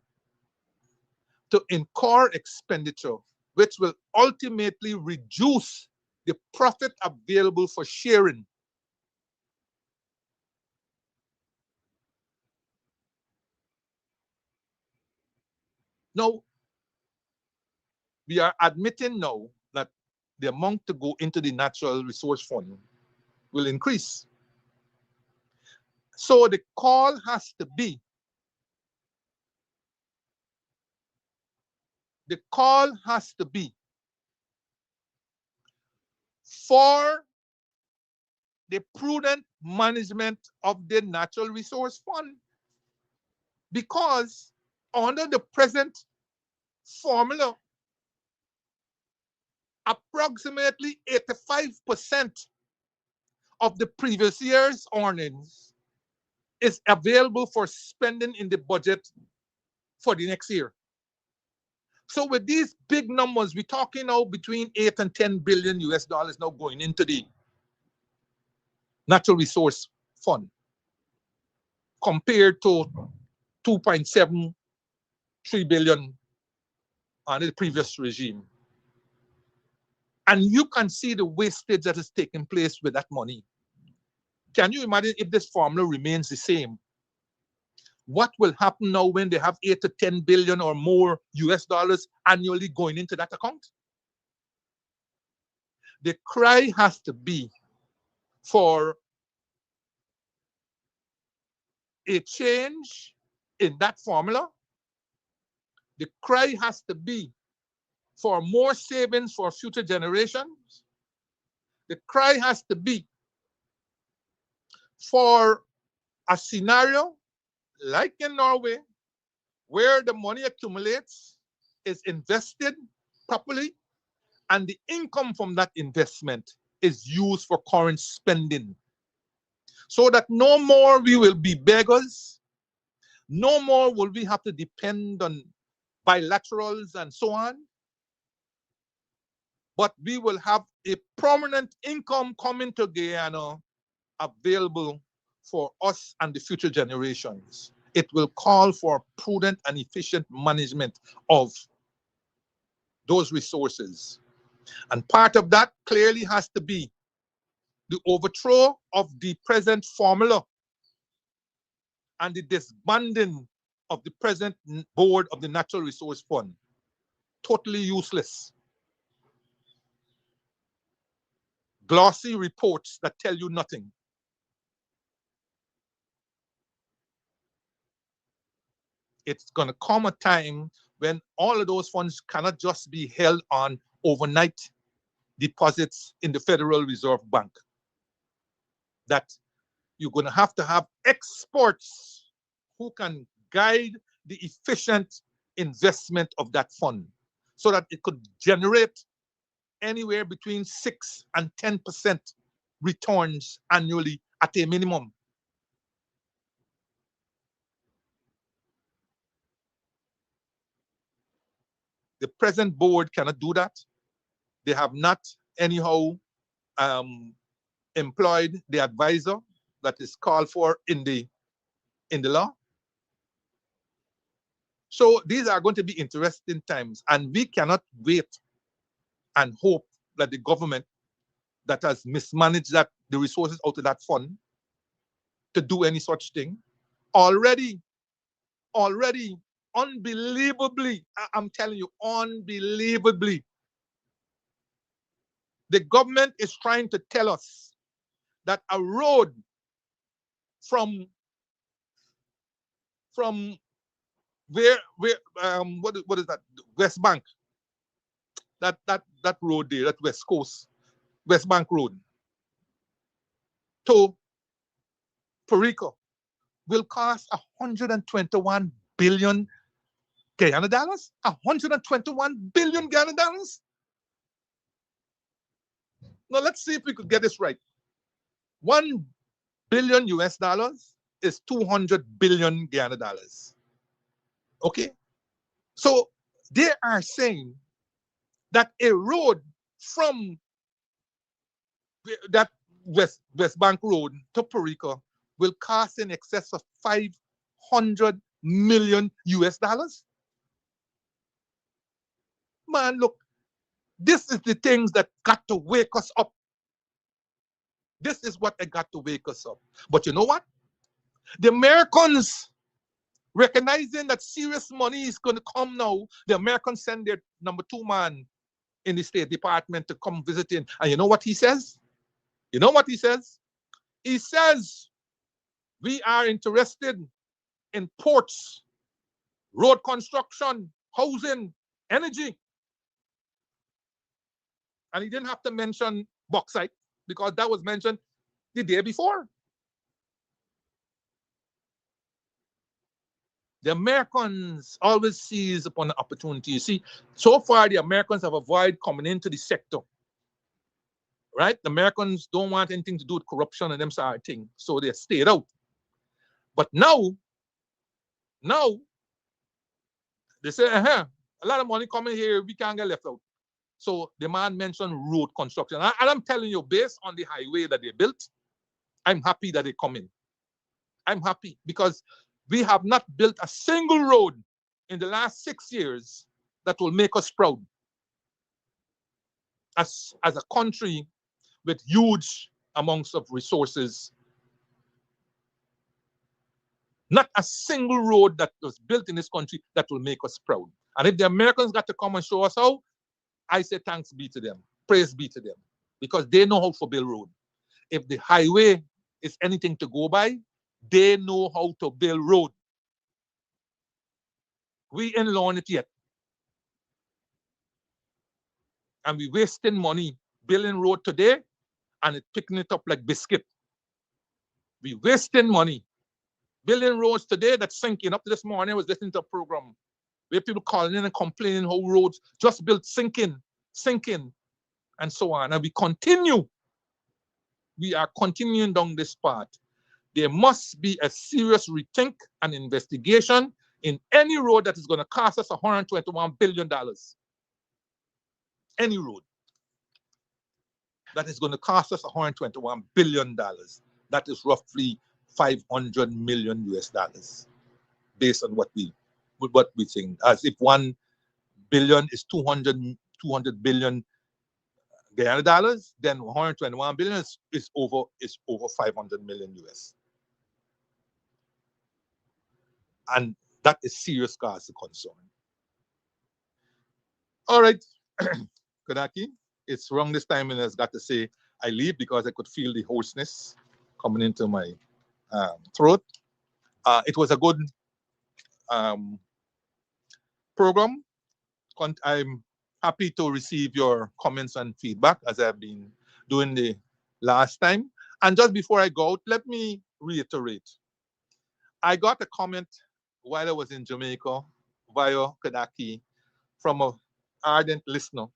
to incur expenditure, which will ultimately reduce the profit available for sharing. Now, we are admitting now that the amount to go into the natural resource fund will increase. So the call has to be, for the prudent management of the natural resource fund. Because under the present formula, approximately 85% of the previous year's earnings is available for spending in the budget for the next year. So with these big numbers, we're talking now between 8 and 10 billion US dollars now going into the natural resource fund, compared to 2.73 billion under the previous regime. And you can see the wastage that is taking place with that money. Can you imagine if this formula remains the same? What will happen now when they have 8 to 10 billion or more US dollars annually going into that account? The cry has to be for a change in that formula. The cry has to be for more savings for future generations. The cry has to be for a scenario like in Norway, where the money accumulates, is invested properly, and the income from that investment is used for current spending. So that no more we will be beggars, no more will we have to depend on bilaterals and so on, but we will have a permanent income coming to Guyana available for us and the future generations. It will call for prudent and efficient management of those resources. And part of that clearly has to be the overthrow of the present formula and the disbanding of the present board of the Natural Resource Fund. Totally useless. Glossy reports that tell you nothing. It's going to come a time when all of those funds cannot just be held on overnight deposits in the Federal Reserve Bank. That you're going to have experts who can guide the efficient investment of that fund so that it could generate anywhere between 6 and 10% returns annually at a minimum. The present board cannot do that. They have not anyhow employed the advisor that is called for in the law. So these are going to be interesting times, and we cannot wait and hope that the government that has mismanaged the resources out of that fund to do any such thing. Already, unbelievably, I'm telling you, unbelievably, the government is trying to tell us that a road from where what is that, West Bank, that road there, that West Coast, West Bank Road to Perico will cost 121 billion Guyana dollars. 121 billion Guyana dollars. Now let's see if we could get this right. 1 billion US dollars is 200 billion Guyana dollars. Okay? So they are saying that a road from that West Bank Road to Perico will cost in excess of 500 million US dollars. Man, look, this is the things that got to wake us up. This is what they got to wake us up. But you know what? The Americans, recognizing that serious money is going to come now, the Americans send their #2 man in the State Department to come visiting. And you know what he says? You know what he says? He says, we are interested in ports, road construction, housing, energy. And he didn't have to mention bauxite because that was mentioned the day before. The Americans always seize upon the opportunity. You see, so far the Americans have avoided coming into the sector. Right? The Americans don't want anything to do with corruption and them sort of thing. So they stayed out. But now they say, a lot of money coming here, we can't get left out. So the man mentioned road construction. And I'm telling you, based on the highway that they built, I'm happy that they come in. I'm happy because we have not built a single road in the last 6 years that will make us proud as a country with huge amounts of resources. Not a single road that was built in this country that will make us proud. And if the Americans got to come and show us how, I say thanks be to them, praise be to them, because they know how to build road. If the highway is anything to go by, they know how to build road. We ain't learned it yet. And we wasting money building road today and it picking it up like biscuit. We wasting money building roads today that's sinking. Up to this morning, I was listening to a program where people calling in and complaining how roads just built sinking, and so on. And we continue. We are continuing down this path. There must be a serious rethink and investigation in any road that is going to cost us $121 billion. Any road that is going to cost us $121 billion. That is roughly 500 million US dollars, based on what we think. As if 1 billion is 200 billion Guyana dollars, then 121 billion is over 500 million US. And that is serious cause of concern. All right, Kodaki, it's wrong this time, and I've got to say I leave because I could feel the hoarseness coming into my throat. It was a good program. I'm happy to receive your comments and feedback as I've been doing the last time. And just before I go out, let me reiterate. I got a comment while I was in Jamaica via Kodaki from an ardent listener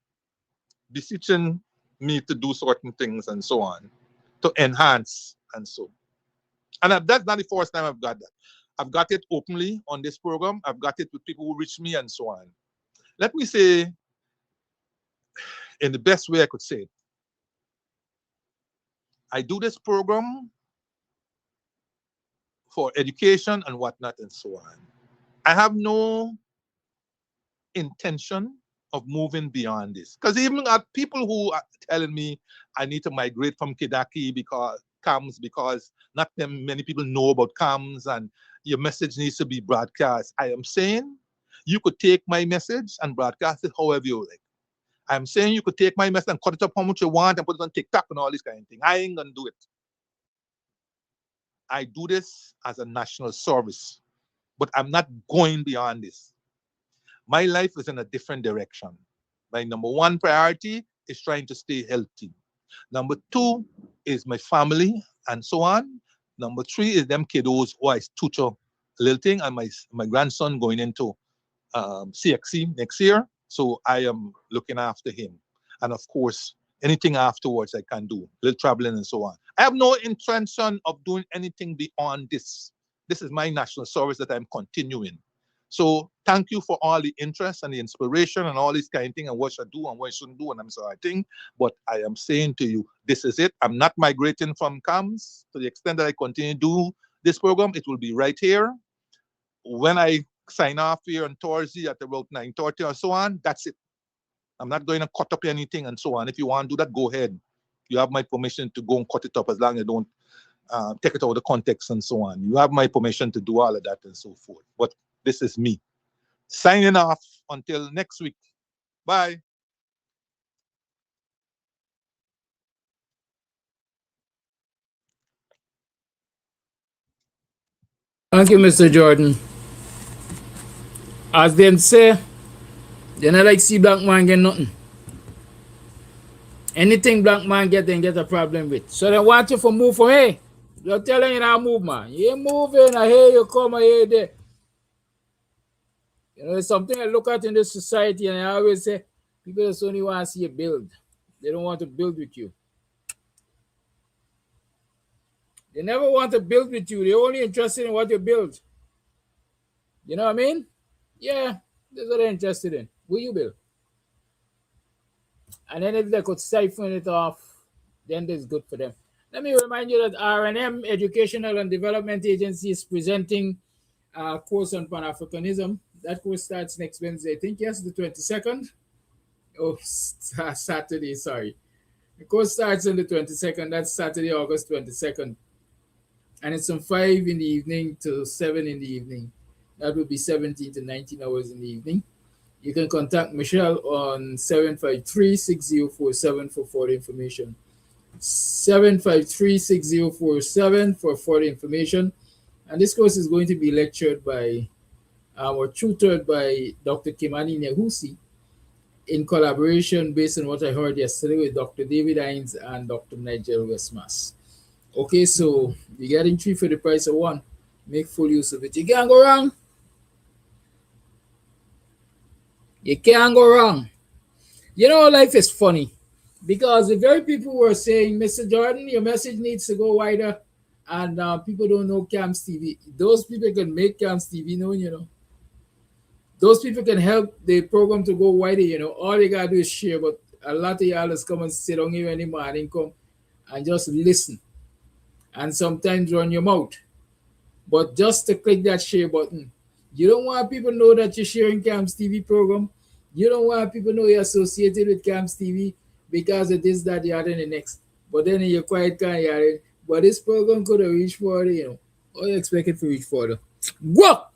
beseeching me to do certain things and so on, to enhance and so. And that's not the first time I've got that. I've got it openly on this program. I've got it with people who reach me and so on. Let me say, in the best way I could say it, I do this program for education and whatnot and so on. I have no intention of moving beyond this. Because even people who are telling me I need to migrate from Kodaki because CAMS, because not many people know about CAMS and your message needs to be broadcast. I am saying you could take my message and broadcast it however you like. I'm saying you could take my message and cut it up how much you want and put it on TikTok and all this kind of thing. I ain't gonna do it. I do this as a national service, but I'm not going beyond this. My life is in a different direction. My number one priority is trying to stay healthy. Number two is my family and so on. Number three is them kiddos who I tutor a little thing, and my grandson going into CXC next year. So I am looking after him. And of course, anything afterwards I can do, little traveling and so on. I have no intention of doing anything beyond this. This is my national service that I'm continuing. So thank you for all the interest and the inspiration and all this kind of thing and what I do and what I shouldn't do and I'm sorry thing. But I am saying to you, this is it. I'm not migrating from CAMS. To the extent that I continue to do this program, it will be right here. When I sign off here on Thursday at about 9:30 or so on, that's it. I'm not going to cut up anything and so on. If you want to do that, go ahead. You have my permission to go and cut it up as long as you don't take it out of the context and so on. You have my permission to do all of that and so forth. But this is me. Signing off until next week. Bye. Thank you, Mr. Jordan. As them say, they not like see black man get nothing. Anything black man get, they get a problem with. So they want you to move from here. You're telling you now move, man. You ain't moving, I hear you come, I hear you there. You know, it's something I look at in this society, and I always say, people just only want to see you build. They don't want to build with you. They never want to build with you. They're only interested in what you build. You know what I mean? Yeah, that's what they're interested in. Will you build? And then if they could siphon it off, then that's good for them. Let me remind you that R&M Educational and Development Agency is presenting a course on Pan-Africanism. That course starts next Wednesday. I think, yes, the 22nd. Oh, Saturday, sorry. The course starts on the 22nd. That's Saturday, August 22nd. and it's from 5 in the evening to 7 in the evening. That would be 17 to 19 hours in the evening. You can contact Michelle on 753-6047 for further information. 753-6047 for further information. And this course is going to be lectured by or tutored by Dr. Kimani Nehusi in collaboration based on what I heard yesterday with Dr. David Hines and Dr. Nigel Westmas. Okay, so you're getting three for the price of one. Make full use of it. You can't go wrong. You can't go wrong. You know, life is funny because the very people who are saying, Mr. Jordan, your message needs to go wider, and people don't know CAMS TV. Those people can make CAMS TV known, you know. Those people can help the program to go wider, you know. All they gotta do is share, but a lot of y'all just come and sit down here any morning, come and just listen and sometimes run your mouth. But just to click that share button, you don't want people to know that you're sharing CAMS TV program. You don't want people to know you're associated with CAMS TV because of this, that, the other, and the next. But then you're quiet, kind of, but this program could have reached further, you know. What you expect it to reach further? Go!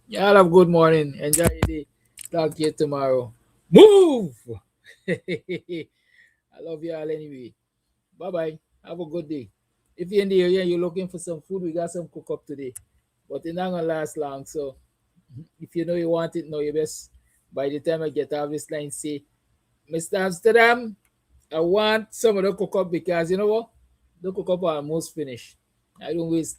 Y'all have a good morning. Enjoy your day. Talk to you tomorrow. Move! I love you all anyway. Bye-bye. Have a good day. If you're in the area, you're looking for some food, we got some cook up today. But it's not gonna last long. So if you know you want it, know your best. By the time I get off this line, say, Mr. Amsterdam, I want some of the cook up because you know what? The cook up are almost finished. I don't waste